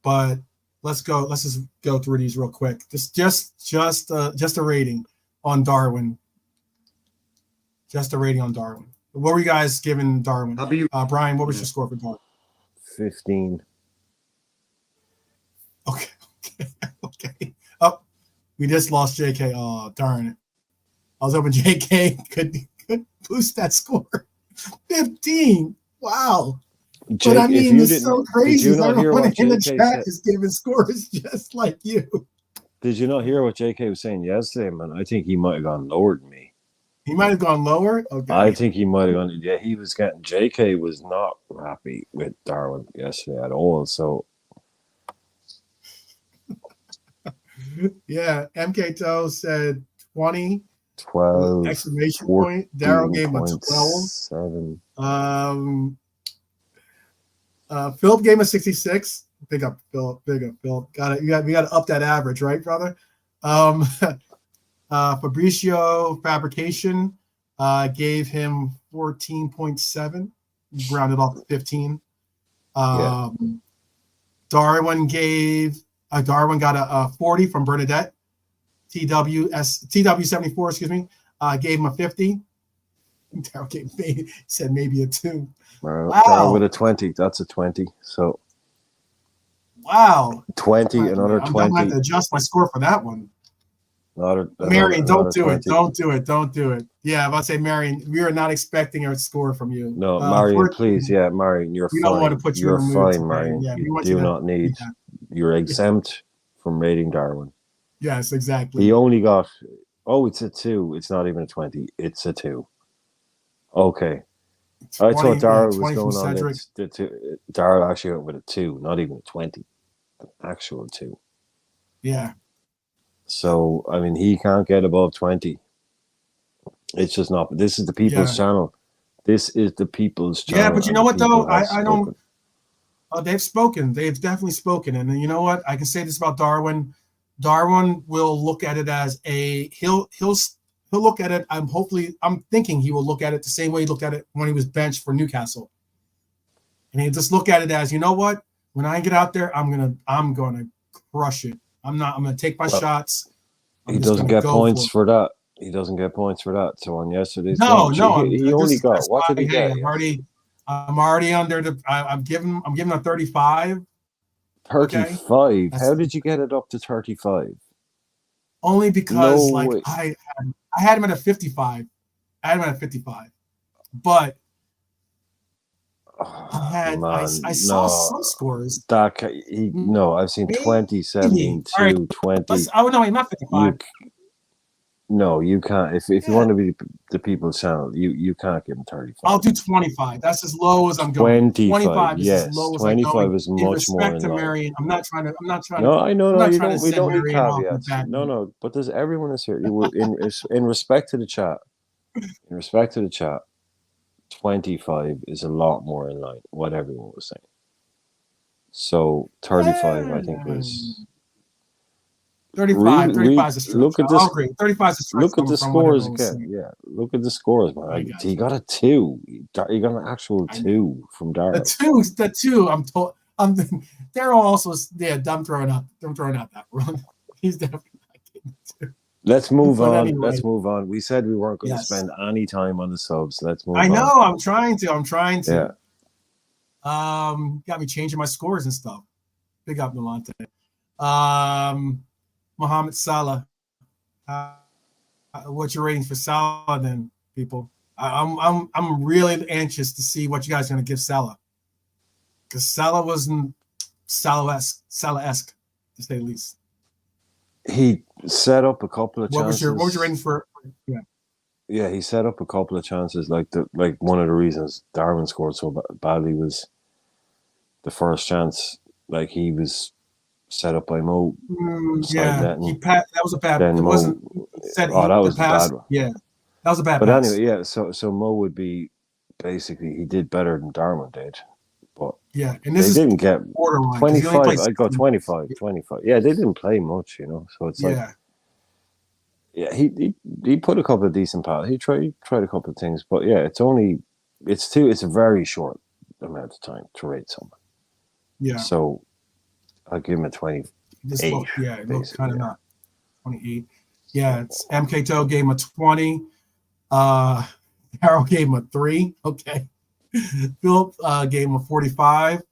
But let's go. Let's just go through these real quick. Just a rating on Darwin. Just a rating on Darwin. What were you guys giving Darwin? Brian, what was your score for Darwin? 15. Okay. Oh, we just lost JK. Oh, darn it. I was hoping JK could boost that score. 15. Wow. But I mean, it's so crazy. Everyone in the chat is giving scores just like you. Did you not hear what JK was saying yesterday, man? I think he might have gone lower than me. He might have gone lower? Okay. I think he might have gone. Yeah, he was getting. JK was not happy with Darwin yesterday at all. So, yeah, MK Toe said 20. 12. Exclamation point. Daryl gave him a 12. 7. Philip gave him a 66. Big up, Philip. We got to up that average, right, brother? Fabricio Fabrication gave him 14.7, rounded off to 15. Darwin got a 40 from Bernadette. TW74, excuse me, gave him a 50. Daryl said maybe a 2. Wow. Darwin with a 20. That's a 20. So wow. 20, another 20. I'm going to adjust my score for that one. Marion, don't do it. Don't do it. Yeah, I'm about to say, Marion, we are not expecting a score from you. No, Marion, please. Yeah, Marion, you're fine. Don't want to put you you're in the fine, mood Marion. Yeah, you do not need. Yeah. You're exempt from rating Darwin. Yes, exactly. He only got. Oh, it's a 2. It's not even a 20. It's a 2. Okay. 20, I thought Darwin was going on the 2. Darwin actually went with a 2, not even a 20. An actual 2. Yeah. So, I mean, he can't get above 20. It's just not. This is the people's channel. This is the people's channel. Yeah, but you know what, though? I don't. They've spoken. They've definitely spoken. And you know what? I can say this about Darwin. Darwin will look at it as he'll look at it. I'm thinking he will look at it the same way he looked at it when he was benched for Newcastle. And he'll just look at it as, you know what? When I get out there, I'm gonna crush it. I'm gonna take my shots. He doesn't get points for that. He doesn't get points for that. So on yesterday's he only got what did he get? I'm already under the. I'm giving a 35. 35. That's How did you get it up to 35? only because No like way. I had him at a 55. I had him at a 55, but Oh, I man, saw some no. scores. No, I've seen 20, Maybe. 17, All right. 2, 20. Oh no, wait, not 55. No, you can't. If you Yeah. want to be the people's channel, you can't give him 35. I'll do 25. That's as low as I'm going. 25 is as yes. low as I'm 25 going. is In much more respect in to line. Marion, I'm not trying No, I know, I'm no, not you trying to don't. We send don't need Marion off with caveats. bad. No, but there's everyone is here. In respect to the chat. In respect to the chat, 25 is a lot more in line. What everyone was saying. So 35, I think, was 35. 35 is a stretch. look at I'll this. agree. 35 is a stretch Look at the from what scores everyone was again. saying. Yeah, look at the scores, man. I got He you. got a 2. He got an actual 2 from Darrow. The two. I'm told. Daryl also. Yeah, I'm throwing out that one. He's definitely not getting two. Let's move But on. anyway. Let's move on. We said we weren't going to Yes. spend any time on the subs. Let's move on. I know. I'm trying to. Yeah. Got me changing my scores and stuff. Big up, Nolante. Mohamed Salah. What's your ratings for Salah then, people? I'm really anxious to see what you guys are going to give Salah, because Salah wasn't Salah-esque, to say the least. He set up a couple of chances. What was your ratings for? Yeah. Yeah, he set up a couple of chances. Like one of the reasons Darwin scored so badly was the first chance. Like, he was set up by Mo. Yeah, that was a bad. Then it Mo, wasn't. that was a bad one. Yeah, that was a bad. But pass. anyway, yeah. So Mo would be basically, he did better than Darwin did. But yeah, and this didn't get borderline. 25. I'd go 25. 25. Yeah, they didn't play much, So it's like, yeah, he put a couple of decent passes. He tried a couple of things, but yeah, it's a very short amount of time to rate someone. Yeah. So I'll give him a 28. It looks kind of not 28. Yeah, it's MK Toe gave him a 20. Harold gave him a 3. Okay. Philip gave him a 45.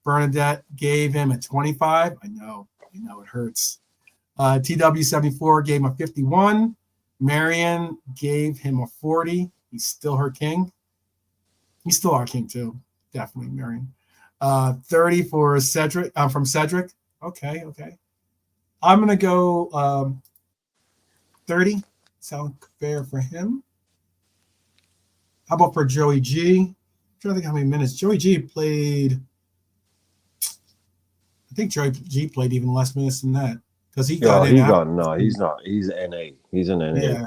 Bernadette gave him a 25. I know it hurts. TW74 gave him a 51. Marion gave him a 40. He's still her king. He's still our king too. Definitely, Marion. 30 for Cedric. From Cedric. Okay. I'm gonna go 30. Sound fair for him. How about for Joey G? I'm trying to think how many minutes. Joey G played. I think Joey G played even less minutes than that, because he got He's not. He's NA. He's an NA.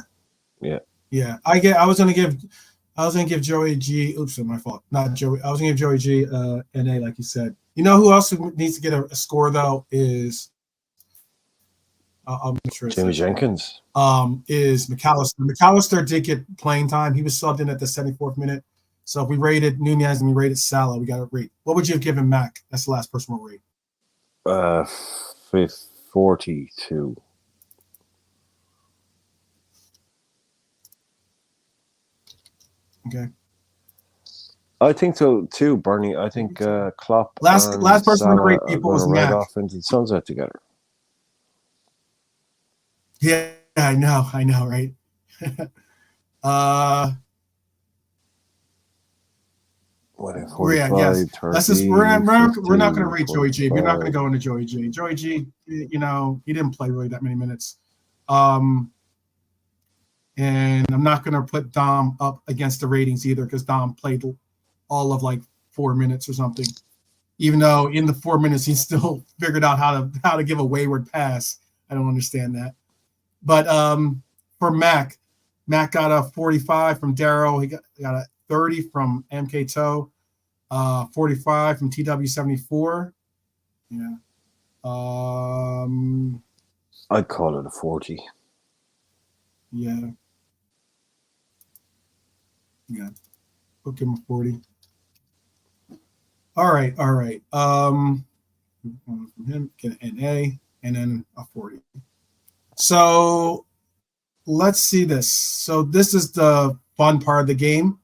Yeah. I was gonna give Joey G. Oops, my fault. Not Joey. I was gonna give Joey G. NA, like you said. You know who else needs to get a score though is. I'm not sure. Jimmy Jenkins. Is McAllister. McAllister did get playing time. He was subbed in at the 74th minute. So if we rated Nunez and we rated Salah, we got to rate. What would you have given Mac? That's the last person we'll rate. 42. Okay. I think so too, Bernie. I think Klopp. Last person to rate people was Mac. Off into the sunset together. Yeah, I know, right? What, 45, yeah, 30, we're not 50, going to rate 45. Joey G. We're not going to go into Joey G. Joey G, he didn't play really that many minutes. And I'm not going to put Dom up against the ratings either, because Dom played all of like 4 minutes or something. Even though in the 4 minutes he still figured out how to give a wayward pass. I don't understand that. But for Mac got a 45 from Darrow. He got a 30 from MK Toe, 45 from TW74. Yeah. I'd call it a 40. Yeah. We'll give him a 40. All right. From him, get an NA and then a 40. So let's see this. So this is the fun part of the game.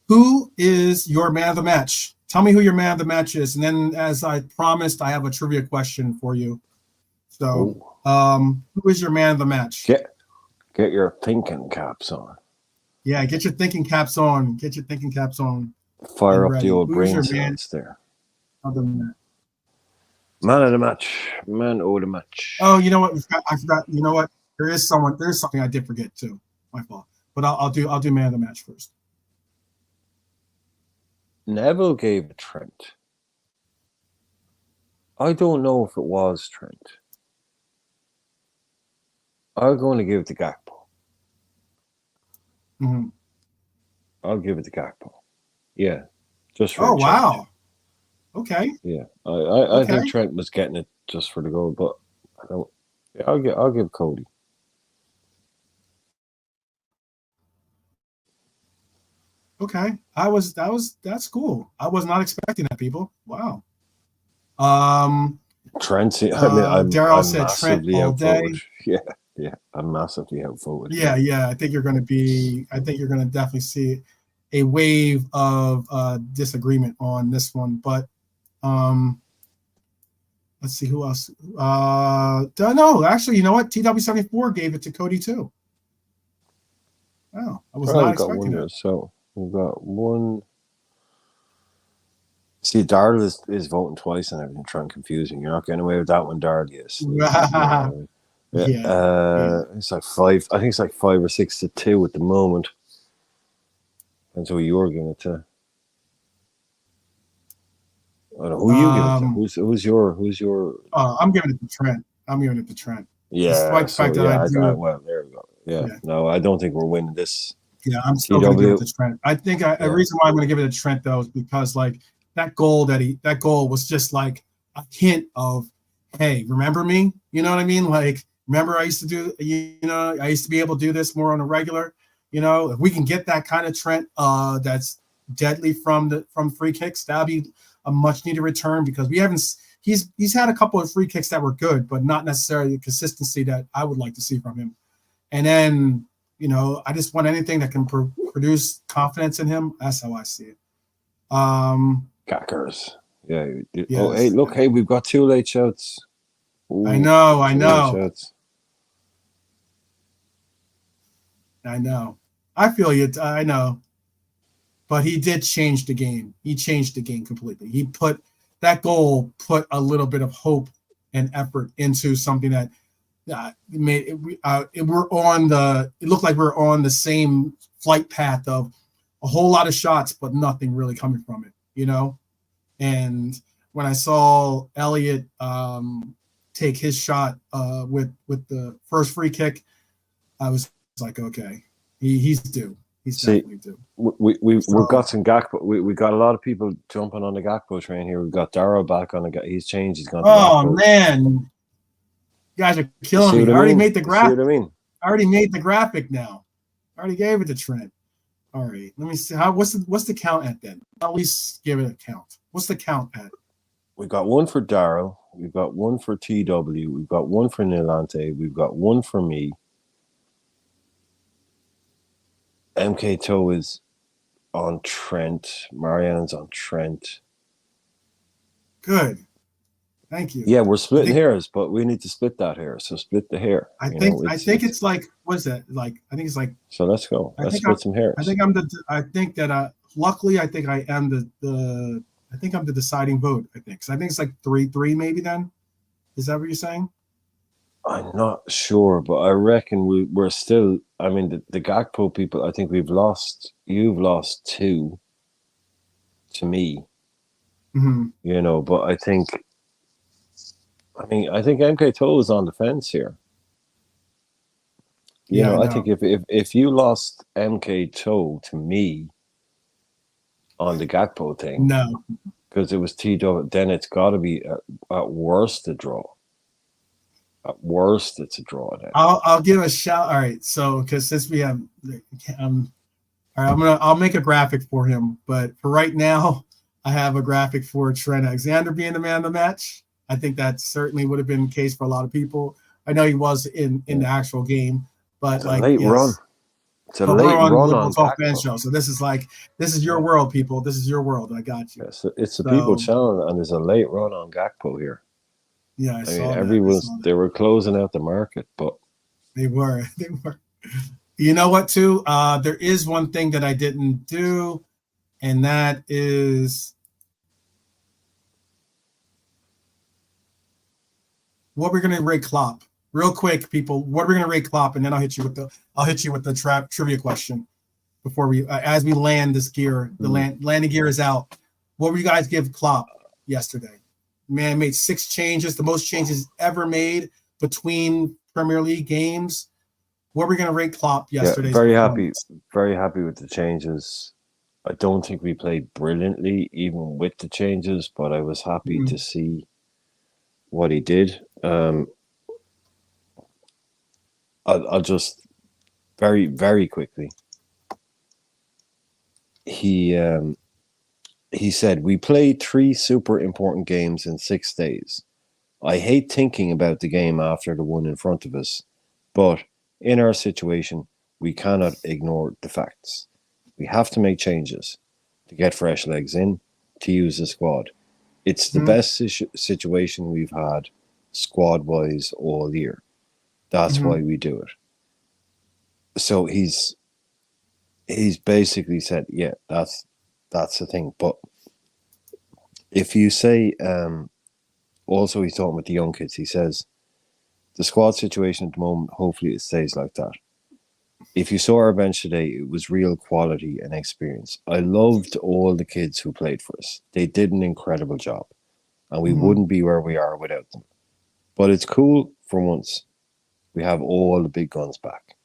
Who is your man of the match? Tell me who your man of the match is, and then, as I promised, I have a trivia question for you. So, who is your man of the match? Get your thinking caps on. Yeah, get your thinking caps on. Get your thinking caps on. Fire And up ready. the old Who's brain your man cells there. of the match? Man of the match. Man of the match. Oh, you know what? I forgot. You know what? There's something I did forget too. My fault. But I'll do man of the match first. Neville gave it Trent. I don't know if it was Trent. I'm going to give it to Gakpo. Mm-hmm. I'll give it to Gakpo. Yeah. Just for Oh, a change. wow. Okay. Yeah. I think Trent was getting it just for the goal, but I don't. Yeah, I'll give Cody. Okay. That's cool. I was not expecting that, people. Wow. Trent, I mean, I'm Daryl said Trent massively all day. outvoted. Yeah, I'm massively outvoted. Yeah. I think you're going to definitely see a wave of disagreement on this one. But let's see who else. No, actually, you know what? TW74 gave it to Cody too. Wow, I was not expecting that. So we've got one. See, Darl is voting twice and everything, trying to confuse me. You're not getting away with that one, Darl. Yes. Yeah. It's like 5. I think it's like 5 or 6 to 2 at the moment. That's who you're giving it to. I don't know who you give it to. Who's your? I'm giving it to Trent. Yeah. Despite the fact that I do. Well, there we go. Yeah. No, I don't think we're winning this. Yeah, I'm still going to give it to Trent. I think the reason why I'm going to give it to Trent though is because like that goal was just like a hint of, hey, remember me? You know what I mean? Like, remember I used to be able to do this more on a regular. You know, if we can get that kind of Trent that's deadly from free kicks, that'll be a much needed return because we haven't. He's had a couple of free kicks that were good, but not necessarily the consistency that I would like to see from him. And then, you know, I just want anything that can produce confidence in him. That's how I see it. Gackers. Yeah. Yes. Oh, hey, look, hey, we've got 2 late shouts. Ooh, I know. I feel you. I know. But he did change the game. He changed the game completely. That goal put a little bit of hope and effort into something that made it. It looked like we're on the same flight path of a whole lot of shots, but nothing really coming from it, you know? And when I saw Elliott take his shot with the first free kick, I was like, okay, he's due. He's definitely due. We've got some Gakpo. We got a lot of people jumping on the Gakpo train here. We've got Darrow back on the. He's changed. He's gone. Oh man, you guys are killing me. I already made the graphic. I already made the graphic now. I already gave it to Trent. All right, let me see. What's the count at then? At least give it a count. What's the count at? We've got one for Darrow. We've got one for TW. We've got one for Nilante. We've got one for me. MK Toe is on Trent. Marianne's on Trent. Good. Thank you. Yeah, we're splitting hairs, but we need to split that hair. So split the hair. I think it's like, what is that? Like, I think it's like. So let's go. Let's split some hairs. Luckily, I think I am I think I'm the deciding vote. I think. So I think it's like 3-3 maybe then. Is that what you're saying? I'm not sure, but I reckon we're still. I mean, the Gakpo people. I think we've lost. You've lost 2 to me. Mm-hmm. You know, but I think MK Toe is on the fence here. You know, I think if you lost MK Toe to me on the Gakpo thing, no, because it was TW, then it's got to be at worst a draw. At worst, it's a draw. Then I'll give a shout. All right, so because since we have, all right, I'll make a graphic for him. But for right now, I have a graphic for Trent Alexander being the man of the match. I think that certainly would have been the case for a lot of people. I know he was in the actual game, but it's like late run. It's a But we're late on run Liverpool on Talk Fan Gakpo. Show, so this is your world, people. This is your world. I got you. Yeah, so it's the So, People Channel, and there's a late run on Gakpo here. Yeah, I I mean, saw that. everyone's they were closing out the market, but They were. You know what? Too, there is one thing that I didn't do, and that is what we're gonna rate Klopp. Real quick, people. What we're gonna rate Klopp, and then I'll hit you with the trivia question before we as we land this gear. The landing gear is out. What would you guys give Klopp yesterday? Man made 6 changes, the most changes ever made between Premier League games. What are we going to rate Klopp yesterday's very happy with the changes. I don't think we played brilliantly even with the changes, but I was happy to see what he did. I'll just very, very quickly. He said, "We played 3 super important games in 6 days. I hate thinking about the game after the one in front of us, but in our situation, we cannot ignore the facts. We have to make changes to get fresh legs in, to use the squad. It's the best situation we've had squad-wise all year. That's why we do it." So he's basically said, yeah, that's the thing. But if you say, also he's talking with the young kids, he says, the squad situation at the moment, hopefully it stays like that. If you saw our bench today, it was real quality and experience. I loved all the kids who played for us. They did an incredible job, and we wouldn't be where we are without them. But it's cool for once. We have all the big guns back.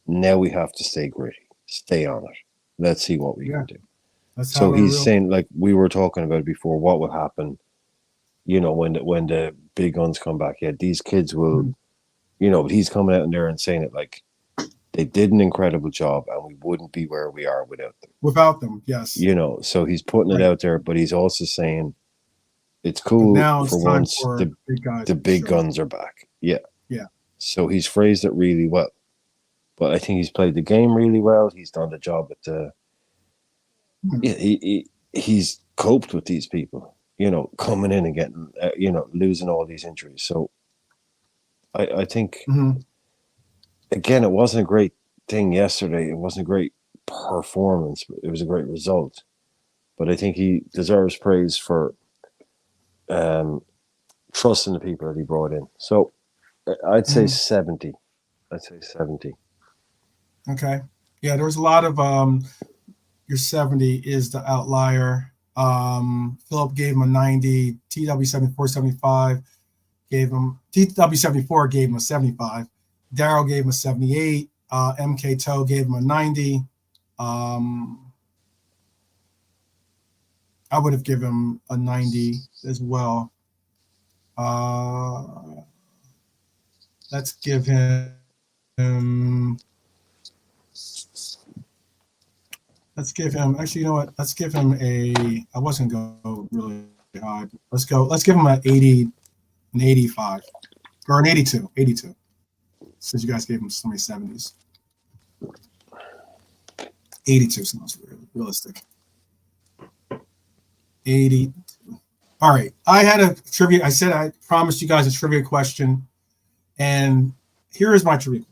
Now we have to stay gritty, stay on it. Let's see what we can do. So he's saying, like we were talking about before, what will happen, when the big guns come back. Yeah, these kids will, but he's coming out in there and saying it like they did an incredible job and we wouldn't be where we are without them. Without them, yes. So he's putting it out there, but he's also saying it's cool for once the big guns are back. Yeah. Yeah. So he's phrased it really well. But I think he's played the game really well. He's done the job at the. He's coped with these people, coming in and getting, losing all these injuries. So I think, again, it wasn't a great thing yesterday. It wasn't a great performance. It was a great result. But I think he deserves praise for trusting the people that he brought in. So I'd say 70. Okay. Yeah, there was a lot of your 70 is the outlier. Philip gave him a 90. TW7475 TW74 gave him a 75. Daryl gave him a 78. MK Toe gave him a 90. I would have given him a 90 as well. Let's give him. Actually, you know what? Let's give him a. I wasn't going to go really high. Let's give him an 80, an 85, or an 82. 82. Since you guys gave him so many 70s. 82 sounds realistic. 80. All right. I had a trivia. I said I promised you guys a trivia question, and here is my trivia question.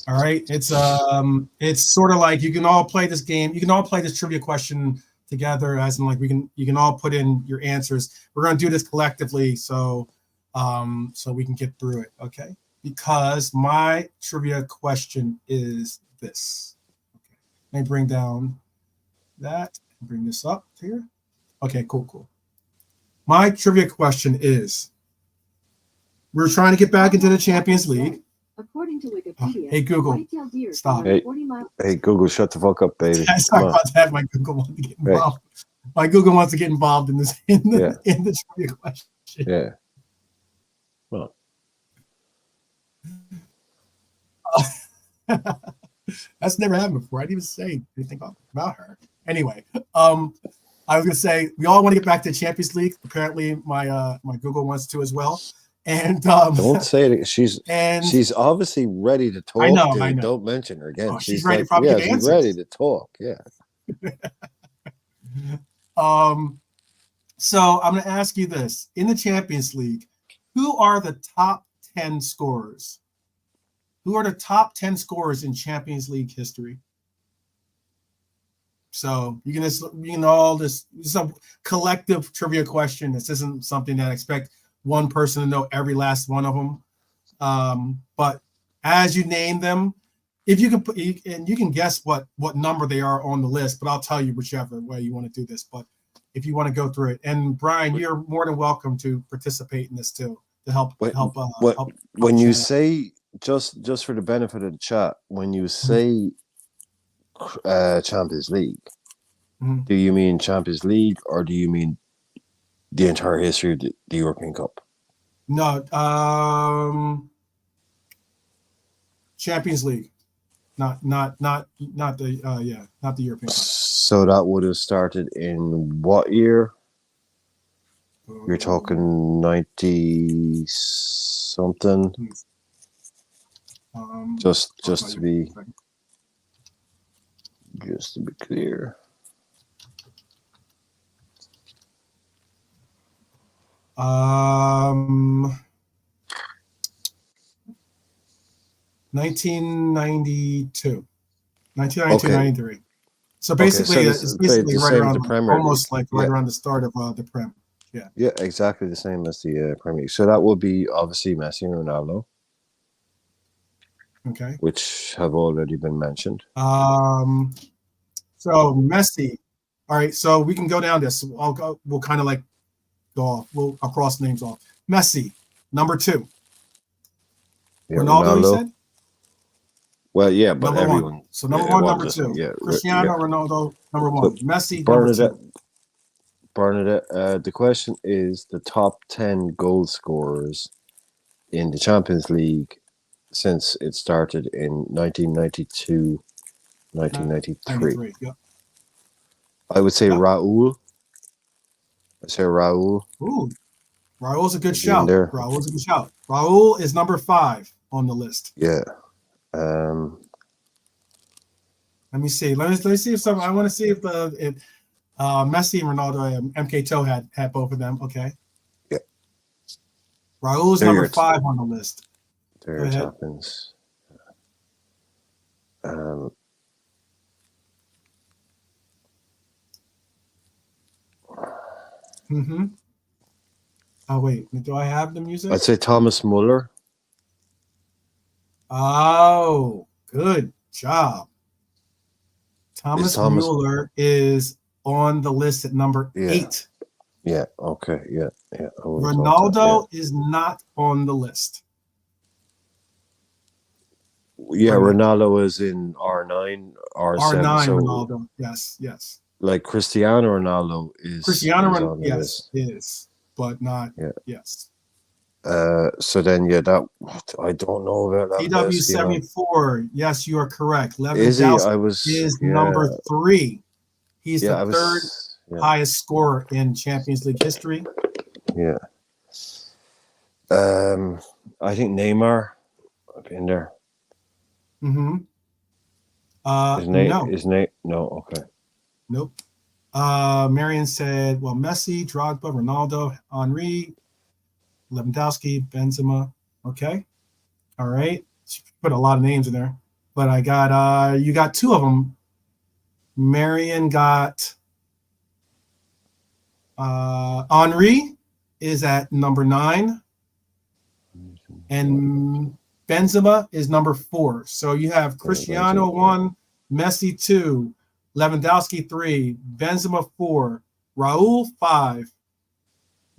All right. It's sort of like you can all play this game. You can all play this trivia question together, as in like you can all put in your answers. We're gonna do this collectively, so we can get through it. Okay. Because my trivia question is this. Okay. Let me bring down that. Bring this up here. Okay, cool. My trivia question is, we're trying to get back into the Champions League. According to Wikipedia, hey Google, stop. Hey Google, shut the fuck up, baby. Sorry about that. My Google wants to get involved. Hey. My Google wants to get involved in this in the trivia question. Yeah. Well. That's never happened before. I didn't even say anything about her. Anyway, I was gonna say we all want to get back to the Champions League. Apparently, my Google wants to as well. And Don't say it. She's obviously ready to talk. I know. Don't mention her again. Oh, she's she's ready to like, probably yeah, give she's answers. ready to talk. Yeah. So I'm going to ask you this: in the Champions League, who are the top 10 scorers? Who are the top 10 scorers in Champions League history? So you can all this is a collective trivia question. This isn't something that I expect one person to know every last one of them. But as you name them, if you can put, and you can guess what number they are on the list, but I'll tell you whichever way you want to do this. But if you want to go through it, and Brian, you're more than welcome to participate in this too, to help. When you say, just for the benefit of the chat, when you say Champions League, do you mean Champions League or do you mean the entire history of the European Cup? No, Champions League, not the not the European Cup. So that would have started in what year? You're talking 90 something. Just to be clear. 1992, Okay. 93. So basically, it's basically right around the Premier almost League. like right around the start of the Prem. Yeah. Yeah, exactly the same as the Premier League. So that would be obviously Messi and Ronaldo. Okay. Which have already been mentioned. So Messi. All right. So we can go down this. We'll kind of like go off. I'll cross names off. Messi, number 2. Yeah, Ronaldo, you said? Well, yeah, but number everyone. 1. So number 1, number 2. Yeah, Cristiano Ronaldo, number 1. So Messi, Bernadette, number 2. Bernadette, the question is the top 10 goal scorers in the Champions League since it started in 1992, 1993. Yep. I would say Raul. Ooh, Raul's a good shout. There. Raul's a good shout. Raul is number 5 on the list. Yeah. Let me see. Let me see if some. I want to see if Messi and Ronaldo and MK had both of them. Okay. Yeah. Raul's number 5 on the list. There it happens. Oh wait, do I have the music? I'd say Thomas Muller. Oh, good job. Thomas Muller is on the list at number 8. Yeah. Okay. Yeah. Ronaldo is not on the list. Yeah, Ronaldo is in R9, R7. R9 so Ronaldo. Yes. Like Cristiano Ronaldo is. Is, but not. Yeah. Yes. So then, that I don't know about that. TW74. Yes, you are correct. Lewandowski is number 3. He's the third highest scorer in Champions League history. Yeah. I think Neymar in there. No. No. Okay. Nope. Marion said, well, Messi, Drogba, Ronaldo, Henry, Lewandowski, Benzema. Okay. All right. She put a lot of names in there. But I got you got 2 of them. Marion got Henry is at number 9. And Benzema is number 4. So you have Cristiano 1, Messi 2, Lewandowski 3, Benzema 4, Raul 5.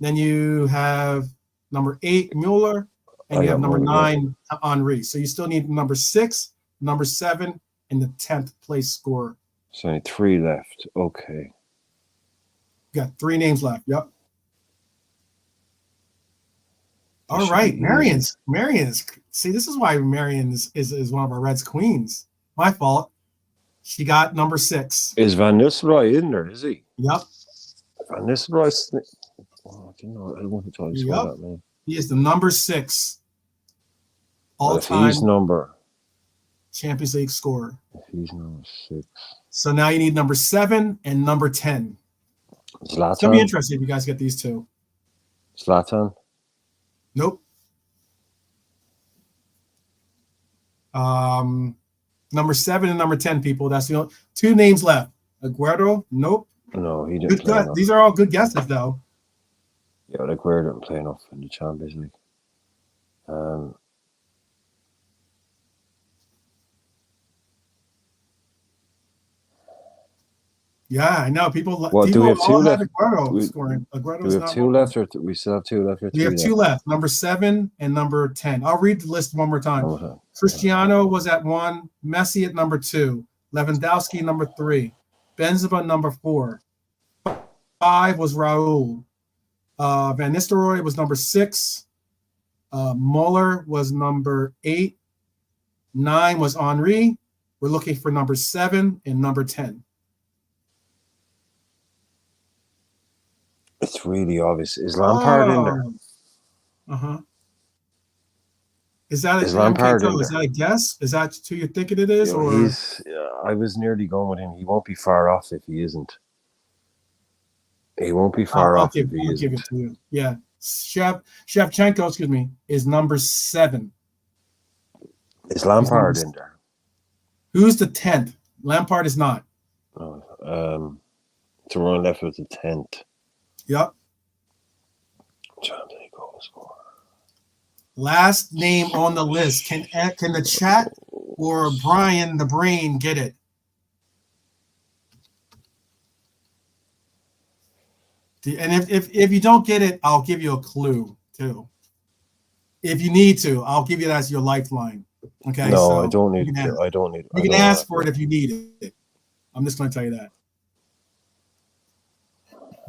Then you have number 8 Mueller, and you have number 9 Henry. So you still need number 6, number 7, and the 10th place scorer. So only 3 left. Okay. You got 3 names left. Yep. All right, Marion's. See, this is why Marion is one of our Reds queens. My fault. She got number 6. Is Van Nistelrooy in there? Is he? Yep. Van Nistelrooy. Oh, I didn't know. I don't want to tell you that, man. He is the number 6 Well, if all-time he's number Champions League scorer. 6, So now you need number 7 and number 10. It's going to be Zlatan. interesting if you guys get these two. Zlatan. Nope. Number 7 and number 10, people. That's the only 2 names left. Aguero, nope. No, he didn't Good play gut. enough. These are all good guesses, though. Yeah, but Aguero didn't play enough in the Champions League. Yeah, I know. People Well, do we have two all left? Aguero scoring. Aguero Do we have 2 left, or we still have 2 left? Or 3 We have left? 2 left. Number 7 and number 10. I'll read the list one more time. Okay. Cristiano was at 1. Messi at number 2. Lewandowski number 3. Benzema number 4. 5 was Raul. Van Nistelrooy was number 6. Muller was number 8. 9 was Henri. We're looking for number 7 and number 10. It's really obvious. Is Lampard in there? Uh-huh. Is that Is Lampard in is there? that a guess? Is that who you're thinking it is? You know, Or I was nearly going with him. He won't be far off if he isn't. He won't be far I'll off give if he isn't. it to you. Yeah. Shevchenko, excuse me, is number 7. Is Lampard in there? Who's the 10th? Lampard is not. Oh, to run left with the 10th. Yep. Champions League goal scorer. Last name on the list. Can the chat or Brian the Brain get it? And if you don't get it, I'll give you a clue too. If you need to, I'll give you that as your lifeline. Okay. No, so I don't need. I don't need. I You can don't ask know. for it if you need it. I'm just going to tell you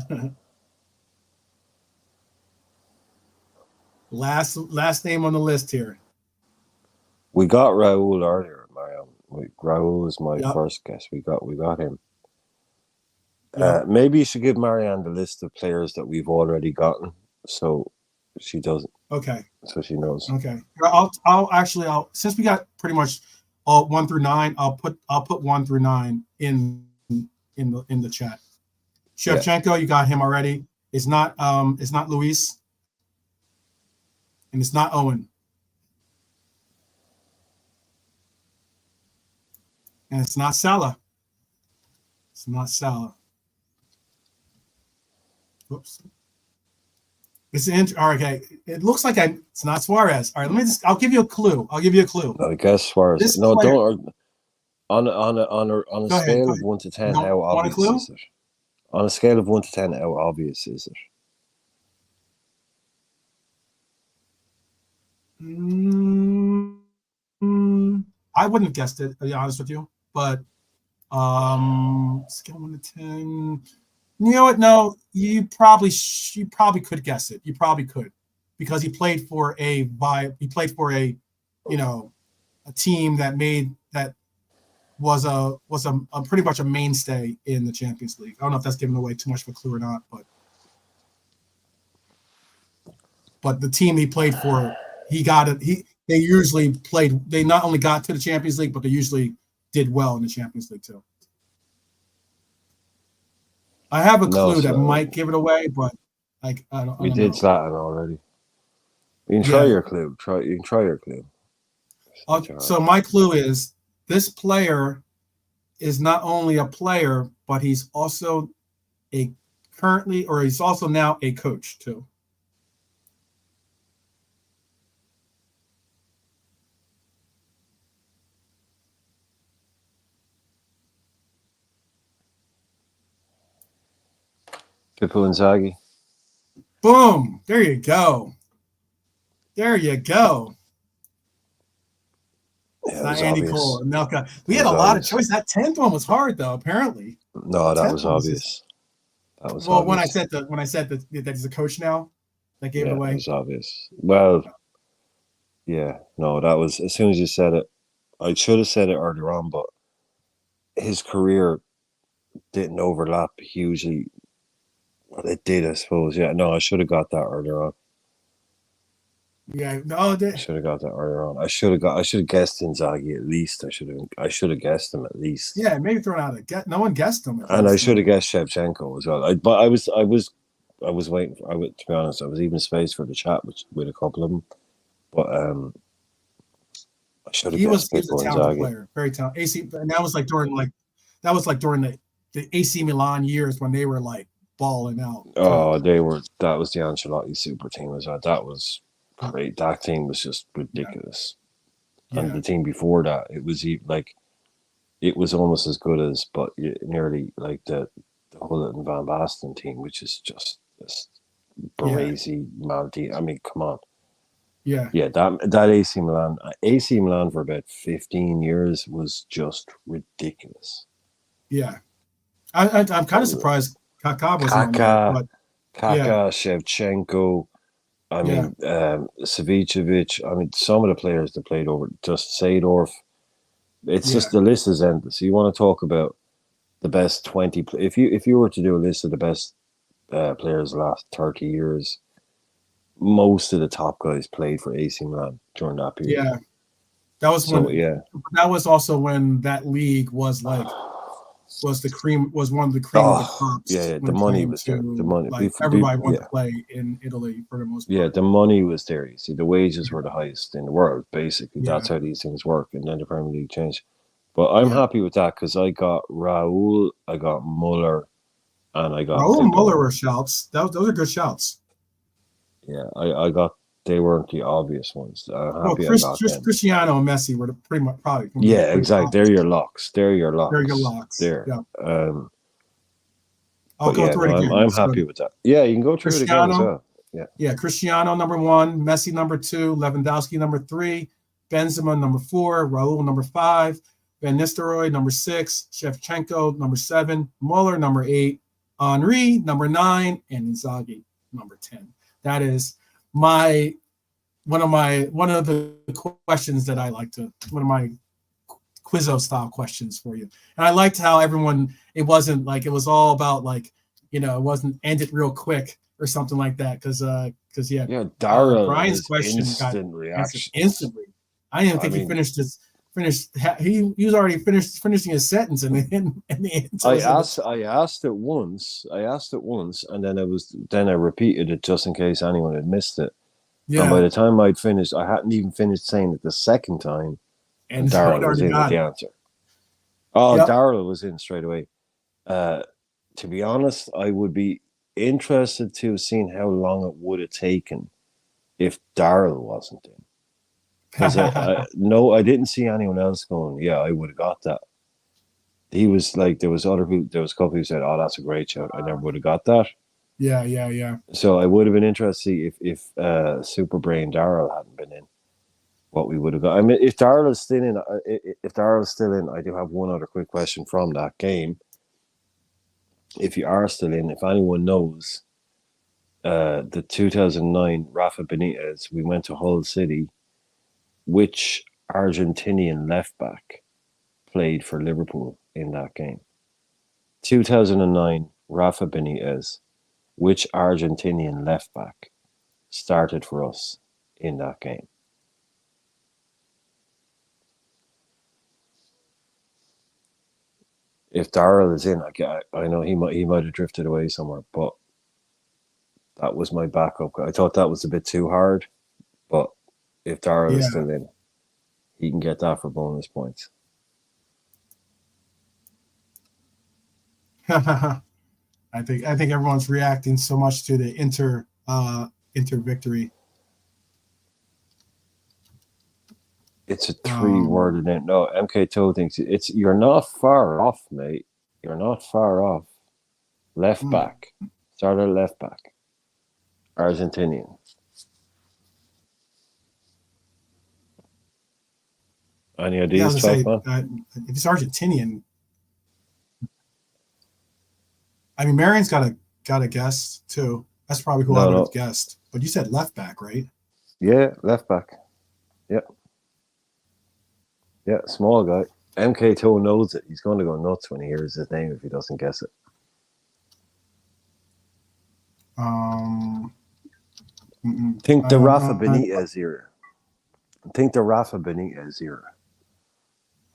that. Last name on the list here. We got Raul earlier, Mario. Raul was my Yep. first guess. We got him. Yep. Maybe you should give Marianne the list of players that we've already gotten, so she doesn't. Okay. So she knows. Okay. I'll since we got pretty much all 1 through 9, I'll put 1 through 9 in the chat. Shevchenko, you got him already. It's not Luis. And it's not Owen. And it's not Salah. It's not Salah. Whoops. It's okay. It looks like it's not Suarez. All right, I'll give you a clue. I guess Suarez. This No, player- don't. On a Go ahead, scale go of ahead. 1 to 10, You how want a obvious clue? is it? On a scale of 1 to 10, how obvious is it? I wouldn't have guessed it, to be honest with you. But scale 1 to 10. You know what? No, you probably could guess it. You probably could, because he played for a team that was a pretty much a mainstay in the Champions League. I don't know if that's giving away too much of a clue or not, but the team he played for, he got it. They usually played. They not only got to the Champions League, but they usually did well in the Champions League too. I have a clue that might give it away, but I don't. We I don't did know. Zlatan already. You can try your clue. You can try your clue. So my clue is this player is not only a player, but he's also he's also now a coach too. Pippo Inzaghi. Boom! There you go. There you go. Yeah, It's not Andy obvious. Cole or Melka. We had a lot of choice. That 10th one was hard though. Apparently. No, that was obvious. That was well. obvious. When I said that he's a coach now, that gave it away. It was obvious. Well, yeah, no, that was as soon as you said it. I should have said it earlier on, but his career didn't overlap hugely. Well, it did, I suppose. Yeah, no, I should have got that earlier on. Yeah, no, I should have got that earlier on. I should have guessed Inzaghi at least. I should have guessed him at least. yeah, maybe thrown out a get. No one guessed him. If he And was I should thrown have guessed Shevchenko as well. But I was waiting for. To be honest, I was even spaced for the chat with a couple of them. But I should have he guessed was a Pippo talented Inzaghi. player, very talented. AC, and that was like during the AC Milan years when they were like balling out. Oh, that was the Ancelotti super team as well. That was great. That team was just ridiculous. And Yeah, the team before that, it was like it was almost as good as, but nearly like the Hullet and Van Basten team, which is just this brazy mad team. I mean, come on. yeah, Yeah, that AC Milan for about 15 years was just ridiculous. yeah. I'm kind of surprised Kaká wasn't on there, Kaká, but yeah, Shevchenko. I yeah, mean, Savicevic. I mean, some of the players that played over, just Seedorf. It's yeah, just the list is endless. You want to talk about the best 20? If you were to do a list of the best players the last 30 years, most of the top guys played for AC Milan during that period. yeah. That was So when. yeah. That was also when that league was like was one of the cream of the crops. Yeah, when the it money came was there. to, The money, like everybody wanted to play in Italy for the most part. Yeah, the money was there. You see, the wages were the highest in the world. Basically, Yeah. that's how these things work. And then the Premier League changed. But I'm happy with that because I got Raul, I got Muller, and I got Raul and Pippo. Muller were shouts. Those are good shouts. Yeah, I got. They weren't the obvious ones. I'm happy I got them. Cristiano and Messi were pretty much probably. Yeah, exactly. They're your locks. They're your locks. They're your locks. There. Yeah. I'll go through it again. I'm happy with that. Yeah, you can go through it again as well. Yeah. Yeah, Cristiano number 1, Messi number 2, Lewandowski number 3, Benzema number 4, Raul number 5, Van Nistelrooy number 6, Shevchenko number 7, Muller number 8, Henry number 9, and Inzaghi number 10. That is one of the questions that I like to, one of my Quizzo style questions for you. And I liked how it wasn't like it was all about like, it wasn't ended real quick or something like that. Because Daryl, Brian's question instant reaction instantly. I didn't think he finished. He was already finishing his sentence and I asked it once, and then I repeated it just in case anyone had missed it. Yeah. And by the time I'd finished, I hadn't even finished saying it the second time. And Daryl was in with the answer. Oh, yep. Daryl was in straight away. To be honest, I would be interested to have seen how long it would have taken if Daryl wasn't in. Because I didn't see anyone else going, yeah, I would have got that. He was like, there was a couple who said, oh, that's a great shout. I never would have got that. Yeah. So I would have been interested to see if Super Brain Daryl hadn't been in, what we would have got. I mean, if Daryl is still in, I do have one other quick question from that game. If you are still in, if anyone knows, the 2009 Rafa Benitez, we went to Hull City. Which Argentinian left back played for Liverpool in that game? 2009 Rafa Benitez. Which Argentinian left back started for us in that game? If Daryl is in, I know he might have drifted away somewhere, but that was my backup. I thought that was a bit too hard, but if Daryl is still in, he can get that for bonus points. I think everyone's reacting so much to the Inter victory. It's a 3-word name. No, MK Toe thinks you're not far off, mate. You're not far off. Left back. Started left back. Argentinian. Any ideas, if it's Argentinian, I mean, Marion's got a guess too. That's probably who I would have guessed. But you said left back, right? Yeah, left back. Yeah, small guy. MK Toe knows it. He's going to go nuts when he hears his name if he doesn't guess it. Think I the don't Rafa know. Benitez era. Think the Rafa Benitez era.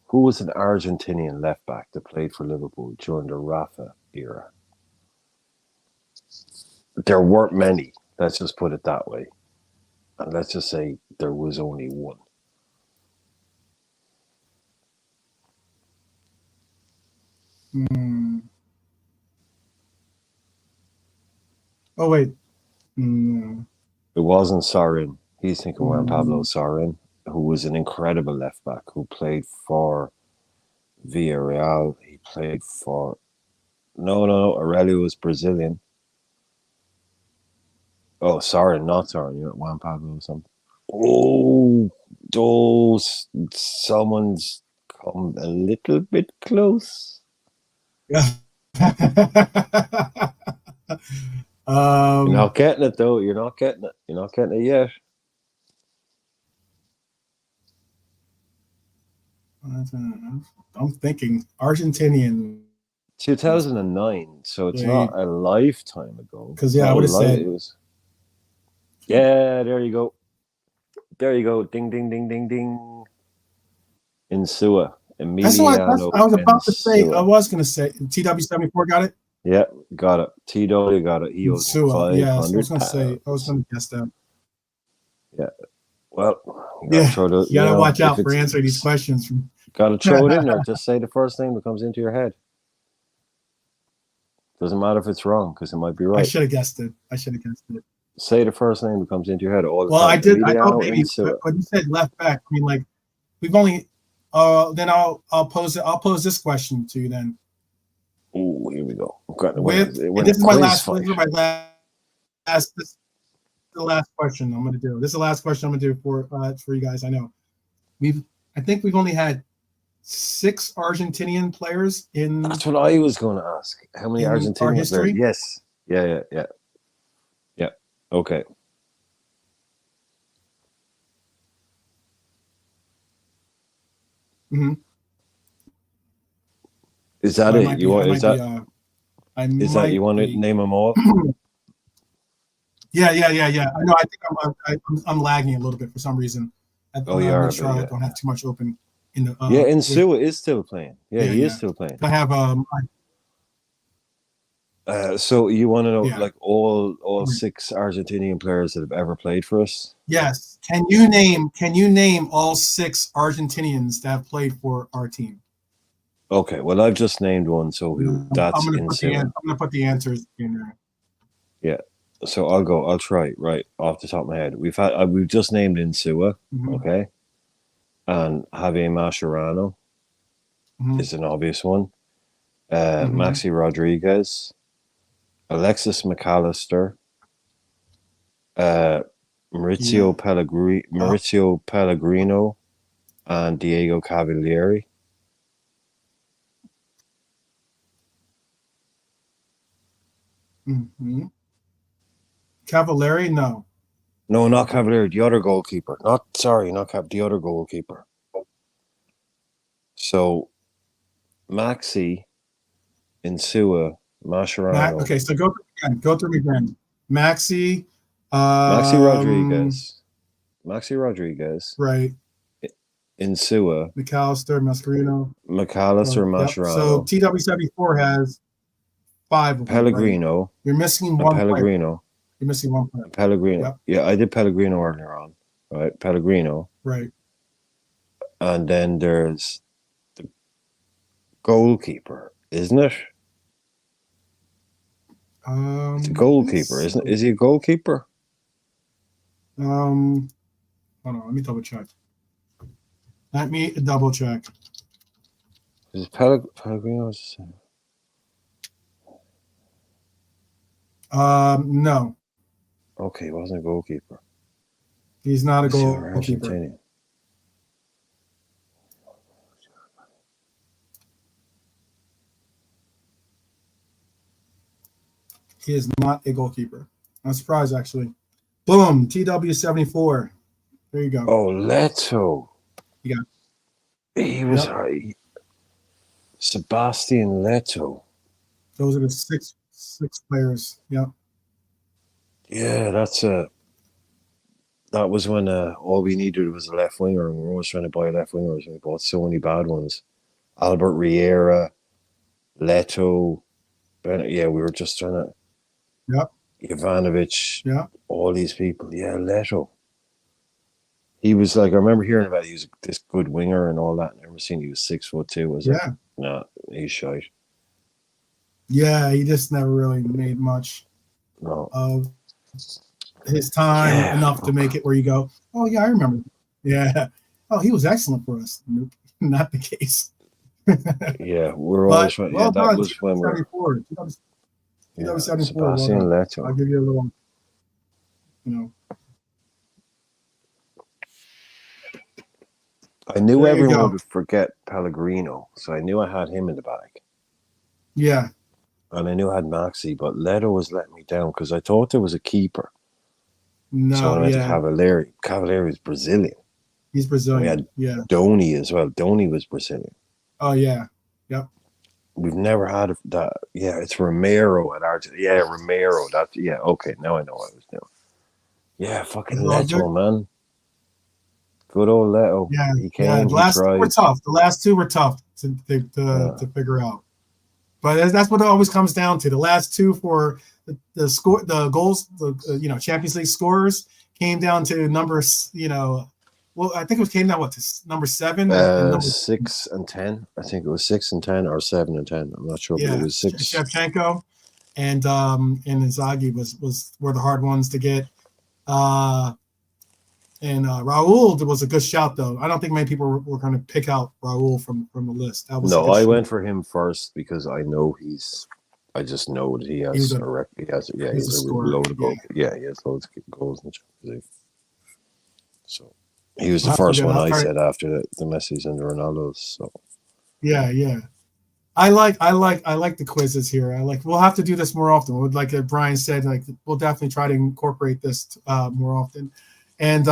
Who was an Argentinian left back that played for Liverpool during the Rafa era? There weren't many. Let's just put it that way. And let's just say there was only one. Oh wait. No. It wasn't Sarin. He's thinking Juan Pablo Mm. Sarin, who was an incredible left back who played for Villarreal. He played for no. Aurelio was Brazilian. Oh, Sarin, not Sarin. You know, Juan Pablo or something. Someone's come a little bit close. Yeah. You're not getting it though. You're not getting it. You're not getting it yet. I'm thinking Argentinian. 2009, so it's not a lifetime ago. Because I would have said it was. Yeah, there you go. There you go. Ding, ding, ding, ding, ding. Insua. that's what Emiliano. I was about to say. Insua. I was going to say TW74 got it. Yeah, got it. TW got it. He owes Insua. Yeah, I was going to £500. say. I was going to guess that. Yeah. Well, You gotta watch out for answering these questions. Got to throw it in there. Just say the first thing that comes into your head. Doesn't matter if it's wrong because it might be right. I should have guessed it. Say the first name that comes into your head. I did. I thought maybe when you said left back, I mean, like we've only. Then I'll pose it. I'll pose this question to you then. Oh, here we go. This is my last. This is the last question I'm going to do. This is the last question I'm going to do for you guys. I know I think we've only had 6 Argentinian players in. That's what I was going to ask. How many Argentinian players? Yes. Yeah. Okay. Mm-hmm. Is that it? You want? Is that you want to name them all? Yeah. I know. I think I'm lagging a little bit for some reason. Oh, you are. Sure, I don't have too much open in the. Insua is still playing. Yeah, he is still playing. I have so you want to know like all 6 Argentinian players that have ever played for us? Yes. Can you name all 6 Argentinians that have played for our team? Okay. Well, I've just named one, so that's Insua. I'm gonna put the answers in there. Yeah. So I'll try right off the top of my head. We've just named Insua, okay, and Javier Mascherano is an obvious one. Maxi Rodriguez, Alexis McAllister, Maurizio Pellegrino, and Diego Cavalieri. Cavalieri, no. No, not Cavalieri. The other goalkeeper. The other goalkeeper. So, Maxi, Insua, Mascherano. Okay, so go through again. Maxi Rodriguez. Right. Insua. McAllister, Mascherano. So TW74 has 5 of them. Pellegrino. Right? You're missing one Pellegrino. player. You're missing one player. Pellegrino. Yep. Yeah, I did Pellegrino earlier on. Right? Pellegrino. Right. And then there's the goalkeeper, isn't it? It's a goalkeeper, isn't it? Is he a goalkeeper? Hold on, let me double check. Is Pellegrino? No. Okay, he wasn't a goalkeeper. He's not a goalkeeper. He is not a goalkeeper. I'm surprised, actually. Boom, TW74. There you go. Oh, Leto. Yeah. He was Sebastian Leto. Those are the six players. Yep. Yeah, that's That was when all we needed was a left winger, and we were always trying to buy left wingers, and we bought so many bad ones. Albert Riera, Leto, yeah, we were just trying to. Yep. Ivanovic, Yeah. all these people. Yeah, Leto. He was like, I remember hearing about he was this good winger and all that. I never seen he was 6'2", was it? Yeah. No, he's shite. Yeah, he just never really made much No. of his time enough to make it where you go, oh yeah, I remember. Yeah. Oh, he was excellent for us. Nope, not the case. Yeah, we're always trying. Yeah, that was when we're. 74. Sebastian Leto. I'll give you a little, you know. I knew everyone would forget Pellegrino, so I knew I had him in the bag. Yeah. And I knew I had Maxi, but Leto was letting me down because I thought there was a keeper. No, so I went to Cavalieri. Cavalieri is Brazilian. He's Brazilian. And we had Donny as well. Donny was Brazilian. Oh, yeah. Yep. We've never had that. Yeah, it's Romero at Argentina. Yeah, Romero. That. Yeah, okay. Now I know what I was doing. Yeah, fucking Leto, man. Good old Leto. Yeah, he came. The last two were tough. The last two were tough to figure out. But that's what it always comes down to. The last two for the score, the goals, the Champions League scorers came down to numbers. Well, I think it came down to number 7, and 6 and 10. I think it was 6 and 10 or 7 and 10. I'm not sure, but it was 6. Shevchenko and Inzaghi were the hard ones to get. And Raul was a good shout, though. I don't think many people were going to pick out Raul from the list. That was I went for him first because I know I just know that he has he's a scorer. load of goals. Yeah, he has loads of goals in the Champions League. So he was the first one I said after the Messis and the Ronaldos. So yeah. I like the quizzes here. We'll have to do this more often. Like Brian said, we'll definitely try to incorporate this more often. And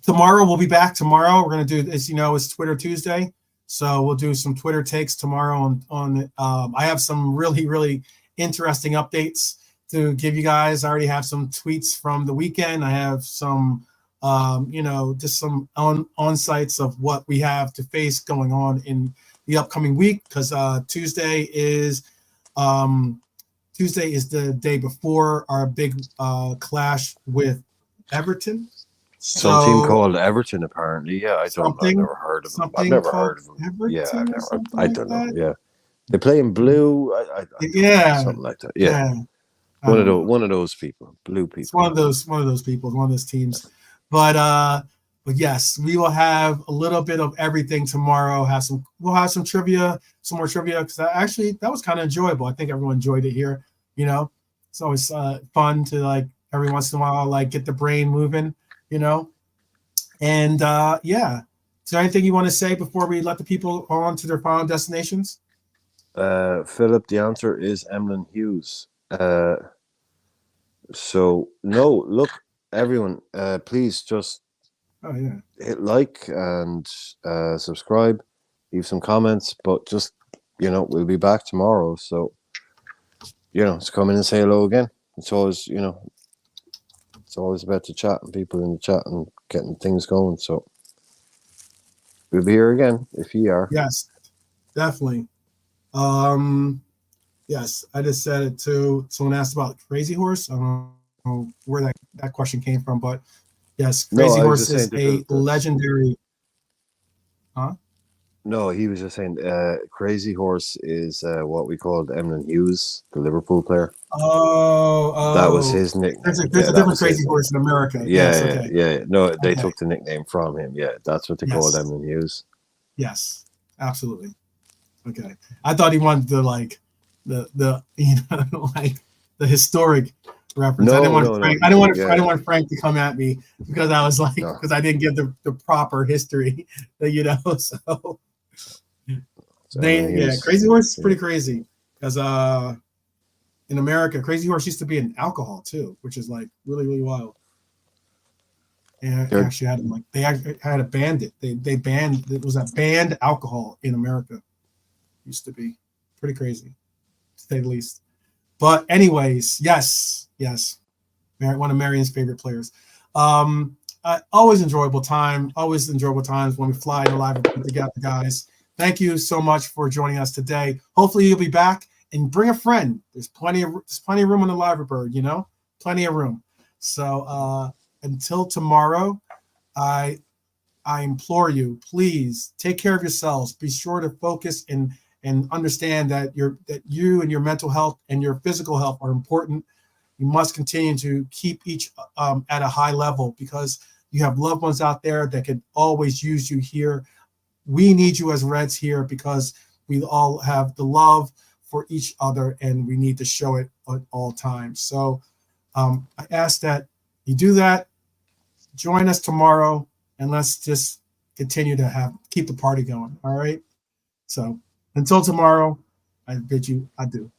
tomorrow we'll be back. Tomorrow we're going to do, as you know, it's Twitter Tuesday, so we'll do some Twitter takes tomorrow. I have some really, really interesting updates to give you guys. I already have some tweets from the weekend. I have some, just some on sites of what we have to face going on in the upcoming week, because Tuesday is the day before our big clash with Everton. Some team called Everton, apparently. Yeah, I've never heard of them. I've never heard of them. Everton, yeah, I don't know. Yeah, they play in blue. Something like that. Yeah. One of those people, blue people. It's one of those people, one of those teams. But yes, we will have a little bit of everything tomorrow. We'll have some trivia, some more trivia, because actually that was kind of enjoyable. I think everyone enjoyed it here. It's always fun to every once in a while get the brain moving. And yeah. Is there anything you want to say before we let the people on to their final destinations? Philip, the answer is Emlyn Hughes. So no, look, everyone, please just hit like and subscribe, leave some comments, but just we'll be back tomorrow. So just come in and say hello again. It's always it's always about to chat and people in the chat and getting things going. So we'll be here again if you are. Yes, definitely. Yes, I just said it too. Someone asked about Crazy Horse. I don't know where that question came from, but yes, Crazy Horse is a legendary. Huh? No, he was just saying Crazy Horse is what we called Emlyn Hughes, the Liverpool player. Oh. That was his nickname. There's a different Crazy Horse in America. Yeah. No, they took the nickname from him. Yeah, that's what they called Emlyn Hughes. Yes, absolutely. Okay. I thought he wanted the the historic reference. I didn't want Frank to come at me because I was because I didn't give the proper history so Crazy Horse is pretty crazy because in America Crazy Horse used to be an alcohol too, which is really, really wild. And actually had a bandit. They banned banned alcohol in America. Used to be pretty crazy, to say the least. But anyways, yes, one of Marion's favorite players. Always enjoyable time. Always enjoyable times when we fly to live together, guys. Thank you so much for joining us today. Hopefully you'll be back and bring a friend. There's plenty of room on the Live Bird, you know, plenty of room. So until tomorrow, I implore you, please take care of yourselves. Be sure to focus and understand that you and your mental health and your physical health are important. You must continue to keep each at a high level because you have loved ones out there that could always use you here. We need you as Reds here because we all have the love for each other and we need to show it at all times. So I ask that you do that. Join us tomorrow and let's just continue to keep the party going. All right. So until tomorrow, I bid you adieu.